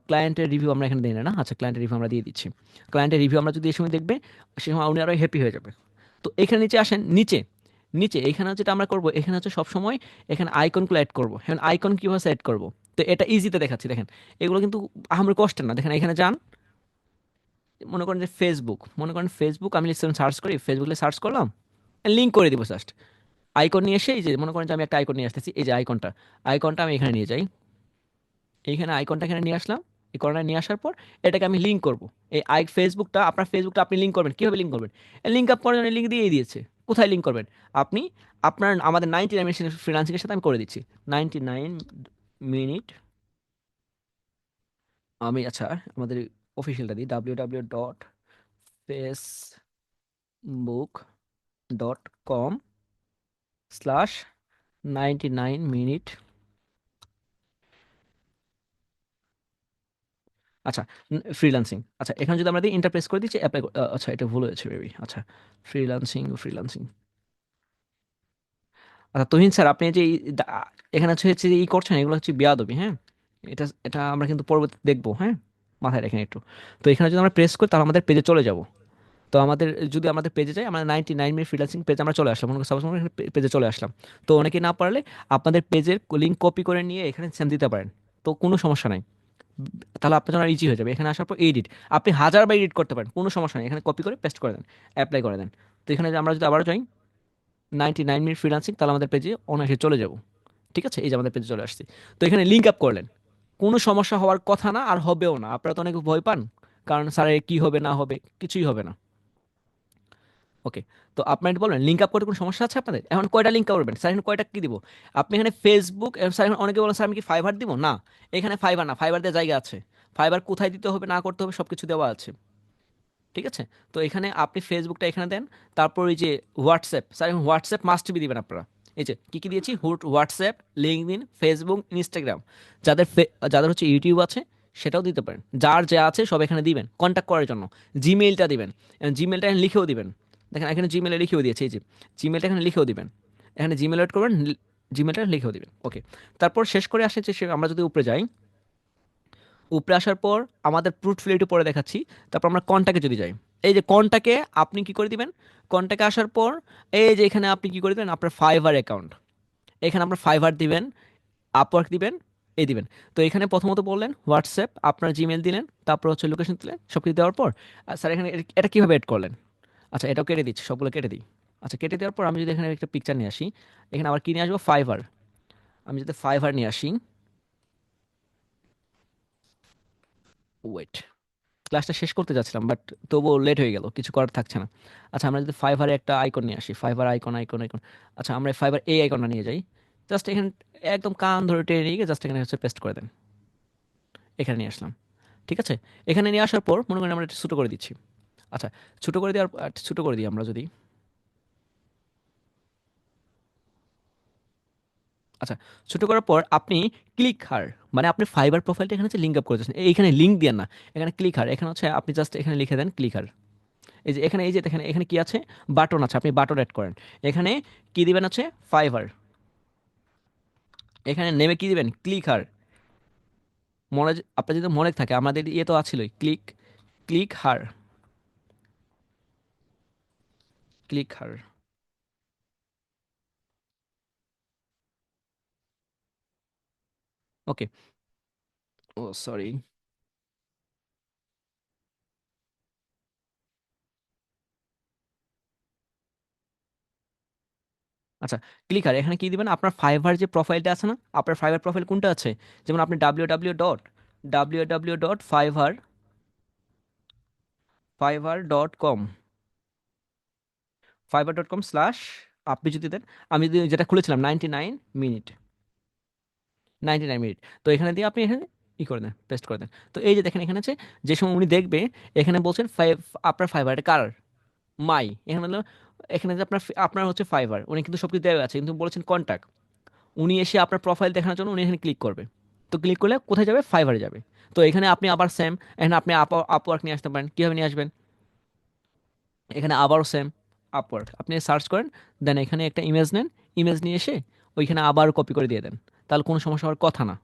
A: ক্লায়েন্টের রিভিউ আমরা এখানে দিই না, না আচ্ছা ক্লায়েন্টের রিভিউ আমরা দিয়ে দিচ্ছি। ক্লায়েন্টের রিভিউ আমরা যদি এই সময় দেখবে, সে সময় উনি আরও হ্যাপি হয়ে যাবে। তো এখানে নিচে আসেন, নিচে নিচে এখানে যেটা আমরা করবো, এখানে হচ্ছে সবসময় এখানে আইকনগুলো অ্যাড করবো। এখন আইকন কীভাবে অ্যাড করবো, তো এটা ইজিতে দেখাচ্ছি, দেখেন এগুলো কিন্তু আমার কষ্টের না। দেখেন এখানে যান, মনে করেন যে ফেসবুক, মনে করেন ফেসবুক আমি লিখছিলাম, সার্চ করি ফেসবুকে, সার্চ করলাম, লিঙ্ক করে দিব জাস্ট। আইকন নিয়ে এসে এই যে মনে করেন যে আমি একটা আইকন নিয়ে আসতেছি, এই যে আইকনটা আমি এখানে নিয়ে যাই, এইখানে আইকনটা এখানে নিয়ে আসলাম। এই কর্নারে নিয়ে আসার পর এটাকে আমি লিঙ্ক করব। আপনার ফেসবুকটা আপনি লিঙ্ক করবেন, কিভাবে লিঙ্ক করবেন? লিঙ্ক আপ করার জন্য লিঙ্ক দিয়েই দিয়েছে। কোথায় লিঙ্ক করবেন? আপনি আমাদের 99 ফ্রিল্যান্সিং এর সাথে আমি করে দিচ্ছি। 99 মিনিট, আমি আচ্ছা আমাদের অফিসিয়ালটা দিই, www.facebook.com/99 মিনিট। আচ্ছা, ফ্রিল্যান্সিং। আচ্ছা, এখানে যদি আমরা দিই ইন্টারপ্রেস করে দিচ্ছি অ্যাপ্লাই, আচ্ছা এটা ভুল হয়েছে মেবি। আচ্ছা, ফ্রিল্যান্সিং। আচ্ছা তুহিন স্যার, আপনি যে এখানে হচ্ছে যে করছেন, এগুলো হচ্ছে বেয়াদবি, হ্যাঁ। এটা এটা আমরা কিন্তু পরবর্তীতে দেখবো, হ্যাঁ, মাথায় রাখেন একটু। তো এখানে যদি আমরা প্রেস করি তাহলে আমাদের পেজে চলে যাব। তো আমাদের পেজে যাই, আমরা 99 মিনিট ফ্রিল্যান্সিং পেজ আমরা চলে আসলাম, সাপোজ আমরা এখানে পেজে চলে আসলাম। তো অনেকে না পারলে আপনাদের পেজের লিঙ্ক কপি করে নিয়ে এখানে সেন্ড দিতে পারেন, তো কোনো সমস্যা নাই। তাহলে আপনার জন্য ইজি হয়ে যাবে। এখানে আসার পর এডিট, আপনি 1000 বার এডিট করতে পারেন, কোনো সমস্যা নেই। এখানে কপি করে পেস্ট করে দেন, অ্যাপ্লাই করে দেন। তো এখানে আমরা যদি আবারও যাই 99 মিনিট ফ্রিল্যান্সিং, তাহলে আমাদের পেজে অনায়াসে চলে যাব। ঠিক আছে, এই যে আমাদের পেজে চলে আসছি। তো এখানে লিঙ্ক আপ করলেন, কোনো সমস্যা হওয়ার কথা না, আর হবেও না। আপনারা তো অনেক ভয় পান, কারণ স্যার কি হবে না হবে, কিছুই হবে না। ওকে, তো আপনার একটু বলবেন লিঙ্ক আপ করতে কোনো সমস্যা আছে আপনাদের? এখন কয়টা লিঙ্ক করবেন স্যার? এখানে কয়টা কি দিব? আপনি এখানে ফেসবুক স্যার, এখন অনেকে বলেন স্যার আমি কি ফাইবার দিব না? এখানে ফাইবার না, ফাইবার দেওয়ার জায়গা আছে। ফাইবার কোথায় দিতে হবে না করতে হবে সব কিছু দেওয়া আছে। ঠিক আছে, তো এখানে আপনি ফেসবুকটা এখানে দেন। তারপর এই যে হোয়াটসঅ্যাপ, স্যার এখন হোয়াটসঅ্যাপ মাস্ট বি দিবেন আপনারা। এই যে কি দিয়েছি, হোয়াটসঅ্যাপ, লিঙ্কডইন, ফেসবুক, ইনস্টাগ্রাম। যাদের হচ্ছে ইউটিউব আছে সেটাও দিতে পারেন, যার যা আছে সব এখানে দিবেন কন্ট্যাক্ট করার জন্য। জিমেইলটা দিবেন, জিমেইলটা এখানে লিখেও দিবেন। দেখেন এখানে জিমেইলে লিখেও দিয়েছে, এই যে জিমেইলটা এখানে লিখেও দিবেন। এখানে জিমেল এড করবেন, জিমেলটা লিখেও দিবেন। ওকে, তারপর শেষ করে আসে যে আমরা যদি উপরে যাই, উপরে আসার পর আমাদের পোর্টফোলিও একটু পরে দেখাচ্ছি। তারপর আমরা কন্টাক্টে যদি যাই, এই যে কন্টাক্টে আপনি কি করে দিবেন? কন্টাক্টে আসার পর এই যে এখানে আপনি কি করে দিবেন, আপনার ফাইবার অ্যাকাউন্ট, এখানে আপনার ফাইবার দিবেন, আপওয়ার্ক দিবেন, এই দিবেন। তো এখানে প্রথমত বললেন হোয়াটসঅ্যাপ, আপনার জিমেল দিলেন, তারপর হচ্ছে লোকেশন দিলেন, সব কিছু দেওয়ার পর স্যার এখানে এটা কীভাবে এড করলেন? আচ্ছা এটাও কেটে দিচ্ছি, সবগুলো কেটে দিই। আচ্ছা, কেটে দেওয়ার পর আমি যদি এখানে একটা পিকচার নিয়ে আসি, এখানে আবার কি নিয়ে আসবো, ফাইবার। আমি যদি ফাইবার নিয়ে আসি, ওয়েট, ক্লাসটা শেষ করতে যাচ্ছিলাম বাট তবুও লেট হয়ে গেল, কিছু করার থাকছে না। আচ্ছা, আমরা যদি ফাইবারে একটা আইকন নিয়ে আসি, ফাইবার আইকন। আচ্ছা, আমরা ফাইবার এই আইকনটা নিয়ে যাই, জাস্ট এখানে একদম কান ধরে টেনে নিয়ে গিয়ে জাস্ট এখানে হচ্ছে পেস্ট করে দেন। এখানে নিয়ে আসলাম। ঠিক আছে, এখানে নিয়ে আসার পর মনে করেন আমরা একটু ছোটো করে দিচ্ছি। আচ্ছা, ছোটো করে দিই আমরা যদি। আচ্ছা, ছোটো করার পর আপনি ক্লিক হার, মানে আপনি ফাইবার প্রোফাইলটা এখানে হচ্ছে লিঙ্ক আপ করে দিচ্ছেন। এইখানে লিঙ্ক দিয়ে না, এখানে ক্লিক হার, এখানে হচ্ছে আপনি জাস্ট এখানে লিখে দেন ক্লিক হার। এই যে দেখেন এখানে কি আছে, বাটন আছে, আপনি বাটন অ্যাড করেন। এখানে কি দিবেন হচ্ছে ফাইবার, এখানে নেমে কি দিবেন ক্লিকার। আপনার যদি মনে থাকে আমাদের ইয়ে তো আছিলই, click here, click here. Okay, oh sorry. আচ্ছা, ক্লিকার এখানে কি দিবেন, আপনার ফাইবার যে প্রোফাইলটা আছে না, আপনার ফাইবার প্রোফাইল কোনটা আছে? যেমন আপনি www.fiverr.com, fiverr.com স্ল্যাশ, আপনি যদি দেন, আমি যদি যেটা খুলেছিলাম 99 মিনিট, 99 মিনিট, তো এখানে দিয়ে আপনি এখানে করে দেন, পেস্ট করে দেন। তো এই যে দেখেন এখানে আছে, যে সময় উনি দেখবে এখানে বলছেন আপনার ফাইবার এটা কার, মাই, এখানে হলো, এখানে যে আপনার আপনার হচ্ছে ফাইবার, উনি কিন্তু সব কিছু দেওয়া আছে কিন্তু বলেছেন কন্ট্যাক্ট। উনি এসে আপনার প্রোফাইল দেখানোর জন্য উনি এখানে ক্লিক করবে। তো ক্লিক করলে কোথায় যাবে, ফাইবারে যাবে। তো এখানে আপনি আবার সেম, এখানে আপনি আপওয়ার্ক নিয়ে আসতে পারেন। কীভাবে নিয়ে আসবেন, এখানে আবারও সেম আপওয়ার্ক, আপনি সার্চ করেন, দেন এখানে একটা ইমেজ নেন, ইমেজ নিয়ে এসে ওইখানে আবার কপি করে দিয়ে দেন, তাহলে কোনো সমস্যা হওয়ার কথা না।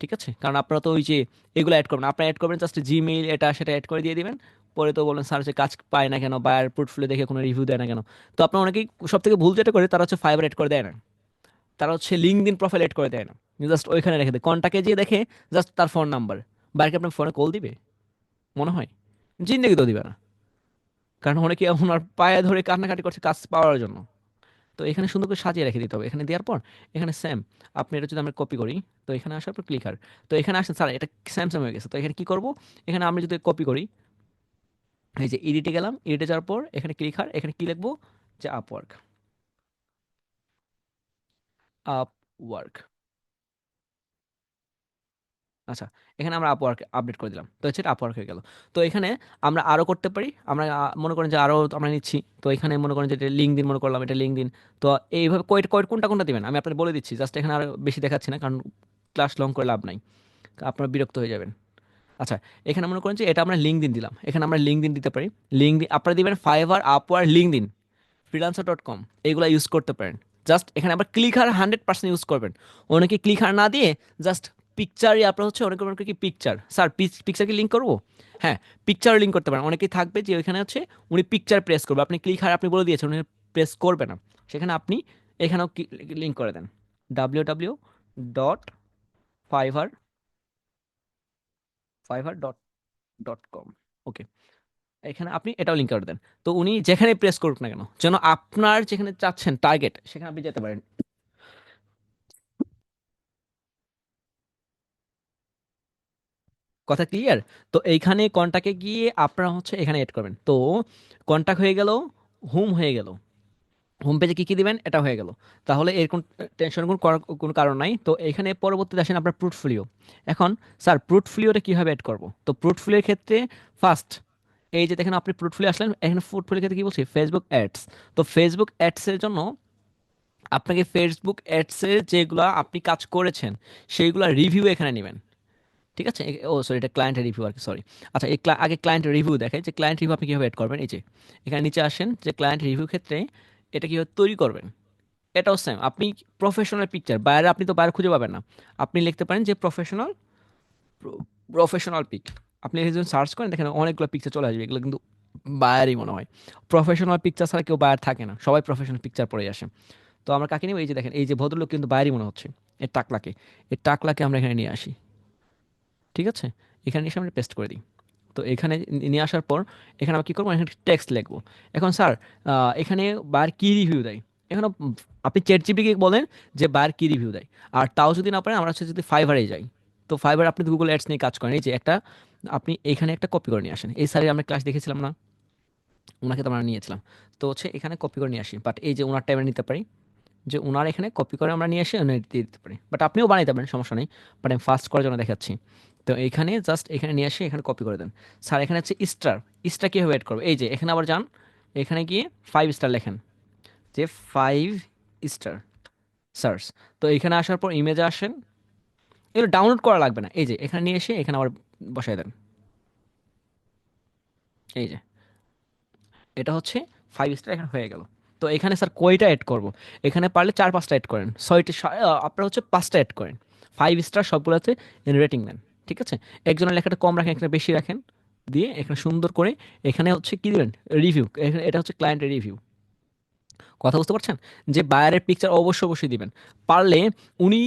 A: ঠিক আছে, কারণ আপনারা তো ওই যে এগুলো অ্যাড করবেন, আপনারা অ্যাড করবেন জাস্ট জিমেইল এটা সেটা অ্যাড করে দিয়ে দিবেন। পরে তো বলেন স্যার হচ্ছে কাজ পায় না কেন, বায়ার পোর্টফোলিও দেখে কোনো রিভিউ দেয় না কেন। তো আপনারা অনেকেই সব থেকে ভুল যেটা করে, তারা হচ্ছে ফাইবার অ্যাড করে দেয় না, তারা হচ্ছে লিঙ্কডইন প্রোফাইল অ্যাড করে দেয় না, জাস্ট ওইখানে রেখে দেয়, কন্টাক্টে যেয়ে দেখে জাস্ট তার ফোন নাম্বার, বাইরে আপনার ফোনে কল দিবে মনে হয়? জিন্দেগি তো দিবে না, কারণ অনেকে ওনার পায়ে ধরে কান্নাকাটি করছে কাজ পাওয়ার জন্য। তো এখানে সুন্দর করে সাজিয়ে রেখে দিতে হবে। এখানে দেওয়ার পর এখানে সেম আপনি এটা যদি আমরা কপি করি, তো এখানে আসার পর ক্লিকার, তো এখানে আসেন স্যার এটা সেম সেম হয়ে গেছে, তো এখানে কি করব, এখানে আমি যদি কপি করি, এই যে এডিটে গেলাম, এডিটে যাওয়ার পর এখানে ক্লিকার, এখানে কি লিখবো, যে আপওয়ার্ক, আপওয়ার্ক। আচ্ছা, এখানে আমরা আপওয়ার্ক আপডেট করে দিলাম, তো হচ্ছে এটা আপওয়ার্ক হয়ে গেল। তো এখানে আমরা আরো করতে পারি, আমরা মনে করেন যে আরো আমরা নিচ্ছি, তো এখানে মনে করেন যে এটা লিঙ্ক দিন, মনে করলাম এটা লিঙ্ক দিন। তো এইভাবে কোনটা কোনটা দিবেন আমি আপনাদের বলে দিচ্ছি, জাস্ট এখানে আরো বেশি দেখাচ্ছি না, কারণ ক্লাস লং করে লাভ নাই, আপনারা বিরক্ত হয়ে যাবেন। আচ্ছা, এখানে মনে করেন যে এটা আমরা লিঙ্ক দিন দিলাম, এখানে আমরা লিঙ্ক দিন দিতে পারি। লিঙ্ক দিন আপনারা দিবেন ফাইবার, আপওয়ার্ক, লিঙ্ক দিন, freelancer.com, এইগুলো ইউজ করতে পারেন। জাস্ট এখানে আবার ক্লিকার 100% ইউজ করবেন। অনেকে ক্লিকার না দিয়ে জাস্ট পিকচারই আপনার হচ্ছে, অনেকে কি পিকচার, স্যার পিকচার কি লিঙ্ক করবো, হ্যাঁ পিকচার লিঙ্ক করতে পারেন। অনেকেই থাকবে যে ওইখানে হচ্ছে উনি পিকচার প্রেস করবে, আপনি ক্লিকার আপনি বলে দিয়েছেন উনি প্রেস করবে না, সেখানে আপনি এখানেও লিঙ্ক করে দেন, www.fiverr, fiverr.com, ওকে, এখানে আপনি এটাও লিঙ্ক করে দেন। তো উনি যেখানে প্রেস করুক না কেন, যেন আপনার যেখানে চাচ্ছেন টার্গেট সেখানে আপনি যেতে পারেন। কথা ক্লিয়ার? তো এইখানে কন্টাক্টে গিয়ে আপনারা হচ্ছে এখানে এড করবেন। তো কন্টাক্ট হয়ে গেল, হোম হয়ে গেল, হোম পেজে কি কি দিবেন এটা হয়ে গেল। তাহলে এর কোন টেনশন করার কোনো কারণ নাই। তো এখানে পরবর্তীতে আসেন আপনার পোর্টফোলিও। এখন স্যার পোর্টফোলিওটা কিভাবে এড করব? তো পোর্টফোলিওর ক্ষেত্রে ফার্স্ট এই যে দেখেন আপনি পোর্টফোলিও আসলেন, এখানে পোর্টফোলিওর ক্ষেত্রে কি বলছি, ফেসবুক অ্যাডস। তো ফেসবুক অ্যাডসের জন্য আপনাকে ফেসবুক অ্যাডসের যেগুলো আপনি কাজ করেছেন সেইগুলো রিভিউ এখানে নেবেন। ঠিক আছে, ও সরি, এটা ক্লায়েন্টের রিভিউ আর কি, সরি। আচ্ছা, আগে ক্লায়েন্টের রিভিউ দেখে যে ক্লায়েন্ট রিভিউ আপনি কীভাবে এড করবেন। এই যে এখানে নিচে আসেন, যে ক্লায়েন্ট রিভিউ ক্ষেত্রে এটা কীভাবে তৈরি করবেন, এটাও সেম। আপনি প্রফেশনাল পিকচার, বাইরে আপনি তো বাইরে খুঁজে পাবেন না, আপনি লিখতে পারেন যে প্রফেশনাল, প্রফেশনাল পিক। আপনি যখন সার্চ করেন দেখেন অনেকগুলো পিকচার চলে আসবে, এগুলো কিন্তু বায়ারই মনে হয়। প্রফেশনাল পিকচার ছাড়া কেউ বায়ার থাকে না, সবাই প্রফেশনাল পিকচার পরে আসে। তো আমরা কাকে নিব, এই যে দেখেন এই যে ভদ্রলোক কিন্তু বাইরেই মনে হচ্ছে, এই টাকলাকে আমরা এখানে নিয়ে আসি। ঠিক আছে, এখানে এসে আমরা পেস্ট করে দিই। তো এখানে নিয়ে আসার পর এখানে আমরা কী করবো, এখানে টেক্সট লিখবো। এখন স্যার এখানে বার কি রিভিউ দেয়, এখানে আপনি চ্যাটজিপিটিকে বলেন যে বার কি রিভিউ দেয়। আর তাও যদি না পারেন, আমরা হচ্ছে যদি ফাইবারে যাই, তো ফাইবার আপনি গুগল অ্যাডস নিয়ে কাজ করেন, এই যে একটা আপনি এখানে একটা কপি করে নিয়ে আসেন। এই স্যারের আমরা ক্লাস দেখেছিলাম না, ওনাকে তো আমরা নিয়েছিলাম। তো হচ্ছে এখানে কপি করে নিয়ে আসি, বাট এই যে ওনার টাইমে নিতে পারি, যে ওনার এখানে কপি করে আমরা নিয়ে এসে ওনার দিয়ে দিতে পারি, বাট আপনিও বানাইতে পারেন, সমস্যা নেই, বাট আমি ফার্স্ট করার জন্য দেখাচ্ছি। তো এখানে জাস্ট এখানে নিয়ে এসে এখানে কপি করে দেন। স্যার এখানে হচ্ছে স্টার, স্টার কীভাবে এড করবো, এই যে এখানে আবার যান, এখানে গিয়ে 5 স্টার লেখেন, যে 5 স্টার সার্চ। তো এখানে আসার পর ইমেজে আসেন, এগুলো ডাউনলোড করা লাগবে না, এই যে এখানে নিয়ে এসে এখানে আবার বসাই দেন। এই যে এটা হচ্ছে 5 স্টার এখানে হয়ে গেল। তো এখানে স্যার কয়টা অ্যাড করব, এখানে পারলে 4-5টা অ্যাড করেন, আপনারা হচ্ছে 5টা অ্যাড করেন। 5 স্টার সবগুলোতে রেটিং দেন। ঠিক আছে, একজনের লেখাটা কম রাখেন, একটা বেশি রাখেন, দিয়ে এখানে সুন্দর করে এখানে হচ্ছে কি দিবেন, রিভিউ। এটা হচ্ছে ক্লায়েন্টের রিভিউ। কথা বুঝতে পারছেন, যে বায়ারের পিকচার অবশ্যই দিবেন। পারলে উনি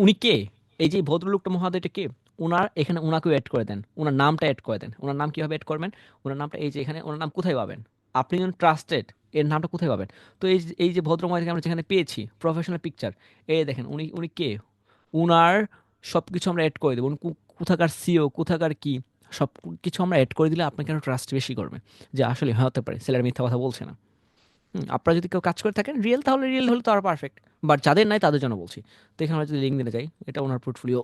A: উনি কে, এই যে ভদ্রলোকটা মহাদয়টা কে, ওনার এখানে ওনাকেও অ্যাড করে দেন, ওনার নামটা অ্যাড করে দেন। ওনার নাম কীভাবে অ্যাড করবেন, ওনার নামটা এই যে এখানে, ওনার নাম কোথায় পাবেন, আপনি যখন ট্রাস্টেড, এর নামটা কোথায় পাবেন। তো এই যে ভদ্র মহিলাকে আমরা যেখানে পেয়েছি প্রফেশনাল পিকচার, এই দেখেন উনি উনি কে, উনার সব কিছু আমরা অ্যাড করে দেবো। উনি কোথাকার সিও, কোথাকার কি, সব কিছু আমরা অ্যাড করে দিলে আপনাকে আরও ট্রাস্ট বেশি করবে, যে আসলে হতে পারে ছেলেরা মিথ্যা কথা বলছে না। আপনারা যদি কেউ কাজ করে থাকেন রিয়েল, তাহলে রিয়েল হলে তো আরো পারফেক্ট, বাট যাদের নাই তাদের জন্য বলছি। তো এখানে আমরা যদি লিঙ্ক দিতে যাই, এটা ওনার পোর্টফোলিও,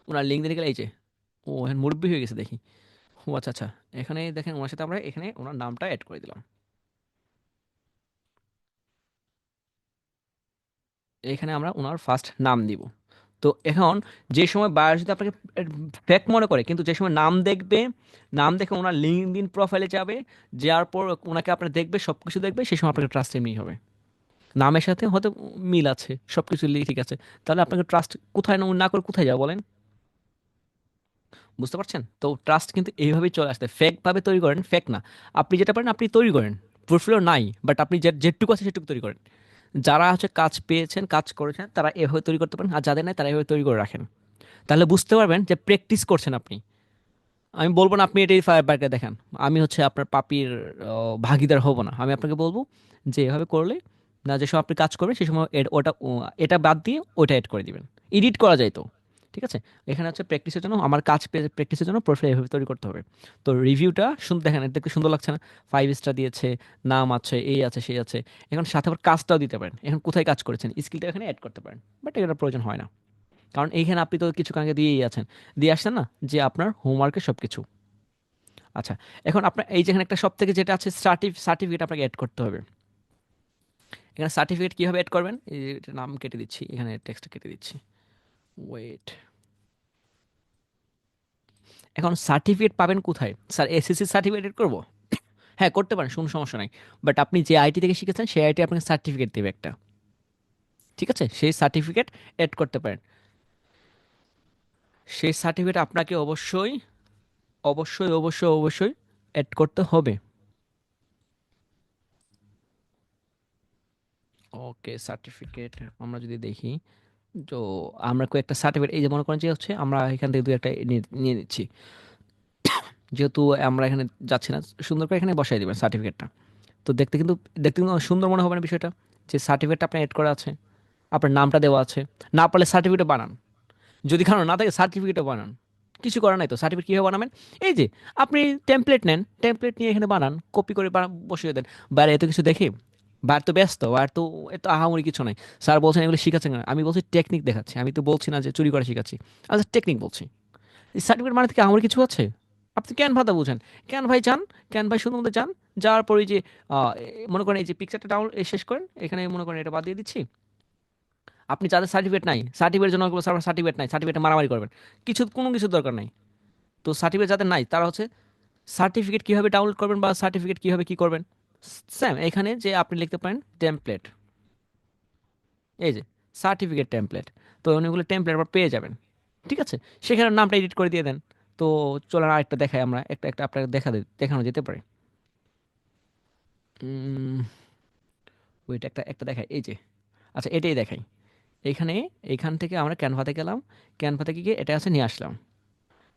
A: ওনার লিঙ্ক দিতে গেলে এই যে, ও এখন মুরব্বি হয়ে গেছে দেখি, ও আচ্ছা আচ্ছা, এখানে দেখেন ওনার সাথে আমরা এখানে ওনার নামটা অ্যাড করে দিলাম। এখানে আমরা ওনার ফার্স্ট নাম দিব। তো এখন যে সময় বায়ার যদি আপনাকে ফেক মনে করে, কিন্তু যে সময় নাম দেখবে, নাম দেখে ওনার লিঙ্কডইন প্রোফাইলে যাবে, যাওয়ার পর ওনাকে আপনার দেখবে, সব কিছু দেখবে, সেই সময় আপনাকে ট্রাস্ট এমনি হবে। নামের সাথে হয়তো মিল আছে, সবকিছু ঠিক আছে, তাহলে আপনাকে ট্রাস্ট কোথায় না করে কোথায় যাবে বলেন? বুঝতে পারছেন? তো ট্রাস্ট কিন্তু এইভাবেই চলে আসতে, ফেক ভাবে তৈরি করেন, ফেক না। আপনি যেটা পারেন আপনি তৈরি করেন, পোর্টফোলিও নাই, বাট আপনি যেটুকু আছে সেটুকু তৈরি করেন। যারা হচ্ছে কাজ পেয়েছেন, কাজ করেছেন, তারা এভাবে তৈরি করতে পারেন, আর যাদের নাই তারা এভাবে তৈরি করে রাখেন। তাহলে বুঝতে পারবেন যে প্র্যাকটিস করছেন আপনি। আমি বলবো না আপনি এটাই ফায়ারবার্কে দেখেন, আমি হচ্ছে আপনার পাপির ভাগিদার হব না। আমি আপনাকে বলবো যে এভাবে করলে না, যে সময় আপনি কাজ করবেন সেই সময় এটা বাদ দিয়ে ওটা এড করে দিবেন। এডিট করা যায় তো, ঠিক আছে। এখানে হচ্ছে প্র্যাকটিসের জন্য, আমার কাজ প্র্যাকটিসের জন্য প্রোফাইল এভাবে তৈরি করতে হবে। তো রিভিউটা শুনতে দেখেন, এটা দেখতে সুন্দর লাগছে না? 5 স্টার দিয়েছে, নাম আছে, এই আছে, সেই আছে। এখন সাথে আবার কাজটাও দিতে পারেন, এখন কোথায় কাজ করেছেন স্কিলটা এখানে অ্যাড করতে পারেন, বাট এটা প্রয়োজন হয় না, কারণ এইখানে আপনি তো কিছুক্ষণ আগে দিয়েই আছেন, দিয়ে আসছেন না যে আপনার হোমওয়ার্কের সব কিছু। আচ্ছা, এখন আপনার এই যেখানে একটা সব থেকে যেটা আছে সার্টিফিকেট আপনাকে অ্যাড করতে হবে। এখানে সার্টিফিকেট কীভাবে অ্যাড করবেন, এই যে এটার নাম কেটে দিচ্ছি, এখানে টেক্সটটা কেটে দিচ্ছি, ওয়েট। এখন সার্টিফিকেট পাবেন কোথায়? স্যার এসএসসি সার্টিফিকেট এড করবো? হ্যাঁ করতে পারেন, কোনো সমস্যা নাই। বাট আপনি যে আইটি থেকে শিখেছেন সেই আইটি আপনাকে সার্টিফিকেট দেবে একটা, ঠিক আছে? সেই সার্টিফিকেট অ্যাড করতে পারেন। সেই সার্টিফিকেট আপনাকে অবশ্যই অবশ্যই অবশ্যই অবশ্যই অ্যাড করতে হবে। ওকে, সার্টিফিকেট আমরা যদি দেখি, তো আমরা কয়েকটা সার্টিফিকেট, এই যে মনে করেন যে হচ্ছে আমরা এখান থেকে দু একটা নিয়ে নিয়ে নিচ্ছি, যেহেতু আমরা এখানে যাচ্ছি না, সুন্দর করে এখানে বসাই দিবেন সার্টিফিকেটটা। তো দেখতে কিন্তু অনেক সুন্দর মনে হবে না বিষয়টা, যে সার্টিফিকেটটা আপনার এড করা আছে, আপনার নামটা দেওয়া আছে। না পারলে সার্টিফিকেট বানান, যদি কারণ না থাকে সার্টিফিকেটও বানান, কিছু করার নাই। তো সার্টিফিকেট কীভাবে বানাবেন? এই যে আপনি টেমপ্লেট নেন, টেমপ্লেট নিয়ে এখানে বানান, কপি করে বসিয়ে দেন। বাইরে এত কিছু দেখে, বাইরে তো ব্যস্ত, বাইরে তো এত আহামরি কিছু নাই। স্যার বলছেন এগুলো শিখাচ্ছেন কেন? আমি বলছি টেকনিক দেখাচ্ছি, আমি তো বলছি না যে চুরি করে শিখাচ্ছি, আচ্ছা টেকনিক বলছি। এই সার্টিফিকেট মানে থেকে আহামরি কিছু আছে? আপনি ক্যানভাটা বুঝেন, ক্যানভাই যান, ক্যানভাই শুধু মধ্যে যান, যাওয়ার পরে যে মনে করেন এই যে পিকচারটা ডাউন শেষ করেন, এখানে মনে করেন এটা বাদ দিয়ে দিচ্ছি। আপনি যাদের সার্টিফিকেট নাই, সার্টিফিকেটের জন্য সার্টিফিকেট নাই, সার্টিফিকেট মারামারি করবেন, কোনো কিছু দরকার নাই। তো সার্টিফিকেট যাদের নাই তারা হচ্ছে সার্টিফিকেট কীভাবে ডাউনলোড করবেন বা সার্টিফিকেট কীভাবে কী করবেন, স্যাম এখানে যে আপনি লিখতে পারেন টেমপ্লেট, এই যে সার্টিফিকেট টেমপ্লেট। তো অনেকগুলো টেমপ্লেট আবার পেয়ে যাবেন, ঠিক আছে। সেখানে নামটা এডিট করে দিয়ে দেন। তো চলেন আরেকটা দেখাই, আমরা একটা একটা আপনাকে দেখানো যেতে পারে। ওইটা একটা একটা দেখাই, এই যে, আচ্ছা এটাই দেখাই। এইখান থেকে আমরা ক্যানভাতে গেলাম, ক্যানভা থেকে গিয়ে এটা আছে নিয়ে আসলাম,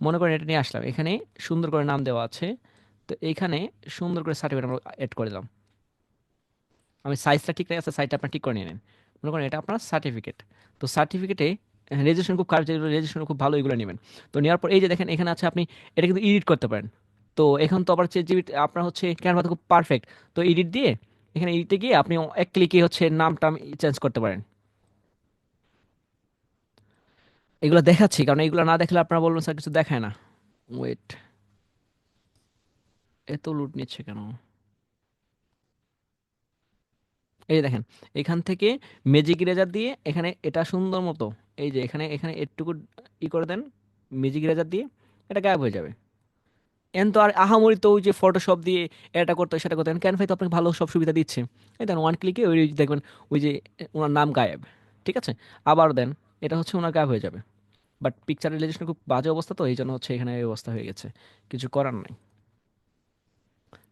A: মনে করেন এটা নিয়ে আসলাম, এখানে সুন্দর করে নাম দেওয়া আছে। তো এইখানে সুন্দর করে সার্টিফিকেট আমরা অ্যাড করে দিলাম। আমি সাইজটা ঠিক নাই আছে, সাইজটা আপনার ঠিক করে নিয়ে নেন। মনে করেন এটা আপনার সার্টিফিকেট। তো সার্টিফিকেটে রেজিস্ট্রেশন খুব খারাপ, যেগুলো রেজিস্ট্রেশন খুব ভালো এগুলো নেবেন। তো নেওয়ার পর এই যে দেখেন এখানে আছে, আপনি এটা কিন্তু এডিট করতে পারেন। তো এখন তো আবার আপনার হচ্ছে ক্যানভাতে খুব পারফেক্ট। তো এডিট দিয়ে এখানে এডিটে গিয়ে আপনি এক ক্লিকে হচ্ছে নামটা চেঞ্জ করতে পারেন। এগুলো দেখাচ্ছি, কারণ এগুলো না দেখলে আপনারা বলবেন স্যার কিছু দেখায় না। ওয়েট, এত লুট নিচ্ছে কেন? এই যে দেখেন, এখান থেকে ম্যাজিক ইরেজার দিয়ে এখানে এটা সুন্দর মতো, এই যে এখানে এখানে একটুকু করে দেন ম্যাজিক ইরেজার দিয়ে, এটা গায়েব হয়ে যাবে। এন তো আর আহামরি তো ওই যে ফটোশপ দিয়ে এটা করতে হয়, সেটা করতে হয়, ক্যানভাই তো আপনাকে ভালো সব সুবিধা দিচ্ছে। এই দেন ওয়ান ক্লিকে ওই দেখবেন ওই যে ওনার নাম গায়েব, ঠিক আছে। আবার দেন, এটা হচ্ছে ওনার গায়েব হয়ে যাবে। বাট পিকচার রিলেশন খুব বাজে অবস্থা, তো এই জন্য হচ্ছে এখানে এই অবস্থা হয়ে গেছে, কিছু করার নাই,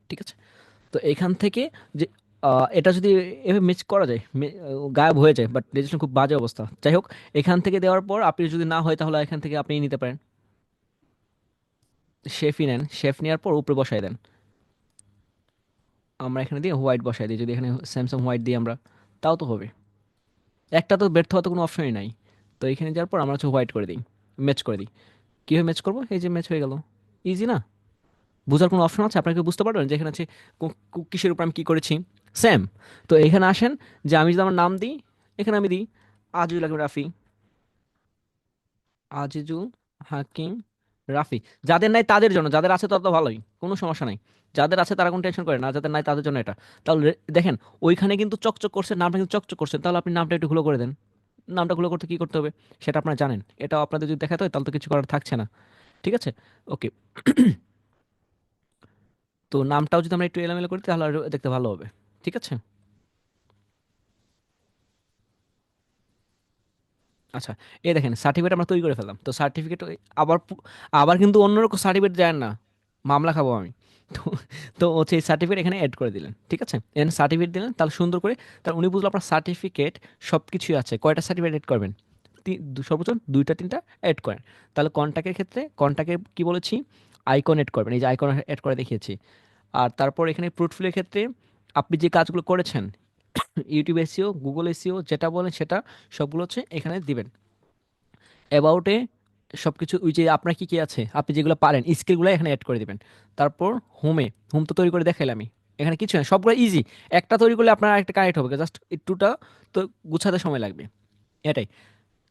A: ঠিক আছে। তো এখান থেকে যে এটা যদি এভাবে মিক্স করা যায়, গায়েব হয়ে যায়, বাট রেজিস্ট্রেশন খুব বাজে অবস্থা। যাই হোক, এখান থেকে দেওয়ার পর আপনি যদি না হয় তাহলে এখান থেকে আপনি নিতে পারেন, শেফই নেন, শেফ নেওয়ার পর উপরে বসাই দেন। আমরা এখানে দিয়ে হোয়াইট বসাই দিই, যদি এখানে স্যামসাং হোয়াইট দিই আমরা, তাও তো হবে। একটা তো ব্যর্থ হওয়ার তো কোনো অপশনই নাই। তো এখানে যাওয়ার পর আমরা হচ্ছে হোয়াইট করে দিই, ম্যাচ করে দিই। কীভাবে ম্যাচ করবো? এই যে ম্যাচ হয়ে গেল, ইজি না? বোঝার কোনো অপশন আছে? আপনাকে বুঝতে পারবেন যে এখানে আছে কিসের উপর আমি কী করেছি, সেম। তো এখানে আসেন, যে আমি যদি আমার নাম দিই, এখানে আমি দিই আজিজুল হাকিম রাফি, আজিজুল হাকিম রাফি। যাদের নাই তাদের জন্য, যাদের আছে তত ভালোই, কোনো সমস্যা নাই। যাদের আছে তারা কোনো টেনশন করে না, যাদের নাই তাদের জন্য এটা। তাহলে দেখেন ওইখানে কিন্তু চকচক করছে, নামটা কিন্তু চকচক করছে, তাহলে আপনি নামটা একটু ঘুলো করে দেন। নামটা ঘুলো করতে কী করতে হবে সেটা আপনারা জানেন, এটাও আপনাদের যদি দেখাতে হয় তাহলে তো কিছু করার থাকছে না, ঠিক আছে। ওকে, তো নামটাও যদি আমরা একটু এলোমেলো করি তাহলে আরো দেখতে ভালো হবে, ঠিক আছে। আচ্ছা, এই দেখেন সার্টিফিকেট আমরা তৈরি করে ফেললাম। তো সার্টিফিকেট আবার আবার কিন্তু অন্যরকম সার্টিফিকেট যায় না, মামলা খাবো আমি। তো তো হচ্ছে এই সার্টিফিকেট এখানে অ্যাড করে দিলেন, ঠিক আছে। এখানে সার্টিফিকেট দিলেন, তাহলে সুন্দর করে, তাহলে উনি বুঝলো আপনার সার্টিফিকেট সব কিছুই আছে। কয়টা সার্টিফিকেট অ্যাড করবেন? সর্বোচ্চ 2টা 3টা অ্যাড করেন। তাহলে কন্ট্যাক্টের ক্ষেত্রে কন্ট্যাক্টে কি বলেছি, আইকন এড করবেন, এই যে আইকন এড করে দেখিয়েছি। আর তারপর এখানে পোর্টফোলিওর ক্ষেত্রে আপনি যে কাজগুলো করেছেন, ইউটিউব এসিও, গুগল এসিও, যেটা বলেন সেটা সবগুলো হচ্ছে এখানে দিবেন। অ্যাবাউটে সব কিছু, ওই যে আপনার কি কি আছে, আপনি যেগুলো পারেন স্কিলগুলো এখানে অ্যাড করে দিবেন। তারপর হোম তো তৈরি করে দেখাইলাম আমি, এখানে কিছু না, সবগুলো ইজি। একটা তৈরি করলে আপনার একটা কানেক্ট হবে, জাস্ট একটুটা তো গুছাতে সময় লাগবে, এটাই।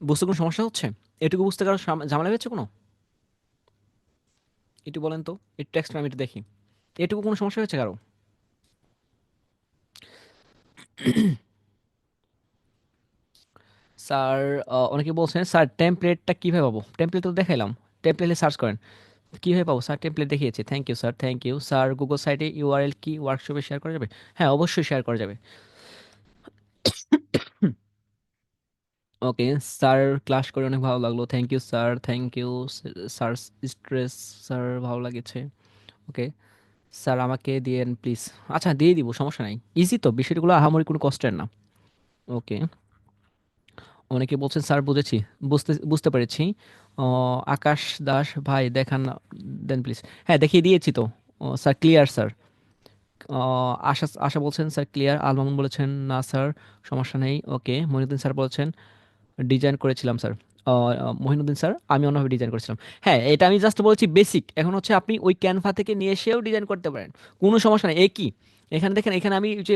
A: বুঝতে কোনো সমস্যা হচ্ছে? এটুকু বুঝতে কারো ঝামেলা হয়েছে কোনো? একটু বলেন তো, একটু টেক্সট আমি একটু দেখি, এটুকু কোনো সমস্যা হয়েছে কারো? স্যার অনেকে বলছেন স্যার টেমপ্লেটটা কীভাবে পাবো? টেমপ্লেট তো দেখাইলাম, টেমপ্লেটে সার্চ করেন। কীভাবে পাবো স্যার? টেমপ্লেট দেখিয়েছি। Thank you sir, thank you sir. Google সাইটে ইউআরএল কি ওয়ার্কশপে শেয়ার করা যাবে? হ্যাঁ, অবশ্যই শেয়ার করা যাবে। ওকে স্যার, ক্লাস করে অনেক ভালো লাগলো। Thank you sir, thank you sir. Stress sir ভালো লাগেছে। ওকে স্যার, আমাকে দিয়েন প্লিজ। আচ্ছা, দিয়ে দিব, সমস্যা নাই। ইজি তো, বিষয়গুলো আহামরি কোনো কষ্টের না। ওকে, অনেকে বলছেন স্যার বুঝেছি, বুঝতে বুঝতে পেরেছি। আকাশ দাস ভাই দেখান না, দেন প্লিজ। হ্যাঁ, দেখিয়ে দিয়েছি তো। Sir clear sir. আশা আশা বলছেন স্যার ক্লিয়ার। আল মামুন বলেছেন না স্যার, সমস্যা নেই। ওকে, মহিনুদ্দিন স্যার বলছেন ডিজাইন করেছিলাম স্যার। মহিনুদ্দিন স্যার, আমি অন্যভাবে ডিজাইন করেছিলাম। হ্যাঁ, এটা আমি জাস্ট বলছি বেসিক। এখন হচ্ছে আপনি ওই ক্যানভা থেকে নিয়ে এসেও ডিজাইন করতে পারেন, কোনো সমস্যা নেই। একই, এখানে দেখেন, এখানে আমি যে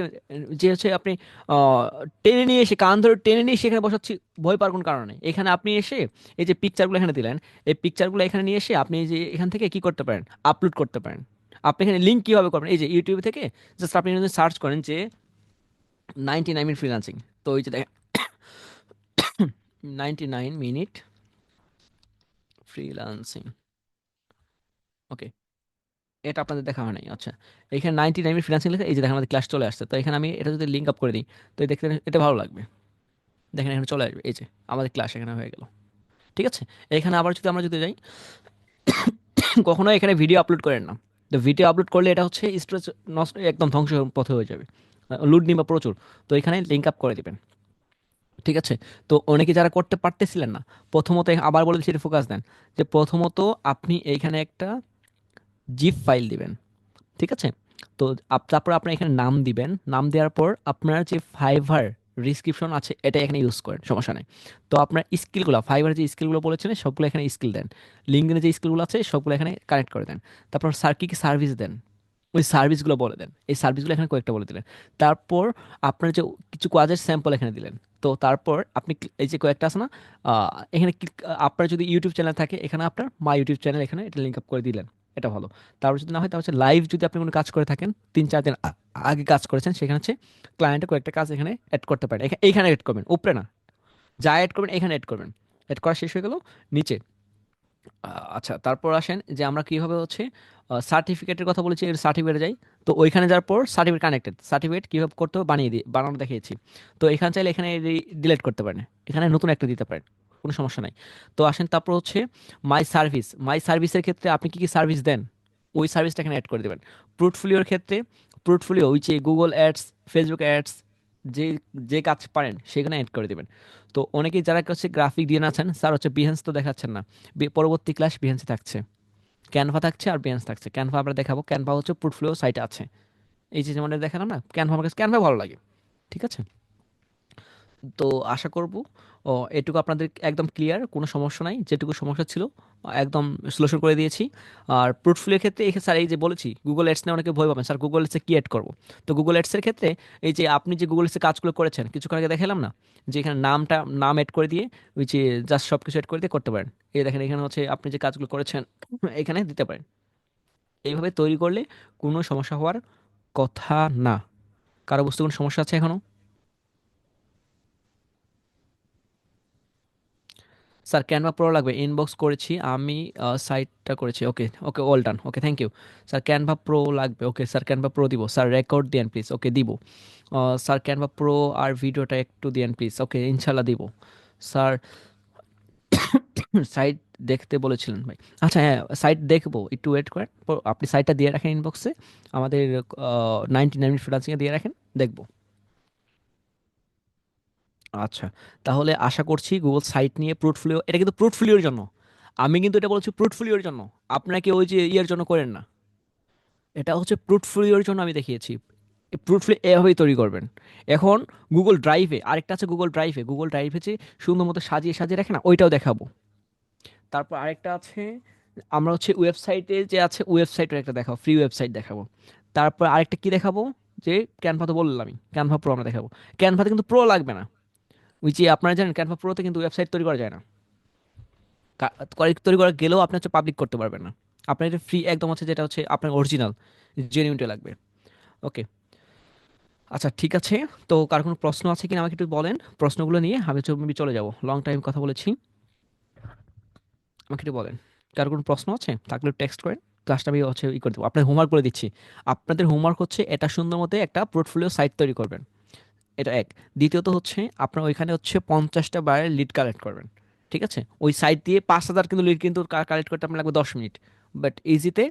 A: যে হচ্ছে আপনি আহ, টেনে নিয়ে এসে, কান ধরে টেনে নিয়ে এসে এখানে বসাচ্ছি, ভয় পাওয়ার কোনো কারণে। এখানে আপনি এসে এই যে পিকচারগুলো এখানে দিলেন, এই পিকচারগুলো এখানে নিয়ে এসে আপনি এই যে এখান থেকে কি করতে পারেন, আপলোড করতে পারেন। আপনি এখানে লিঙ্ক কীভাবে করবেন, এই যে ইউটিউব থেকে জাস্ট আপনি যদি সার্চ করেন যে 99 মিনিট ফ্রিল্যান্সিং, তো ওই যে দেখেন 99 মিনিট ফ্রিল্যান্সিং। ওকে, এটা আপনাদের দেখা হয় নাই। আচ্ছা, এখানে 99 মিনিট ফ্রিল্যান্সিং লেখা, এই যে দেখেন আমাদের ক্লাস চলে আসছে। তো এখানে আমি এটা যদি লিঙ্ক আপ করে দিই, তো দেখতে এটা ভালো লাগবে। দেখেন এখানে চলে আসবে, এই যে আমাদের ক্লাস এখানে হয়ে গেল। ঠিক আছে, এখানে আবার যদি আমরা যদি যাই, কখনো এখানে ভিডিও আপলোড করেন না। তো ভিডিও আপলোড করলে এটা হচ্ছে স্টোরেজ নষ্ট, একদম ধ্বংস পথে হয়ে যাবে, লোড নিবা প্রচুর। তো এখানে লিঙ্ক আপ করে দিবেন। ঠিক আছে, তো অনেকে যারা করতে পারতেছিলেন না, প্রথমত আবার বলে দিচ্ছি, ফোকাস দেন। যে প্রথমত আপনি এইখানে একটা জিপ ফাইল দিবেন। ঠিক আছে, তো তারপর আপনার এখানে নাম দিবেন। নাম দেওয়ার পর আপনার যে ফাইভার রিসক্রিপশন আছে এটা এখানে ইউজ করেন, সমস্যা নেই। তো আপনার স্কিলগুলো, ফাইবার যে স্কিলগুলো বলেছেন সবগুলো এখানে স্কিল দেন। লিঙ্কডিনে যে স্কিলগুলো আছে সবগুলো এখানে কানেক্ট করে দেন। তারপর স্যার কী কী সার্ভিস দেন, ওই সার্ভিসগুলো বলে দেন। এই সার্ভিসগুলো এখানে কয়েকটা বলে দিলেন। তারপর আপনার যে কিছু কাজের স্যাম্পল এখানে দিলেন। তো তারপর আপনি এই যে কয়েকটা আছে না, এখানে আপনার যদি ইউটিউব চ্যানেল থাকে, এখানে আপনার মাই ইউটিউব চ্যানেল এখানে এটা লিঙ্ক আপ করে দিলেন, এটা ভালো। তারপর যদি না হয়, তাহলে হচ্ছে লাইভ, যদি আপনি কোনো কাজ করে থাকেন 3-4 দিন আগে কাজ করেছেন, সেখানে হচ্ছে ক্লায়েন্টের কয়েকটা কাজ এখানে অ্যাড করতে পারেন। এইখানে অ্যাড করবেন, উপরে না, যা অ্যাড করবেন এখানে অ্যাড করবেন। অ্যাড করা শেষ হয়ে গেল, নিচে আচ্ছা, তারপর আসেন যে আমরা কীভাবে হচ্ছে সার্টিফিকেটের কথা বলেছি, এর সার্টিফিকেটে যাই। তো ওইখানে যাওয়ার পর সার্টিফিকেট কানেক্টেড, সার্টিফিকেট কীভাবে করতে হবে বানানো দেখিয়েছি। তো এখানে চাইলে এখানে ডিলিট করতে পারেন, এখানে নতুন একটা দিতে পারেন, কোনো সমস্যা নাই। তো আসেন তারপর হচ্ছে মাই সার্ভিসের ক্ষেত্রে আপনি কী কী সার্ভিস দেন, ওই সার্ভিসটা এখানে অ্যাড করে দেবেন। পোর্টফোলিওর ক্ষেত্রে পোর্টফোলিও ওই যে গুগল অ্যাডস, ফেসবুক অ্যাডস, যে যে কাজ পারেন সেখানে অ্যাড করে দেবেন। তো অনেকেই যারা হচ্ছে গ্রাফিক দিয়ে আছেন, স্যার হচ্ছে বিহেন্স তো দেখাচ্ছেন না, পরবর্তী ক্লাস বিহেন্সে থাকছে, ক্যানভা থাকছে আর বিহেন্স থাকছে। ক্যানভা আমরা দেখাবো, ক্যানভা হচ্ছে পোর্টফোলিও সাইটে আছে। এই যে যেমন দেখালাম না, ক্যানভা, আমার কাছে ক্যানভা ভালো লাগে। ঠিক আছে, তো আশা করব এটুকু আপনাদের একদম ক্লিয়ার, কোনো সমস্যা নাই। যেটুকু সমস্যা ছিল একদম সলিউশন করে দিয়েছি। আর পোর্টফোলিওর ক্ষেত্রে এই স্যার, এই যে বলেছি গুগল অ্যাডস নিয়ে অনেকে ভয় পাবেন, স্যার গুগল অ্যাডসে কি অ্যাড করবো? তো গুগল অ্যাডসের ক্ষেত্রে এই যে আপনি যে গুগল অ্যাডসে কাজগুলো করেছেন কিছুক্ষণ আগে দেখালাম না, যে এখানে নাম অ্যাড করে দিয়ে, ওই যে জাস্ট সব কিছু অ্যাড করে দিয়ে করতে পারেন। এই দেখেন এখানে হচ্ছে আপনি যে কাজগুলো করেছেন এখানে দিতে পারেন। এইভাবে তৈরি করলে কোনো সমস্যা হওয়ার কথা না। কারো বুঝতে কোনো সমস্যা আছে এখনো? স্যার ক্যানভা প্রো লাগবে, ইনবক্স করেছি আমি, সাইটটা করেছি। Okay okay, all done. Okay, thank you sir. Canva pro লাগবে, ওকে স্যার ক্যানভা প্রো দিব স্যার। রেকর্ড দেন প্লিজ, ওকে দিব। স্যার ক্যানভা প্রো আর ভিডিওটা একটু দেন প্লিজ, ওকে ইনশাল্লাহ দিব স্যার। সাইট দেখতে বলেছিলেন ভাই, আচ্ছা হ্যাঁ সাইট দেখবো, একটু ওয়েট করেন। আপনি সাইটটা দিয়ে রাখেন ইনবক্সে, আমাদের 99 মিনিট ফ্রিল্যান্সিংয়ে দিয়ে রাখেন, দেখবো। আচ্ছা, তাহলে আশা করছি গুগল সাইট নিয়ে পোর্টফোলিও, এটা কিন্তু পোর্টফোলিওর জন্য। আমি কিন্তু এটা বলছি পোর্টফোলিওর জন্য, আপনাকে ওই যে ইয়ের জন্য করেন না। এটা হচ্ছে পোর্টফোলিওর জন্য আমি দেখিয়েছি। পোর্টফোলিও এভাবেই তৈরি করবেন। এখন গুগল ড্রাইভে আরেকটা আছে, গুগল ড্রাইভে যে সুন্দর মতো সাজিয়ে সাজিয়ে রাখে না, ওইটাও দেখাবো। তারপর আরেকটা আছে, আমরা হচ্ছে ওয়েবসাইটে যে আছে ওয়েবসাইটের একটা দেখাবো, ফ্রি ওয়েবসাইট দেখাবো। তারপর আরেকটা কি দেখাবো, যে ক্যানভা তো বললাম, আমি ক্যানভা প্রো আমরা দেখাবো। ক্যানভাতে কিন্তু প্রো লাগবে না, ওই যে আপনারা জানেন ক্যানভা প্রোতে কিন্তু ওয়েবসাইট তৈরি করা যায় না। তৈরি করা গেলেও আপনি হচ্ছে পাবলিক করতে পারবেন না। আপনার এটা ফ্রি একদম হচ্ছে, যেটা হচ্ছে আপনার অরিজিনাল জেনুইনটা লাগবে। ওকে, আচ্ছা ঠিক আছে। তো কার কোনো প্রশ্ন আছে কিনা আমাকে একটু বলেন, প্রশ্নগুলো নিয়ে আমি চলে যাব, লং টাইম কথা বলেছি। আমাকে একটু বলেন, কার কোনো প্রশ্ন আছে থাকলে টেক্সট করেন, ক্লাসটা আমি হচ্ছে ই করে দেবো। আপনার হোমওয়ার্ক করে দিচ্ছি। আপনাদের হোমওয়ার্ক হচ্ছে এটা সুন্দর মতো একটা পোর্টফোলিও সাইট তৈরি করবেন, এটা এক। দ্বিতীয়ত হচ্ছে আপনার ওইখানে হচ্ছে 50টা বারের লিড কালেক্ট করবেন। ঠিক আছে, ওই সাইট দিয়ে 5,000 কিন্তু লিড কিন্তু কালেক্ট করতে আপনার লাগবে 10 মিনিট। বাট ইজিতে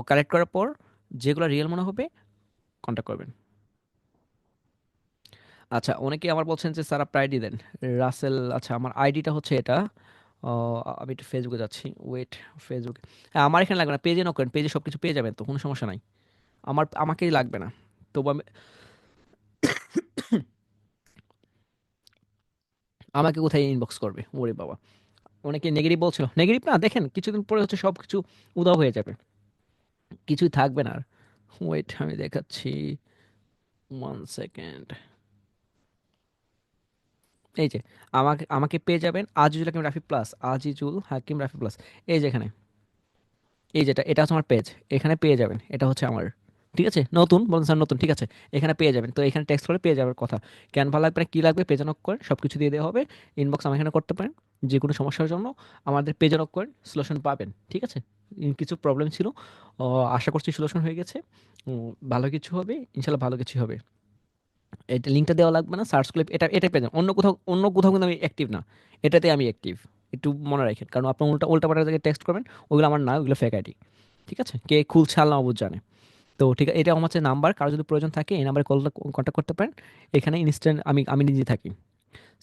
A: কালেক্ট করার পর যেগুলো রিয়েল মনে হবে কন্ট্যাক্ট করবেন। আচ্ছা, অনেকে আমার বলছেন যে স্যার আপনার আইডি দেন। রাসেল, আচ্ছা আমার আইডিটা হচ্ছে এটা। আমি একটু ফেসবুকে যাচ্ছি, ওয়েট। ফেসবুকে, হ্যাঁ আমার এখানে লাগবে না, পেজে নক করেন, পেজে সব কিছু পেয়ে যাবেন, তো কোনো সমস্যা নাই। আমাকেই লাগবে না। তবু আমাকে কোথায় ইনবক্স করবে, ওরে বাবা। অনেকে নেগেটিভ বলছিল, নেগেটিভ না, দেখেন কিছুদিন পরে হচ্ছে সব কিছু উধাও হয়ে যাবে, কিছুই থাকবে না আর। ওয়েট আমি দেখাচ্ছি, 1 সেকেন্ড। এই যে আমাকে আমাকে পেয়ে যাবেন আজিজুল হাকিম রাফি প্লাস, আজিজুল হাকিম রাফি প্লাস। এই যে এখানে, এই যেটা, এটা হচ্ছে আমার পেজ, এখানে পেয়ে যাবেন, এটা হচ্ছে আমার। ঠিক আছে, নতুন বলুন স্যার, নতুন, ঠিক আছে। এখানে পেয়ে যাবেন, তো এখানে টেক্সট করে পেয়ে যাওয়ার কথা। ক্যানভা লাগবে না, কী লাগবে, পেজে নক করেন, সব কিছু দিয়ে দেওয়া হবে। ইনবক্স আমার এখানে করতে পারেন, যে কোনো সমস্যার জন্য আমাদের পেজে নক করেন, সলিউশন পাবেন। ঠিক আছে, কিছু প্রবলেম ছিল, আশা করছি সলিউশন হয়ে গেছে। ভালো কিছু হবে ইনশাল্লাহ, ভালো কিছু হবে। এটা লিঙ্কটা দেওয়া লাগবে না, সার্চ করলে এটা পেয়ে যাবেন। অন্য কোথাও কিন্তু আমি অ্যাক্টিভ না, এটাতে আমি অ্যাক্টিভ। একটু মনে রাখেন, কারণ আপনার উল্টাপাল্টা জায়গায় টেক্সট করবেন, ওগুলো আমার না, ওগুলো ফেক আইডি। ঠিক আছে, কে খুলছে আল্লাহ মাবুদ জানে। তো ঠিক আছে, এটা আমার হচ্ছে নাম্বার, কারো যদি প্রয়োজন থাকে এই নাম্বারে কন্ট্যাক্ট করতে পারেন। এখানে ইনস্ট্যান্ট আমি আমি নিজে থাকি।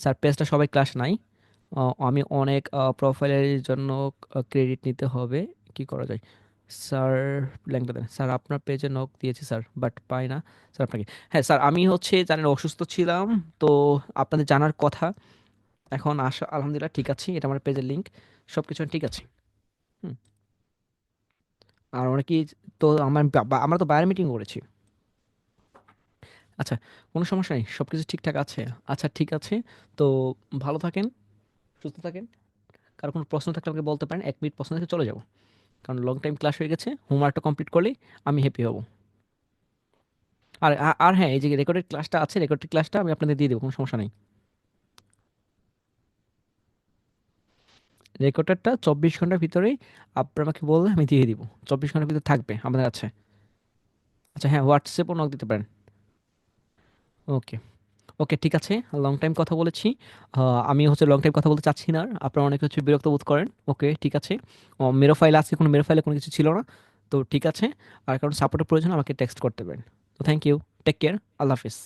A: স্যার পেজটা সবাই ক্লাস নাই, আমি অনেক প্রোফাইলের জন্য ক্রেডিট নিতে হবে, কি করা যায় স্যার? ল্যাংটা দেন স্যার, আপনার পেজে নক দিয়েছি স্যার, বাট পাই না স্যার আপনাকে। হ্যাঁ স্যার, আমি হচ্ছে জানেন অসুস্থ ছিলাম, তো আপনাদের জানার কথা। এখন আসা আলহামদুলিল্লাহ ঠিক আছি, এটা আমার পেজের লিঙ্ক, সব কিছু ঠিক আছে। হুম। আর অনেকে, তো আমরা তো বাইরে মিটিং করেছি। আচ্ছা, কোনো সমস্যা নেই, সব কিছু ঠিকঠাক আছে। আচ্ছা ঠিক আছে, তো ভালো থাকেন, সুস্থ থাকেন। কারো কোনো প্রশ্ন থাকলে আমাকে বলতে পারেন, 1 মিনিট প্রশ্ন থেকে চলে যাব, কারণ লং টাইম ক্লাস হয়ে গেছে। হোমওয়ার্কটা কমপ্লিট করলেই আমি হ্যাপি হব। আর হ্যাঁ, এই যে রেকর্ডেড ক্লাসটা আছে, রেকর্ডেড ক্লাসটা আমি আপনাদের দিয়ে দেবো, কোনো সমস্যা নেই। রেকর্ডারটা 24 ঘন্টার ভিতরেই আপনার আমাকে বললে আমি দিয়ে দিব, 24 ঘন্টার ভিতরে থাকবে আমাদের কাছে। আচ্ছা হ্যাঁ, হোয়াটসঅ্যাপও নক দিতে পারেন। ওকে, ওকে ঠিক আছে। লং টাইম কথা বলেছি, আমি হচ্ছে লং টাইম কথা বলতে চাচ্ছি না আর, আপনারা অনেকে হচ্ছে বিরক্ত বোধ করেন। ওকে ঠিক আছে, মেরো ফাইল আছে, কোনো মেরো ফাইলে কোনো কিছু ছিল না, তো ঠিক আছে। আর কারণ সাপোর্টের প্রয়োজন আমাকে টেক্সট করতে পারেন। তো থ্যাংক ইউ, টেক কেয়ার, আল্লাহ হাফিজ।